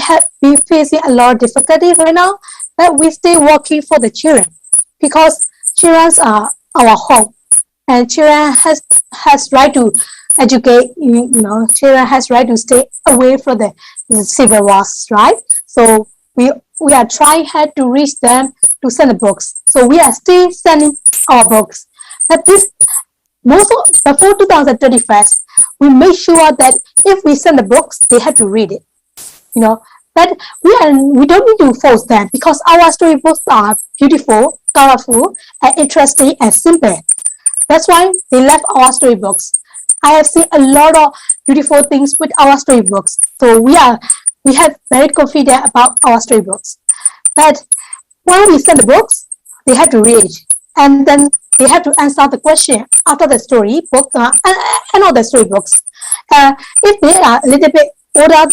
facing a lot of difficulty right now, but we still working for the children because children are our home. and children has right to educate. Children has right to stay away from the civil wars, right? So we are trying hard to reach them to send the books. So we are still sending our books. But this before 2021, we make sure that if we send the books, they have to read it. But we don't need to force them because our storybooks are beautiful, colorful, and interesting and simple. That's why they love our storybooks. I have seen a lot of beautiful things with our storybooks. So we have very confident about our storybooks. But when we send the books, they have to read, and then they have to answer the question after the storybook and all the storybooks. If they are a little bit older,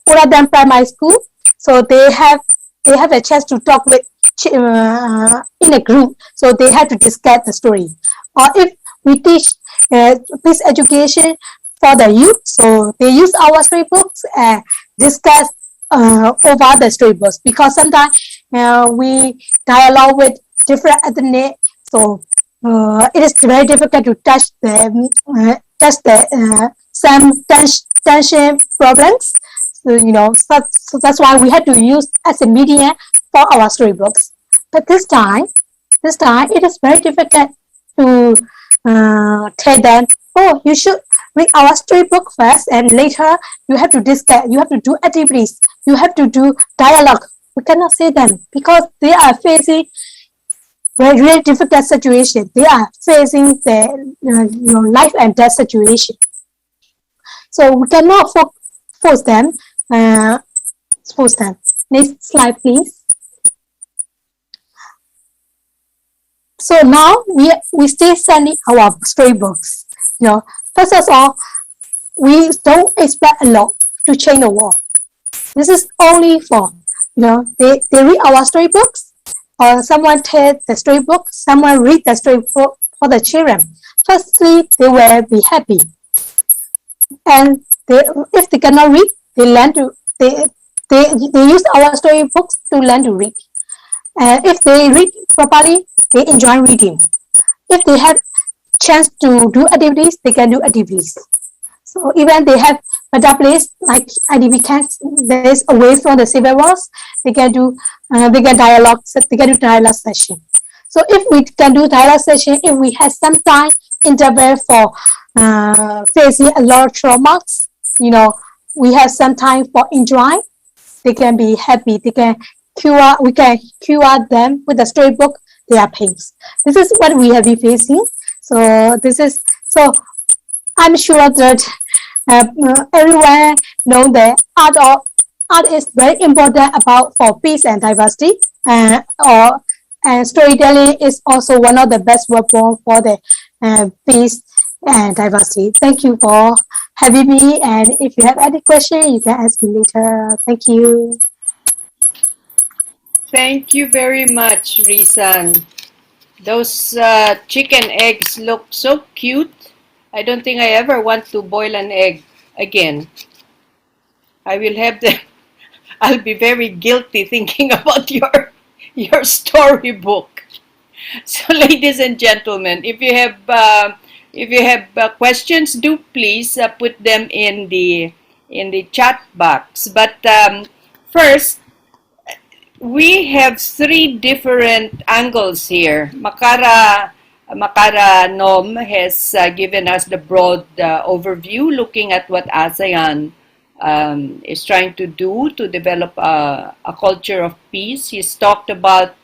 older than primary school, so they have a chance to talk with in a group, so they have to discuss the story. Or if we teach this education for the youth, so they use our storybooks and discuss over the storybooks because sometimes we dialogue with different ethnic, so it is very difficult to touch some tension problems. So that's why we had to use as a media for our storybooks. But this time it is very difficult to tell them, oh, you should read our storybook first, and later you have to discuss, you have to do activities, you have to do dialogue. We cannot say them because they are facing very, very difficult situation. They are facing the life and death situation. So we cannot force them. Next slide, please. So now we still sending our storybooks. First of all, we don't expect a lot to change the world. This is only for they read our storybooks, or someone tell the storybook, someone read the storybook for the children. Firstly, they will be happy, and if they cannot read, they learn to they use our storybooks to learn to read. And if they read properly, they enjoy reading. If they have chance to do activities, they can do activities. So even they have better place like IDP camps, that is away from the civil wars, they can do dialogue session. So if we can do dialogue session, if we have some time interval for facing a lot of traumas, we have some time for enjoy. They can be happy. We can cure them with the storybook. Their pains. This is what we have been facing. So I'm sure that everyone know that art is very important for peace and diversity. And storytelling is also one of the best weapons for the peace and diversity. Thank you for having me. And if you have any question, you can ask me later. Thank you. Thank you very much, Risan. Those chicken eggs look so cute. I don't think I ever want to boil an egg again. I will have them. I'll be very guilty thinking about your storybook. So, ladies and gentlemen, if you have questions, do please put them in the chat box. But first, we have three different angles here. Makara Nom has given us the broad overview, looking at what ASEAN is trying to do to develop a culture of peace. He's talked about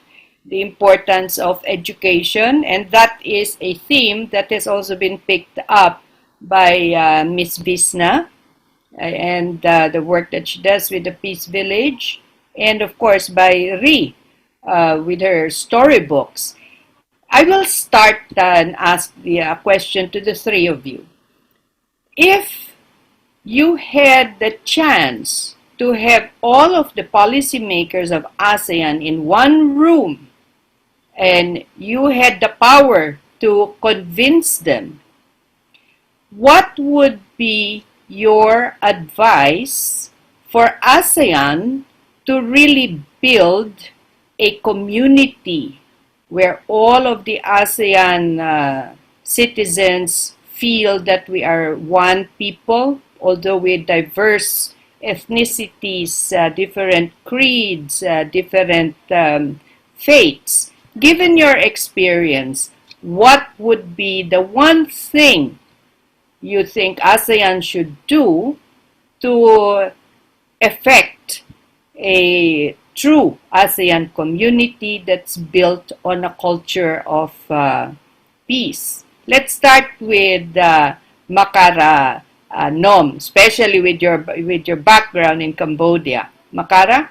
the importance of education, and that is a theme that has also been picked up by Miss Bisna and the work that she does with the Peace Village, and of course by Ri with her storybooks. I will start and ask the question to the three of you. If you had the chance to have all of the policymakers of ASEAN in one room and you had the power to convince them, what would be your advice for ASEAN to really build a community where all of the ASEAN citizens feel that we are one people, although with diverse ethnicities, different creeds, different faiths. Given your experience, what would be the one thing you think ASEAN should do to effect a true ASEAN community that's built on a culture of peace? Let's start with Makara Nom, especially with your background in Cambodia. Makara?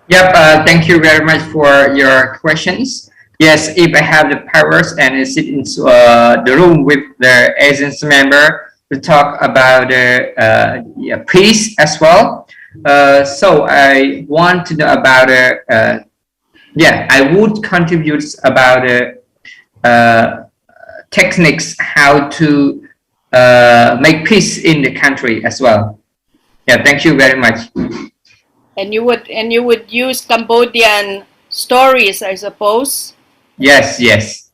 Yep, thank you very much for your questions. Yes, if I have the powers and I sit in the room with the ASEAN member to talk about peace as well. So I want to know about I would contribute about techniques how to make peace in the country as well. Yeah, thank you very much. And you would use Cambodian stories, I suppose. Yes,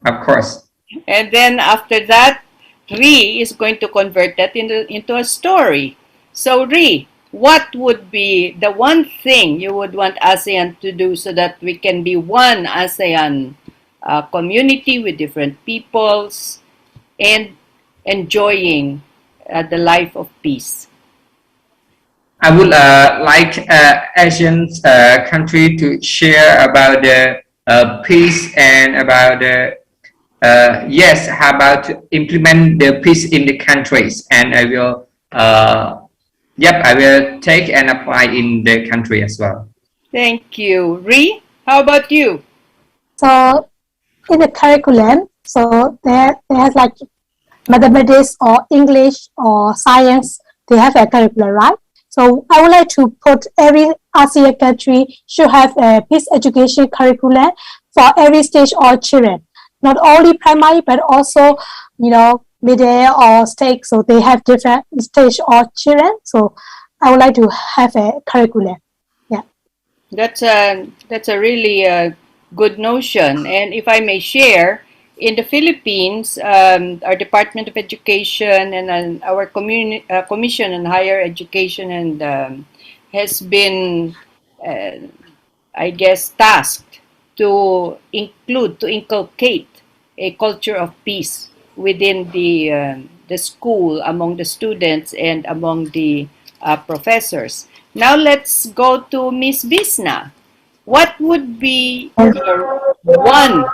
of course. And then after that, Ri is going to convert that into a story. So Ri, what would be the one thing you would want ASEAN to do so that we can be one ASEAN community with different peoples and enjoying the life of peace? I would like Asian country to share about the peace and about the how about to implement the peace in the countries, and I will I will take and apply in the country as well. Thank you. Ri, how about you? So in the curriculum, so there has like mathematics or English or science, they have a curriculum, right? So I would like to put every ASEAN country should have a peace education curriculum for every stage of children, not only primary but also, middle or stage. So they have different stage of children. So I would like to have a curriculum. Yeah, that's a really good notion. And if I may share, in the Philippines, our Department of Education and our Commission on Higher Education and has been, I guess, tasked to inculcate a culture of peace within the school, among the students and among the professors. Now let's go to Miss Visna. What would be your one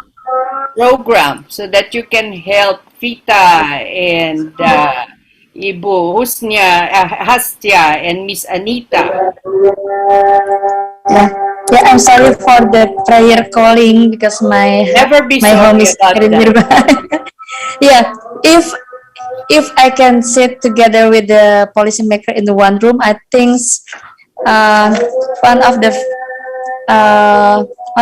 program so that you can help Vita and Ibu Hastya and Miss Anita? Yeah, I'm sorry for the prayer calling because my home is very nearby. Yeah, if I can sit together with the policymaker in the one room, I think one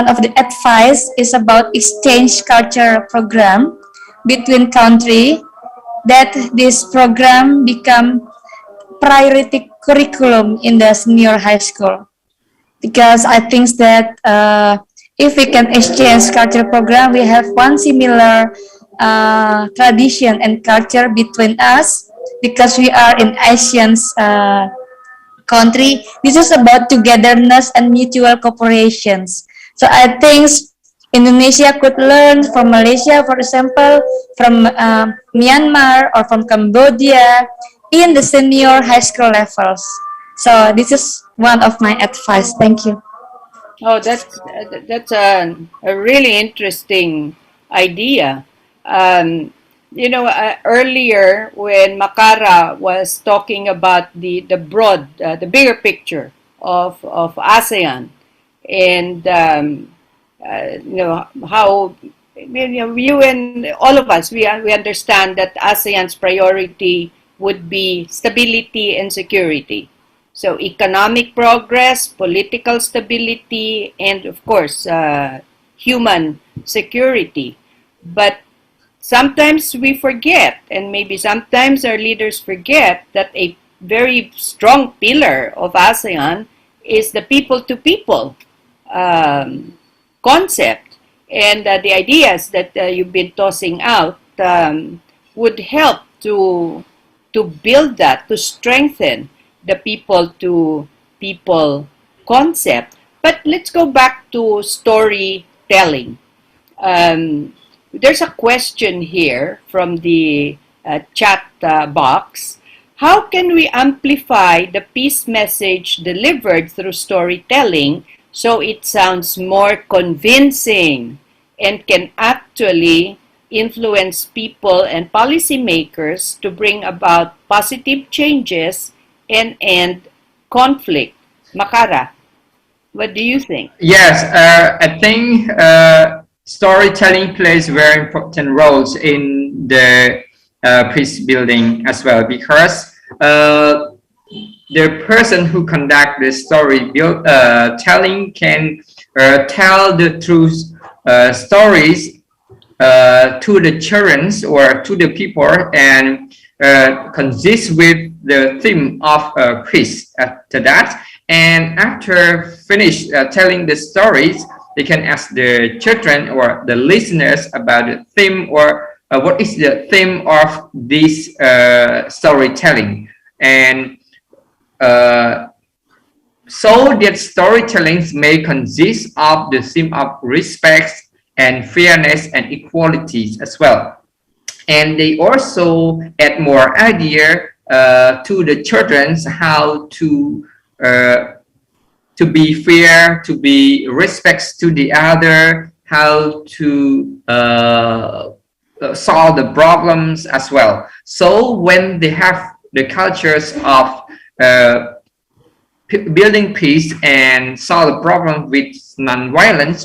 of the advice is about exchange culture program between country, that this program become priority curriculum in the senior high school, because I think that if we can exchange culture program, we have one similar tradition and culture between us, because we are in Asian country. This is about togetherness and mutual cooperations. So I think Indonesia could learn from Malaysia, for example, from Myanmar or from Cambodia in the senior high school levels. So this is one of my advice. Thank you. Oh, that's a really interesting idea. Earlier when Makara was talking about the broad, the bigger picture of ASEAN, and how you and all of us we understand that ASEAN's priority would be stability and security. So economic progress, political stability, and of course human security. But sometimes we forget, and maybe sometimes our leaders forget, that a very strong pillar of ASEAN is the people-to-people concept. And the ideas that you've been tossing out would help to build that, to strengthen the people to people concept. But let's go back to storytelling. There's a question here from the chat box. How can we amplify the peace message delivered through storytelling so it sounds more convincing and can actually influence people and policymakers to bring about positive changes and end conflict? Makara, what do you think? Yes, I think storytelling plays very important roles in the peace building as well, because the person who conduct the story telling can tell the truth stories to the children or to the people, and consist with the theme of peace after that. And after finish telling the stories, they can ask the children or the listeners about the theme, or what is the theme of this storytelling. And so that storytelling may consist of the theme of respect and fairness and equality as well. And they also add more idea to the children how to be fair, to be respect to the other, how to solve the problems as well. So when they have the cultures of building peace and solve the problem with non-violence,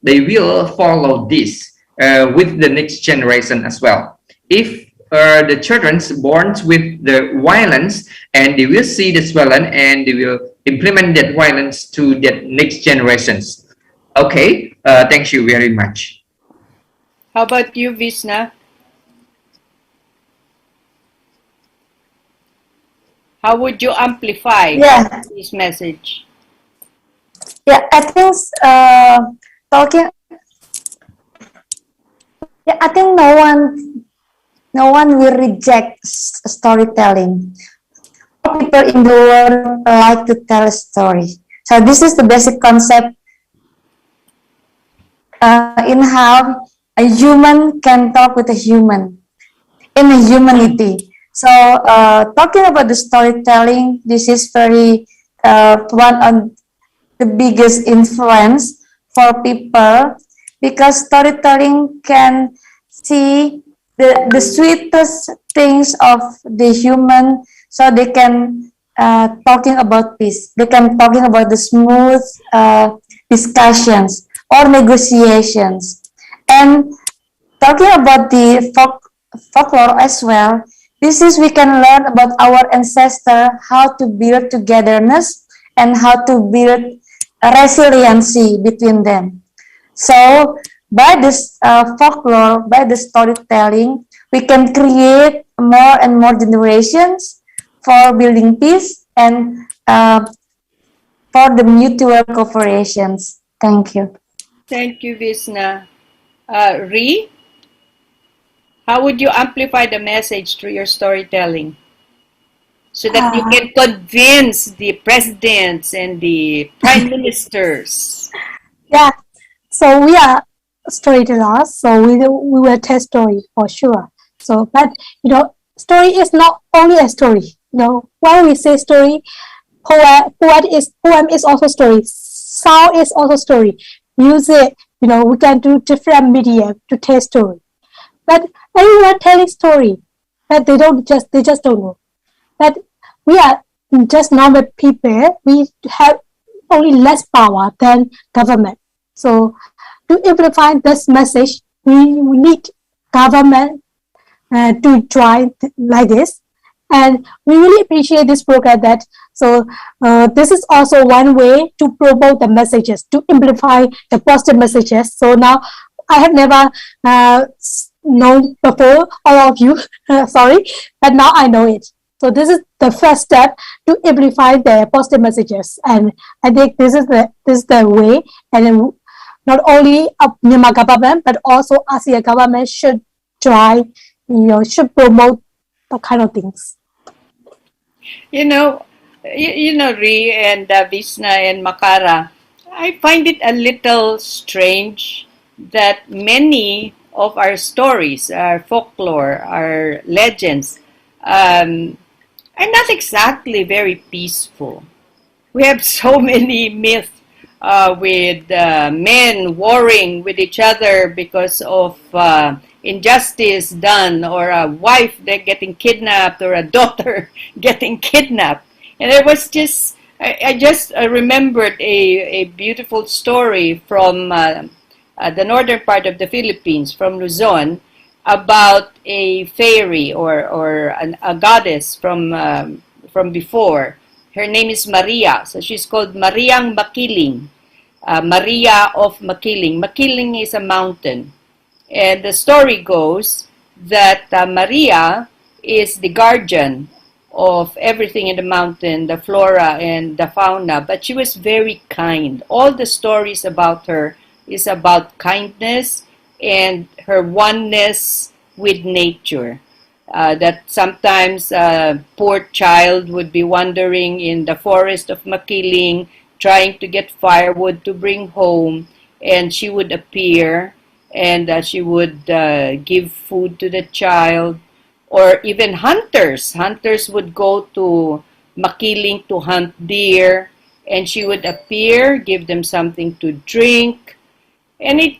they will follow this with the next generation as well. If the children born with the violence, and they will see this violence and they will implement that violence to the next generations. Okay, thank you very much. How about you, Visna? How would you amplify this message? Yeah, I think talking. Yeah, I think no one will reject storytelling. All people in the world like to tell a story. So this is the basic concept in how a human can talk with a human in a humanity. So talking about the storytelling, this is very one of the biggest influence for people, because storytelling can see the sweetest things of the human, so they can talking about peace. They can talking about the smooth discussions or negotiations. And talking about the folklore as well, this is we can learn about our ancestor, how to build togetherness and how to build a resiliency between them. So by this folklore, by the storytelling, we can create more and more generations for building peace and for the mutual cooperations. Thank you. Thank you, Visna. Ree, how would you amplify the message through your storytelling so that you can convince the presidents and the prime ministers? Yeah, so we are storytellers, so we will tell story for sure. So, but story is not only a story. When we say story, poem is also story. Sound is also story. Music, we can do different media to tell story. But everyone telling story, but they just don't know. But we are just normal people. We have only less power than government. So to amplify this message, we need government to join like this. And we really appreciate this program this is also one way to promote the messages, to amplify the positive messages. So now I have never known before, all of you, sorry, but now I know it. So this is the first step to amplify the positive messages. And I think this is the way. And then not only of Myanmar government but also ASEAN government should try, should promote that kind of things. You know, Ri and Visna and Makara, I find it a little strange that many of our stories, our folklore, our legends, are not exactly very peaceful. We have so many myths with men warring with each other because of injustice done, or a wife that getting kidnapped, or a daughter getting kidnapped. And it was just, I just remembered a beautiful story from the northern part of the Philippines, from Luzon, about a fairy or a goddess from before. Her name is Maria, so she's called Mariang Makiling, Maria of Makiling. Makiling is a mountain, and the story goes that Maria is the guardian of everything in the mountain, the flora and the fauna, but she was very kind. All the stories about her is about kindness and her oneness with nature. That sometimes a poor child would be wandering in the forest of Makiling trying to get firewood to bring home, and she would appear and she would give food to the child. Or even hunters would go to Makiling to hunt deer, and she would appear, give them something to drink. And I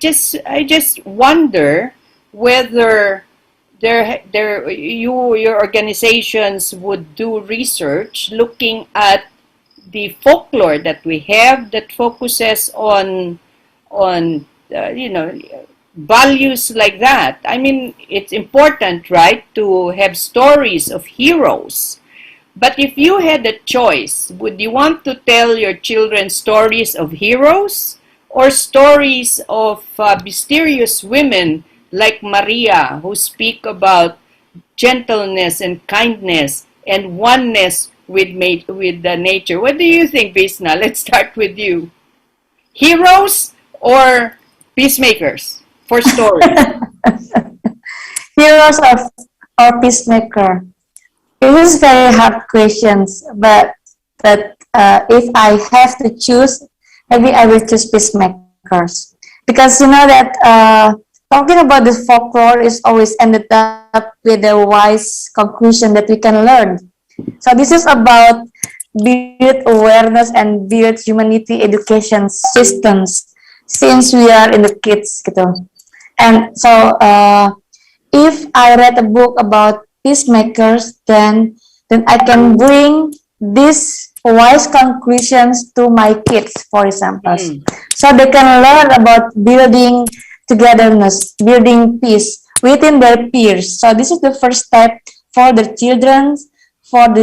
just wonder whether your organizations would do research looking at the folklore that we have that focuses on values like that. I mean, it's important, right, to have stories of heroes. But if you had a choice, would you want to tell your children stories of heroes or stories of mysterious women like Maria, who speak about gentleness and kindness and oneness with the nature? What do you think, Visna? Let's start with you. Heroes or peacemakers for stories? Heroes or peacemaker? This is very hard questions, but if I have to choose, maybe I will choose peacemakers, because you know that talking about the folklore is always ended up with a wise conclusion that we can learn. So this is about build awareness and build humanity education systems since we are in the kids gitu. And so if I read a book about peacemakers, then I can bring these wise conclusions to my kids, for example. So they can learn about building togetherness, building peace within their peers. So this is the first step for the children, for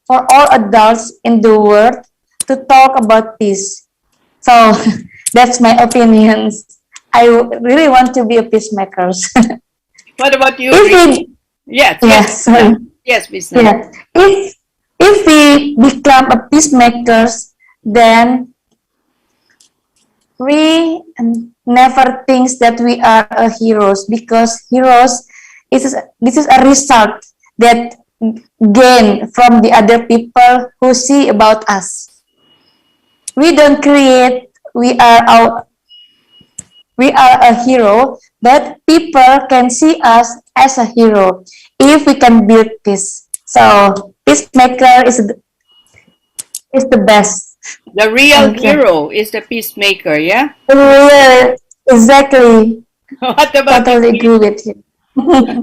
all adults in the world to talk about peace. So that's my opinions. I really want to be a peacemaker. What about you? Yes, Visna. Yeah. If we become a peacemakers, then we never think that we are a heroes, because heroes this is a result that gain from the other people who see about us. We don't create. We are a hero, but people can see us as a hero if we can build peace. So peacemaker is the best. The real hero is the peacemaker, yeah? Yeah, exactly. What about totally agree with you.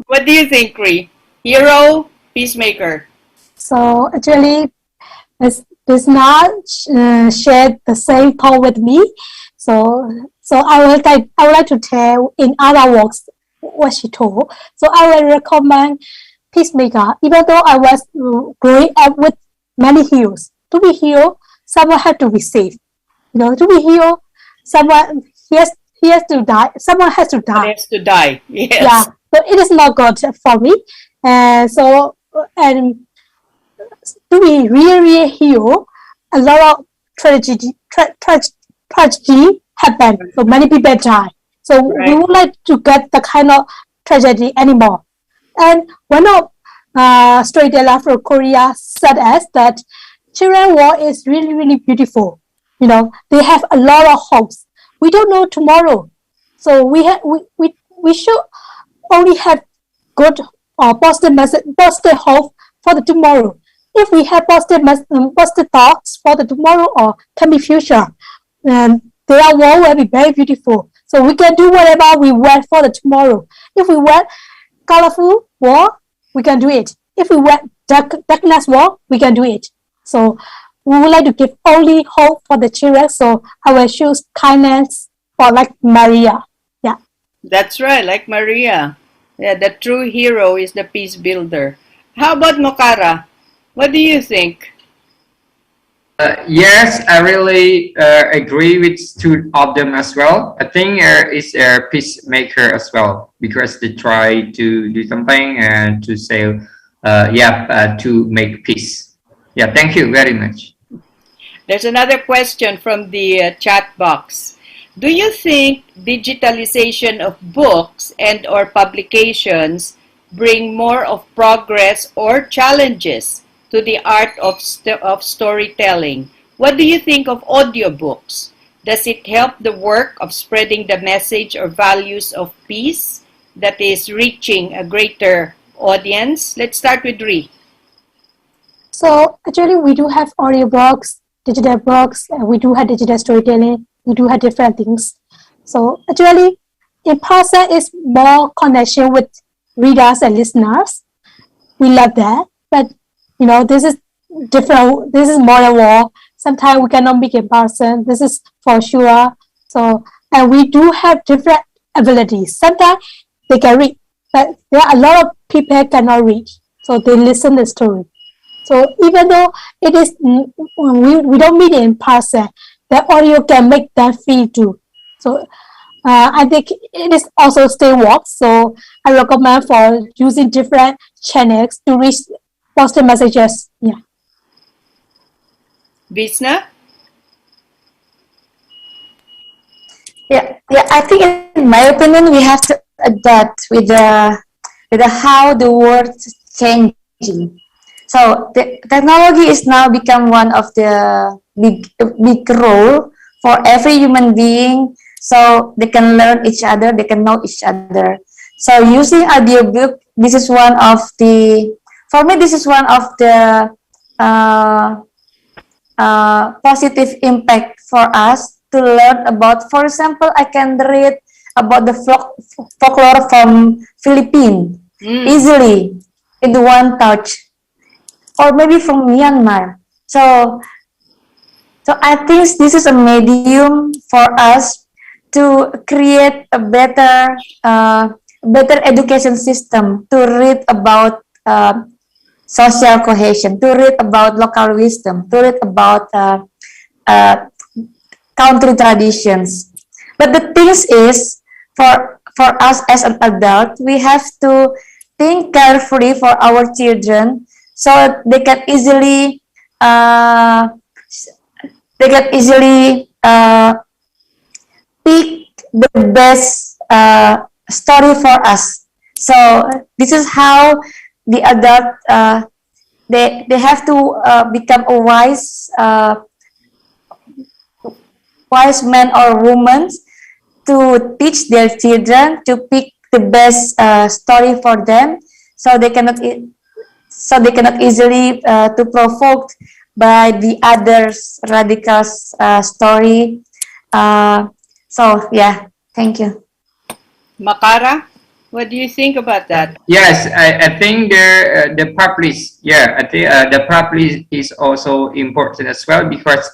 What do you think, Ree? Hero, peacemaker? So actually, it's not share the same thought with me. So I would like to tell in other words what she told. So I will recommend peacemaker. Even though I was growing up with many heroes, to be hero, someone has to be safe. To be hero, someone he has to die. Someone has to die. He has to die. Yes. Yeah. So it is not good for me. And to be really hero, a lot of tragedy happened. So many people died. So we would like to get the kind of tragedy anymore. And one of storyteller from Korea said us that children war is really, really beautiful. You know, they have a lot of hopes. We don't know tomorrow. So we should only have good or positive message, positive hope for the tomorrow. If we have positive thoughts for the tomorrow or coming future, and their world will be very beautiful. So we can do whatever we want for the tomorrow. If we want colorful war, we can do it. If we want darkness war, we can do it. So we would like to give only hope for the children. So I will choose kindness for like Maria. Yeah. That's right, like Maria. Yeah, the true hero is the peace builder. How about Mokara? What do you think? Yes, I really agree with two of them as well. I think it's a peacemaker as well because they try to do something and to say, to make peace. Yeah, thank you very much. There's another question from the chat box. Do you think digitalization of books and or publications bring more of progress or challenges to the art of storytelling? What do you think of audiobooks? Does it help the work of spreading the message or values of peace that is reaching a greater audience? Let's start with Ree. So actually we do have audiobooks, digital books, we do have digital storytelling, we do have different things. So actually in person is more connection with readers and listeners. We love that. But you know, this is different, this is modern war. Sometimes we cannot meet in person. This is for sure. So and we do have different abilities. Sometimes they can read, but there are a lot of people cannot read. So they listen the story. So even though it is we don't meet in person, the audio can make them feel too. So I think it is also still works. So I recommend for using different channels to reach positive messages. Yeah. Visna? Yeah. I think in my opinion, we have to adapt with the how the world is changing. So the technology is now become one of the big role for every human being. So they can learn each other, they can know each other. So using audiobook, this is one of the, for me, this is one of the positive impact for us to learn about. For example, I can read about the folklore from Philippines easily in one touch, or maybe from Myanmar. So I think this is a medium for us to create a better education system, to read about social cohesion, to read about local wisdom, to read about country traditions. But the thing is, for us as an adult, we have to think carefully for our children so they can easily pick the best story for us. So this is how the adult they have to become a wise man or woman to teach their children to pick the best story for them, so they cannot easily to provoked by the others radical story. So yeah, thank you. Makara, what do you think about that? Yes, I think the publish, I think the publish is also important as well because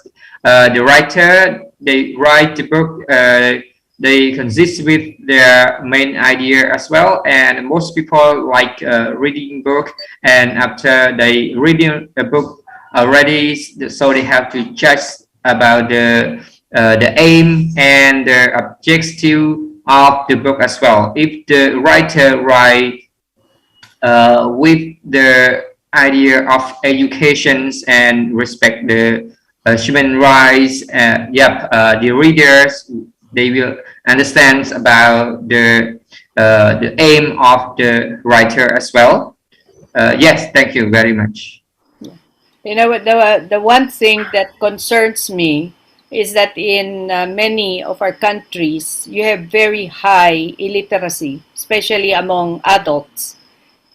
the writer, they write the book, they consist with their main idea as well, and most people like reading book, and after they reading a book already, so they have to judge about the aim and the objective of the book as well. If the writer write with the idea of education and respect the human rights, the readers They will understand about the aim of the writer as well. Yes, thank you very much. You know what, the one thing that concerns me is that in many of our countries, you have very high illiteracy, especially among adults.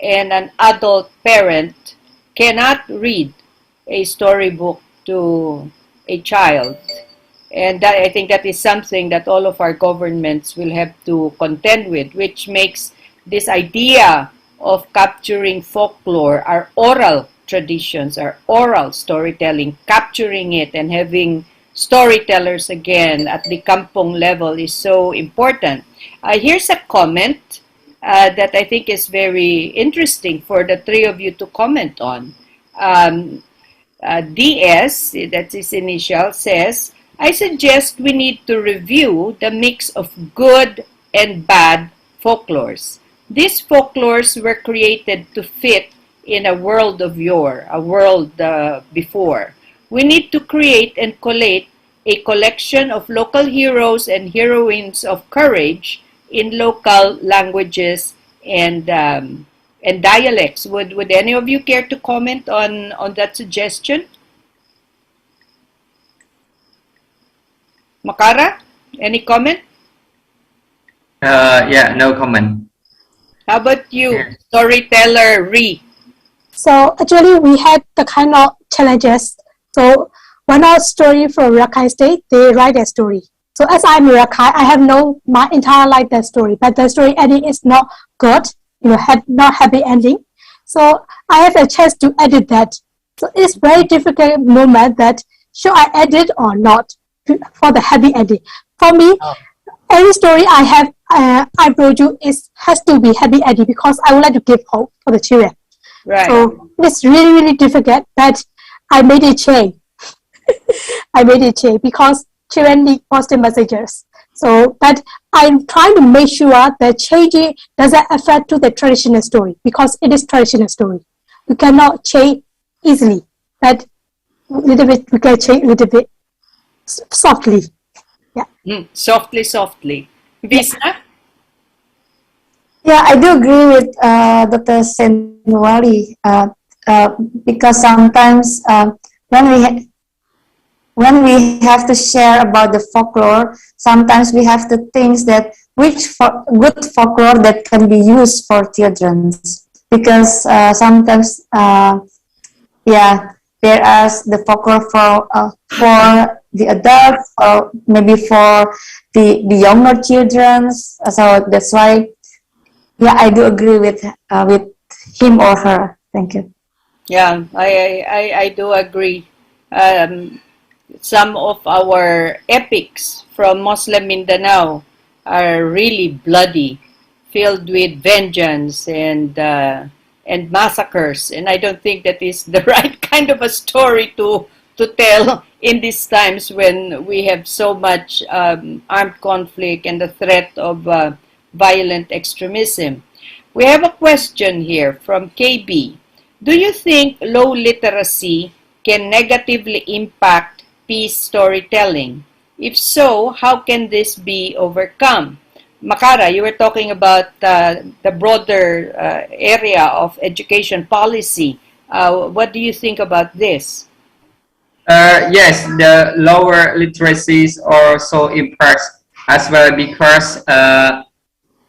And an adult parent cannot read a storybook to a child. And that, I think that is something that all of our governments will have to contend with, which makes this idea of capturing folklore, our oral traditions, our oral storytelling, capturing it and having storytellers again at the kampong level is so important. Here's a comment that I think is very interesting for the three of you to comment on. DS, that's his initial, says, I suggest we need to review the mix of good and bad folklores. These folklores were created to fit in a world of yore, a world before. We need to create and collate a collection of local heroes and heroines of courage in local languages and dialects. Would any of you care to comment on that suggestion? Makara, any comment? Yeah, no comment. How about you, storyteller Ree? So actually, we had the kind of challenges. So one of story from Rakhine State, they write a story. So as I'm Rakhine, I have known my entire life that story, but the story ending is not good, had not happy ending. So I have a chance to edit that. So it's very difficult moment that should I edit or not for the happy ending. For me, every story I have, I produce has to be happy ending because I would like to give hope for the children. Right. So it's really, really difficult, but I made it change. I made it change because children need positive messages. So, but I'm trying to make sure that changing doesn't affect to the traditional story because it is traditional story. You cannot change easily, but little bit we can change a little bit softly. Yeah. Softly. Visna? Yeah, I do agree with Dr. Senwali because sometimes when we have to share about the folklore, sometimes we have to think that which good folklore that can be used for children because sometimes there are the folklore for the adults or maybe for the younger children. So that's why. Yeah, I do agree with him or her. Thank you. Yeah, I do agree. Some of our epics from Muslim Mindanao are really bloody, filled with vengeance and massacres, and I don't think that is the right kind of a story to tell in these times when we have so much armed conflict and the threat of violent extremism. We have a question here from KB. Do you think low literacy can negatively impact peace storytelling? If so, how can this be overcome? Makara, you were talking about the broader area of education policy. What do you think about this? Yes, the lower literacies also impacts as well because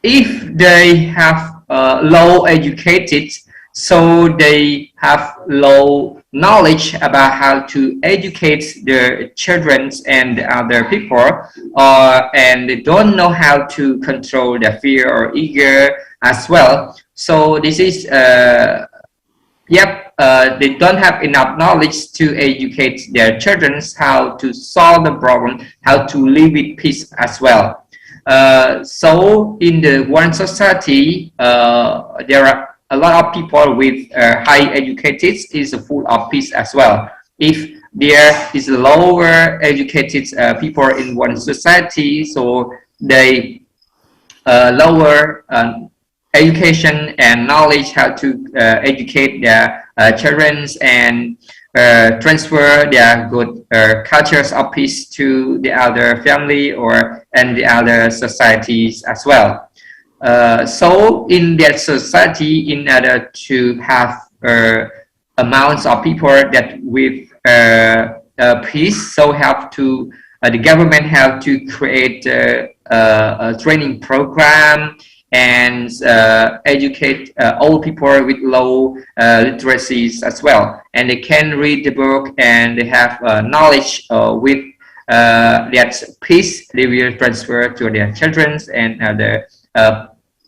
if they have low educated, so they have low knowledge about how to educate their children and other people, and they don't know how to control their fear or ego as well. So this is they don't have enough knowledge to educate their children how to solve the problem, how to live with peace as well. So in the one society, there are a lot of people with high educated is full of peace as well. If there is lower educated people in one society, so they lower education and knowledge how to educate their children and transfer their good cultures of peace to the other family or and the other societies as well. So in that society, in order to have amounts of people that with peace, so have to the government have to create a training program and educate all people with low literacies as well, and they can read the book and they have knowledge with that peace they will transfer to their children and the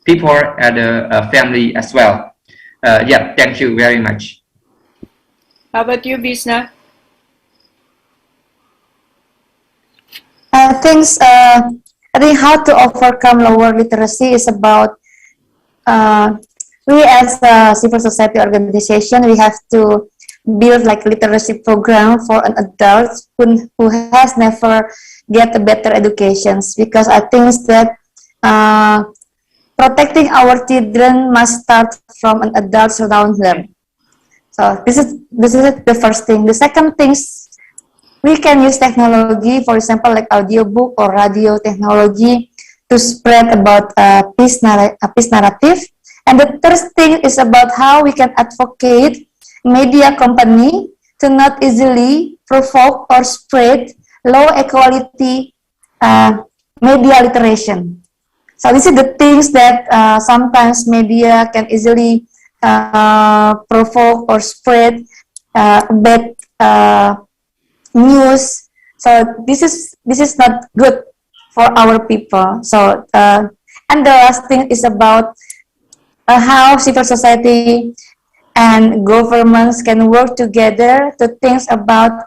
people and the family as well. Yeah, thank you very much. How about you, Bisna? I think how to overcome lower literacy is about we as a civil society organization, we have to build like literacy program for an adult who has never get a better educations, because I think that protecting our children must start from an adult around them. So this is the first thing. The second thing, we can use technology, for example, like audiobook or radio technology, to spread about peace narrative. And the third thing is about how we can advocate media company to not easily provoke or spread low equality media literation. So this is the things that sometimes media can easily provoke or spread bad news. So this is not good for our people. So and the last thing is about how civil society and governments can work together to think about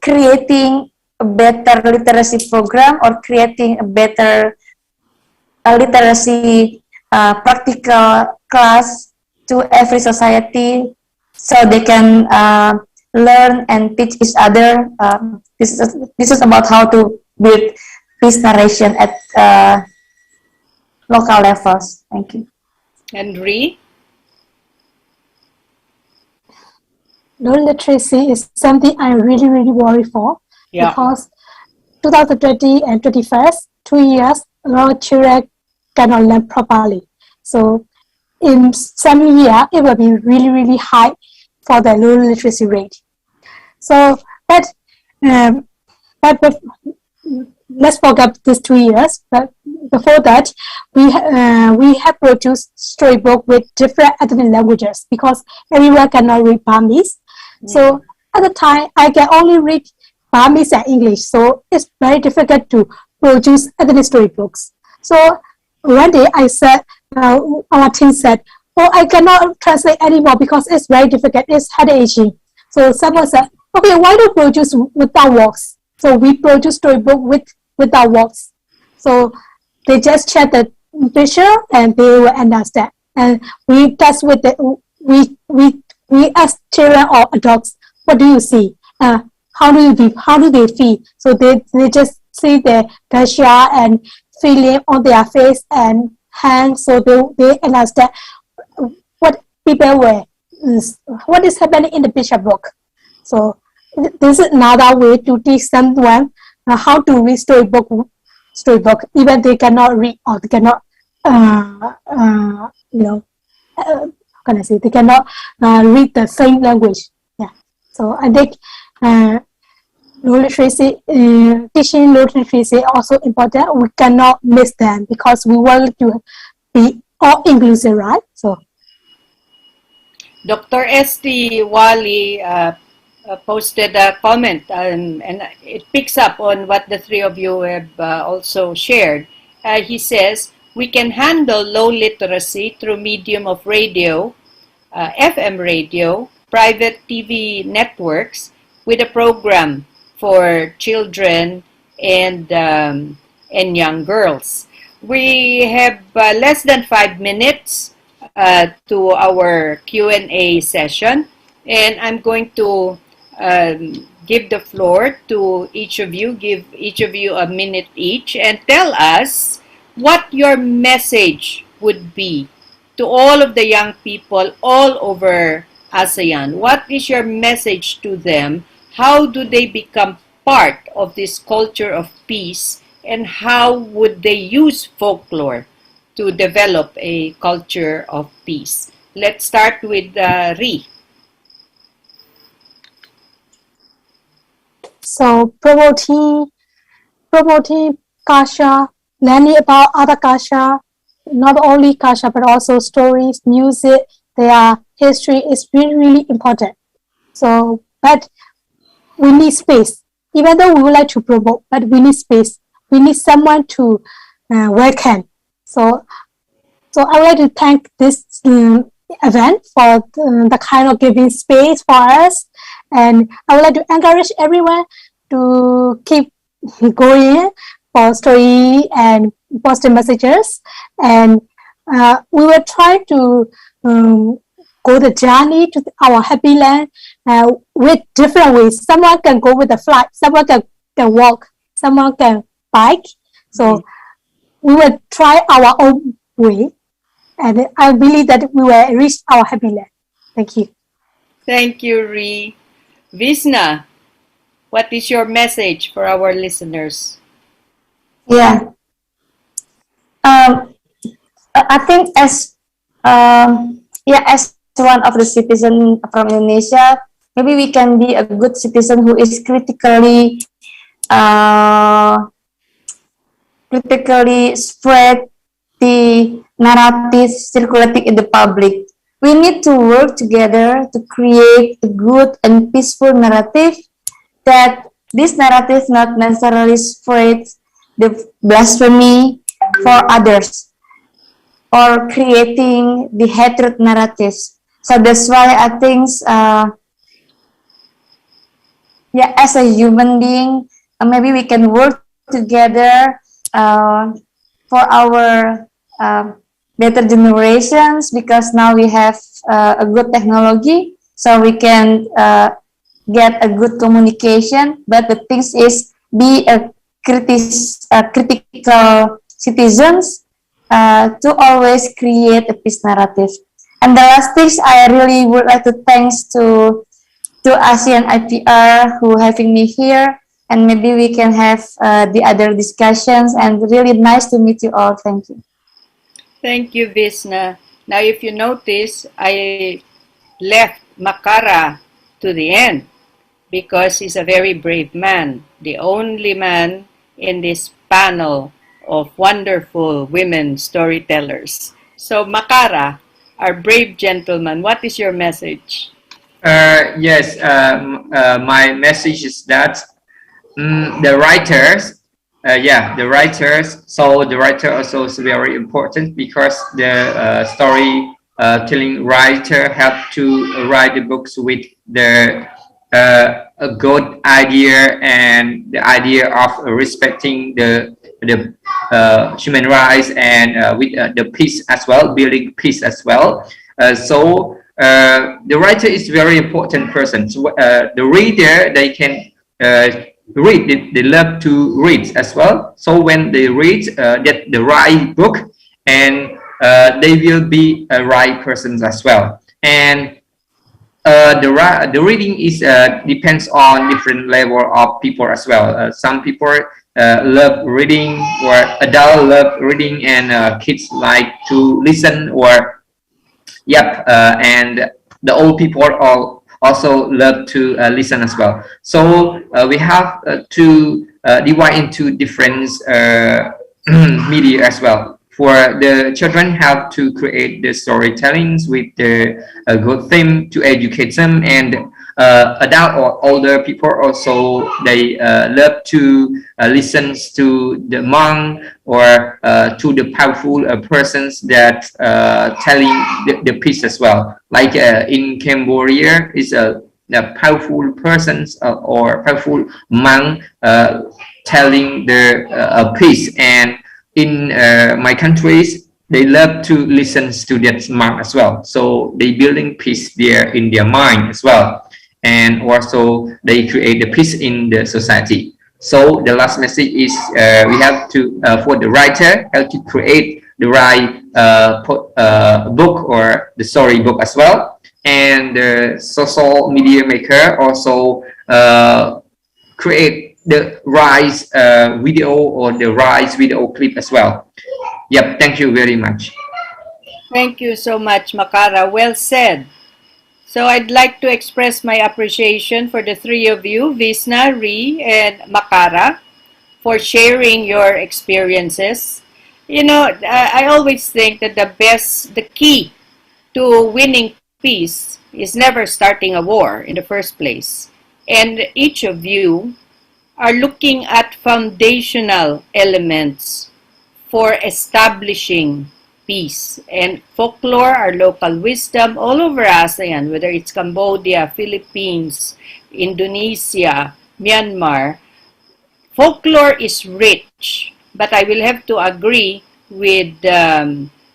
creating a better literacy program or creating a better literacy practical class to every society, so they can learn and teach each other. This is about how to build peace narration at local levels. Thank you. And Ree? Low literacy is something I really worry for, because 2020 and 21st, 2 years, a lot of children cannot learn properly. So in some year, it will be really high for the low literacy rate. So, but let's forget these 2 years. But before that, we have produced storybook with different ethnic languages, because everyone cannot read Burmese. So at the time, I can only read Burmese and English. So it's very difficult to produce ethnic storybooks. So one day I said, our team said, "Oh, I cannot translate anymore because it's very difficult. It's head-aching." So someone said, "Okay, why don't produce without words?" So we produce storybook without words. So they just check the picture and they will understand. And we test with the we ask children or adults, "What do you see? How do they feel?" So they just see the gesture and feeling on their face and hands, so they understand what people were, what is happening in the picture book. So this is another way to teach someone how to read storybook, even they cannot read or they cannot how can I say, they cannot read the same language. Yeah. So I think low literacy, teaching low literacy also important. We cannot miss them because we want to be all inclusive, right? So Dr. Esti Wali posted a comment, and it picks up on what the three of you have also shared. He says, we can handle low literacy through medium of radio, FM radio, private TV networks, with a program for children and young girls. We have less than 5 minutes to our Q&A session, and I'm going to give the floor to each of you, give each of you a minute each, and tell us what your message would be to all of the young people all over ASEAN. What is your message to them? How do they become part of this culture of peace, and how would they use folklore to develop a culture of peace? Let's start with Ri. So promoting kasha, learning about other kasha, not only kasha but also stories, music, their history is really, really important. So, but we need space. Even though we would like to promote, but we need space. We need someone to welcome. So I would like to thank this event for the kind of giving space for us, and I would like to encourage everyone to keep going for story and positive messages, and we will try to go the journey to our happy land with different ways. Someone can go with a flight, someone can walk, someone can bike. So we will try our own way, and I believe that we will reach our happy land. Thank you. Thank you, Ri. Visna, what is your message for our listeners? Yeah. I think as one of the citizens from Indonesia, maybe we can be a good citizen who is critically spread the narrative circulating in the public. We need to work together to create a good and peaceful narrative, that this narrative not necessarily spreads the blasphemy for others or creating the hatred narratives. So that's why I think, as a human being, maybe we can work together for our better generations, because now we have a good technology, so we can get a good communication. But the thing is, be a critical citizens to always create a peace narrative. And the last thing, I really would like to thanks to ASEAN IPR who having me here, and maybe we can have the other discussions, and really nice to meet you all. Thank you. Thank you, Visna. Now, if you notice, I left Makara to the end because he's a very brave man, the only man in this panel of wonderful women storytellers. So, Makara, our brave gentleman, what is your message? Yes, my message is that the writers, the writers. So the writer also is very important, because the story-telling writer help to write the books with the a good idea, and the idea of respecting the human rights, and with the peace as well, building peace as well. So the writer is very important person. So, the reader, they can read. They love to read as well. So when they read, get the right book, and they will be a right person as well. And the reading is depends on different level of people as well. Some people love reading, or adult love reading, and kids like to listen, or and the old people all also love to listen as well. So we have to divide into different media as well. For the children, have to create the storytellings with the good theme to educate them, and adult or older people also, they love to listen to the monk, or to the powerful persons that telling the peace as well. Like in Cambodia, is the powerful persons or powerful monk telling the peace. And in my countries, they love to listen to that monk as well. So they building peace there in their mind as well, and also they create the peace in the society. So the last message is we have to for the writer, have to create the right book, or the story book as well. and the social media maker also create the RISE video or the RISE video clip as well. Yep, thank you very much. Thank you so much, Makara. Well said. So I'd like to express my appreciation for the three of you, Visna, Ree, and Makara, for sharing your experiences. You know, I always think that the key to winning peace is never starting a war in the first place. And each of you are looking at foundational elements for establishing peace. And folklore, our local wisdom all over ASEAN, whether it's Cambodia, Philippines, Indonesia, Myanmar, folklore is rich. But I will have to agree with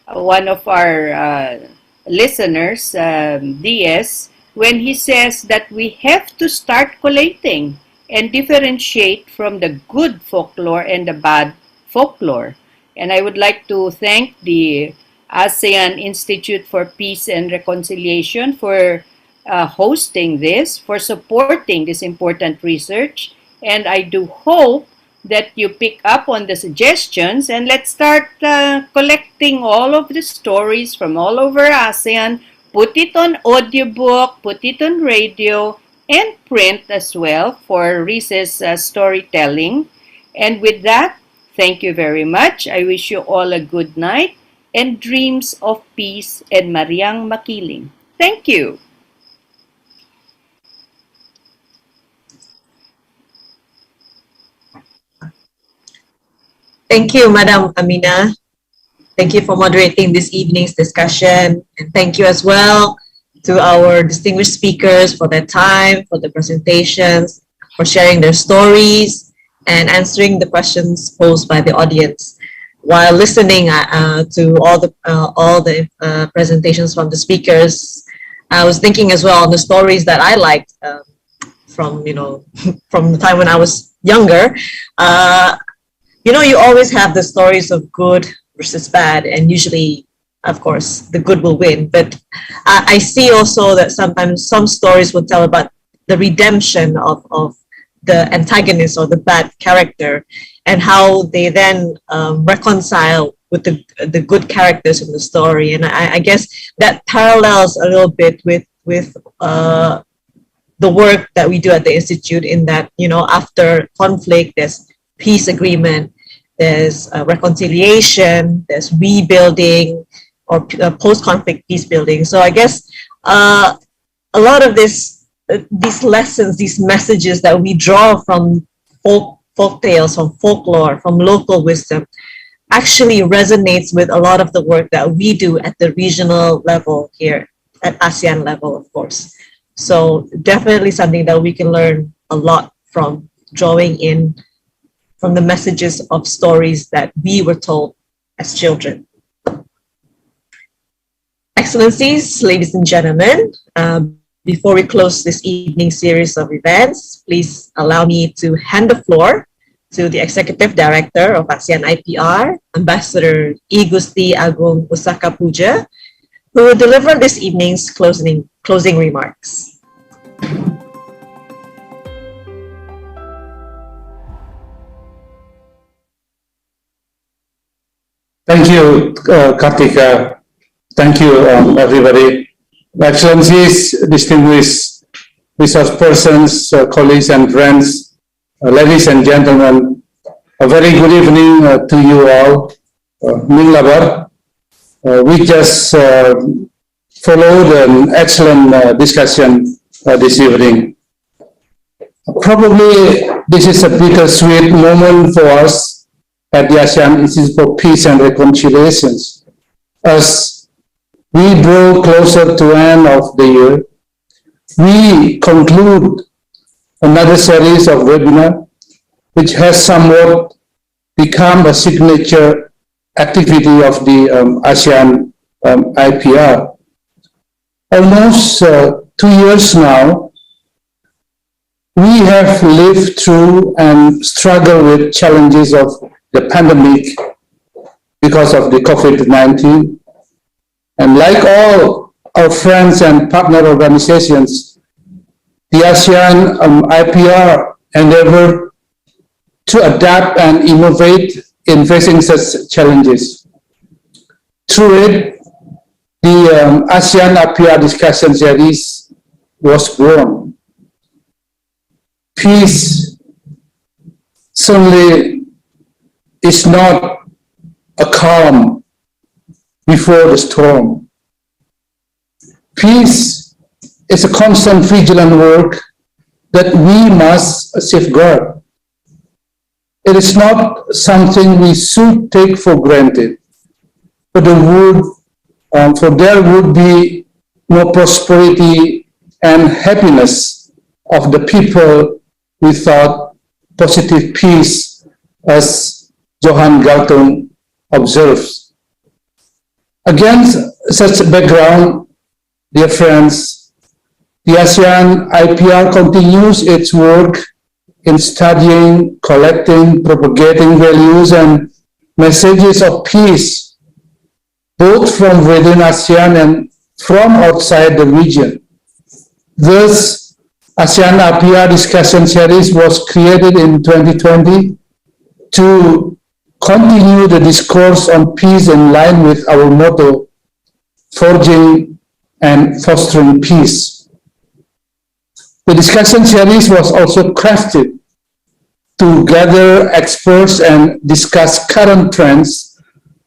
one of our listeners, DS, when he says that we have to start collating and differentiate from the good folklore and the bad folklore. And I would like to thank the ASEAN Institute for Peace and Reconciliation for hosting this, for supporting this important research. And I do hope that you pick up on the suggestions and let's start collecting all of the stories from all over ASEAN, put it on audiobook, put it on radio, and print as well for Reese's storytelling. And with that, thank you very much. I wish you all a good night and dreams of peace and Mariang Makiling. Thank you. Thank you, Madam Amina. Thank you for moderating this evening's discussion. And thank you as well to our distinguished speakers for their time, for the presentations, for sharing their stories, and answering the questions posed by the audience. While listening to all the presentations from the speakers, I was thinking as well on the stories that I liked from from the time when I was younger. You always have the stories of good versus bad, and usually, of course, the good will win. But I see also that sometimes some stories will tell about the redemption of the antagonist or the bad character, and how they then reconcile with the good characters in the story. And I guess that parallels a little bit with the work that we do at the Institute, in that, after conflict, there's peace agreement, there's reconciliation, there's rebuilding, or post-conflict peace building. So I guess a lot of these lessons, these messages that we draw from folk tales, from folklore, from local wisdom, actually resonates with a lot of the work that we do at the regional level here, at ASEAN level, of course. So definitely something that we can learn a lot from, drawing in from the messages of stories that we were told as children. Excellencies, ladies and gentlemen, before we close this evening series of events, please allow me to hand the floor to the Executive Director of ASEAN IPR, Ambassador I Gusti Agung Usaka Puja, who will deliver this evening's closing remarks. Thank you, Kartika. Thank you, everybody. Excellencies, distinguished resource persons, colleagues and friends, ladies and gentlemen, a very good evening to you all. Ning Labar, we just followed an excellent discussion this evening. Probably this is a bittersweet moment for us at the ASEAN Institute for Peace and Reconciliation. As we draw closer to the end of the year, we conclude another series of webinars, which has somewhat become a signature activity of the ASEAN IPR. Almost 2 years now, we have lived through and struggled with challenges of the pandemic because of the COVID-19. And like all our friends and partner organizations, the ASEAN IPR endeavor to adapt and innovate in facing such challenges. Through it, the ASEAN IPR discussion series was born. Peace certainly is not a calm before the storm. Peace is a constant vigilant work that we must safeguard. It is not something we should take for granted, but for there would be no prosperity and happiness of the people without positive peace, as Johan Galtung observes. Against such a background, dear friends, the ASEAN IPR continues its work in studying, collecting, propagating values and messages of peace, both from within ASEAN and from outside the region. Thus, ASEAN IPR discussion series was created in 2020 to continue the discourse on peace in line with our motto, forging and fostering peace. The discussion series was also crafted to gather experts and discuss current trends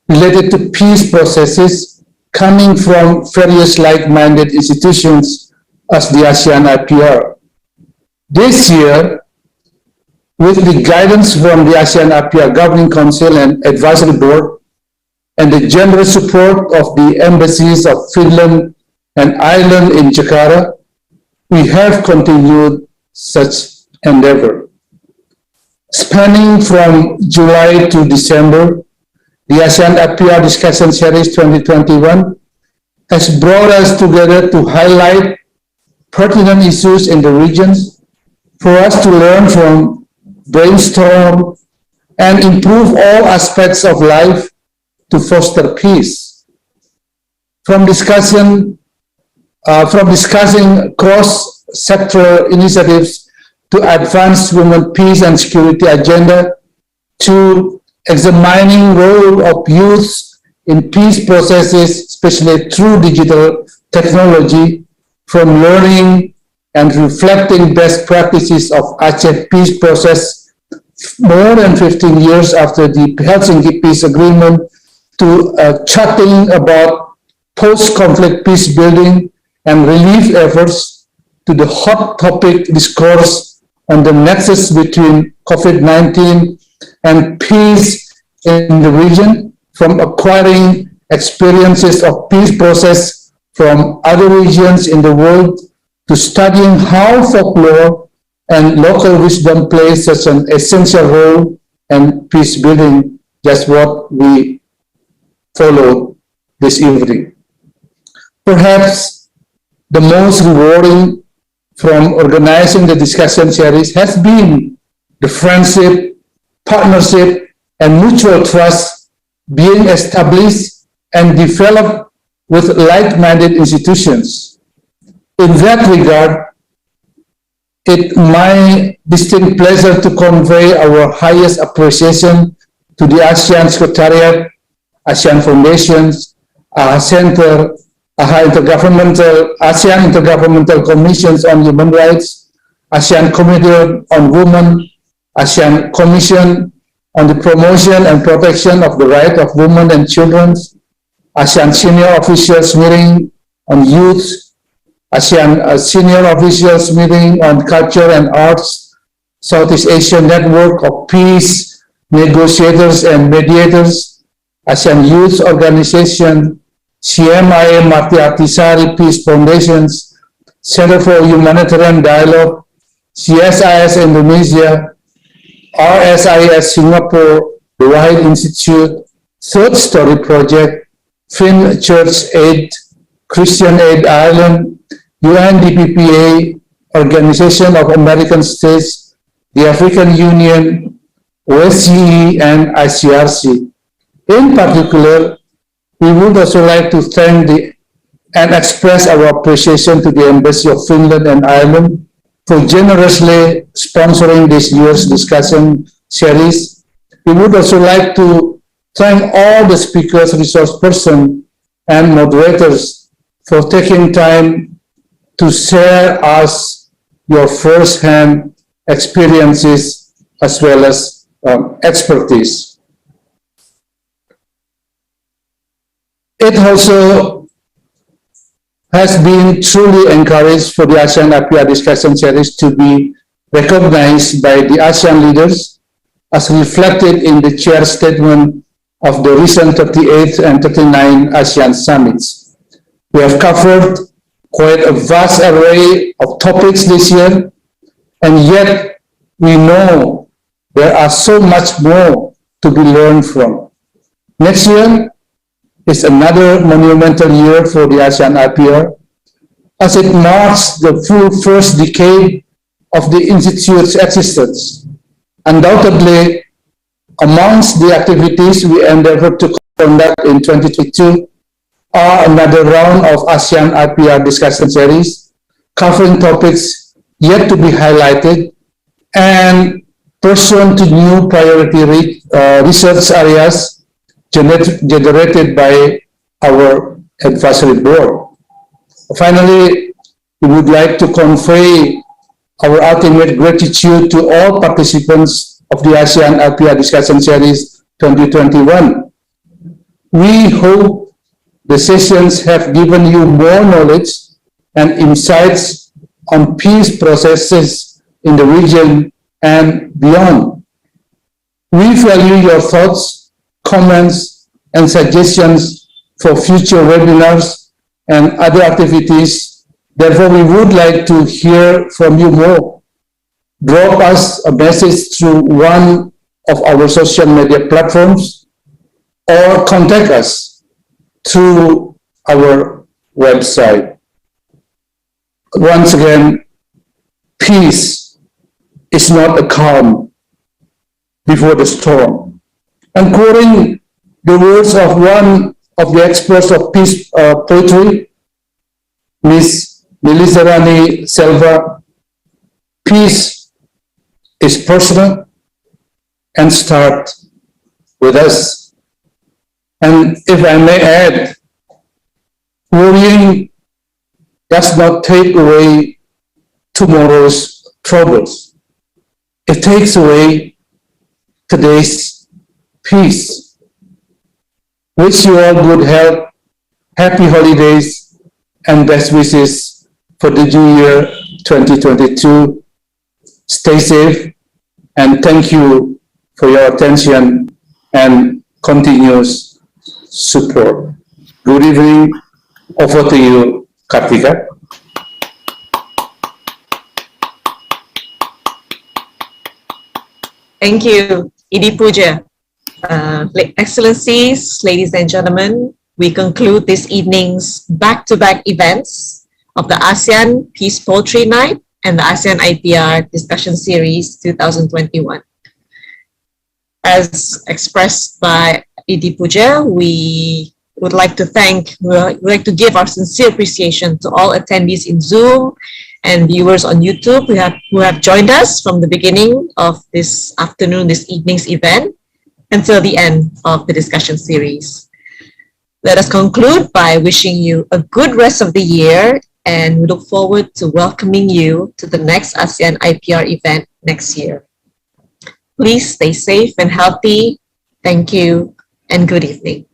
related to peace processes coming from various like-minded institutions as the ASEAN IPR. This year, with the guidance from the ASEAN IPR Governing Council and Advisory Board, and the generous support of the embassies of Finland and Ireland in Jakarta, we have continued such endeavor. Spanning from July to December, the ASEAN IPR Discussion Series 2021 has brought us together to highlight pertinent issues in the regions for us to learn from, brainstorm, and improve all aspects of life to foster peace. From discussing cross-sectoral initiatives to advance women peace and security agenda, to examining role of youth in peace processes, especially through digital technology, from learning and reflecting best practices of Aceh peace process more than 15 years after the Helsinki Peace Agreement, to chatting about post-conflict peace building and relief efforts, to the hot topic discourse on the nexus between COVID-19 and peace in the region, from acquiring experiences of peace process from other regions in the world to studying how folklore and local wisdom play such an essential role in peace building, just what we followed this evening. Perhaps the most rewarding from organizing the discussion series has been the friendship, partnership, and mutual trust being established and developed with like-minded institutions. In that regard, it's my distinct pleasure to convey our highest appreciation to the ASEAN Secretariat, ASEAN Foundations, AHA Center, ASEAN Intergovernmental Commissions on Human Rights, ASEAN Committee on Women, ASEAN Commission on the Promotion and Protection of the Rights of Women and Children, ASEAN Senior Officials Meeting on Youth, ASEAN Senior Officials Meeting on Culture and Arts, Southeast Asian Network of Peace Negotiators and Mediators, ASEAN Youth Organization, CMI Marti Artisari Peace Foundations, Center for Humanitarian Dialogue, CSIS Indonesia, RSIS Singapore, the Wahid Institute, Third Story Project, Finn Church Aid, Christian Aid Ireland, UNDPPA, Organization of American States, the African Union, OSCE, and ICRC. In particular, we would also like to thank the and express our appreciation to the Embassy of Finland and Ireland for generously sponsoring this year's discussion series. We would also like to thank all the speakers, resource persons, and moderators for taking time to share us your first-hand experiences as well as expertise. It also has been truly encouraged for the ASEAN IPR discussion series to be recognized by the ASEAN leaders as reflected in the chair statement of the recent 38th and 39 ASEAN summits. We have covered quite a vast array of topics this year, and yet we know there are so much more to be learned from. Next year is another monumental year for the ASEAN IPR, as it marks the full first decade of the Institute's existence. Undoubtedly, amongst the activities we endeavor to conduct in 2022 are another round of ASEAN IPR discussion series, covering topics yet to be highlighted and pursuant to new priority research areas generated by our advisory board. Finally, we would like to convey our ultimate gratitude to all participants of the ASEAN IPR Discussion Series 2021. We hope the sessions have given you more knowledge and insights on peace processes in the region and beyond. We value your thoughts, comments, and suggestions for future webinars and other activities. Therefore, we would like to hear from you more. Drop us a message through one of our social media platforms or contact us through our website. Once again, peace is not a calm before the storm. And quoting the words of one of the experts of peace poetry, Miss Melani Selva, peace is personal and start with us. And if I may add, worrying does not take away tomorrow's troubles. It takes away today's peace. Wish you all good health, happy holidays, and best wishes for the new year 2022. Stay safe, and thank you for your attention and continuous support. Good evening. Over to you, Kartika. Thank you, Idi Puja. Excellencies, ladies and gentlemen, we conclude this evening's back-to-back events of the ASEAN Peace Poetry Night and the ASEAN IPR Discussion Series 2021. As expressed by Idi Puja, we would like to give our sincere appreciation to all attendees in Zoom and viewers on YouTube who have joined us from the beginning of this evening's event until the end of the discussion series. Let us conclude by wishing you a good rest of the year, and we look forward to welcoming you to the next ASEAN IPR event next year. Please stay safe and healthy. Thank you and good evening.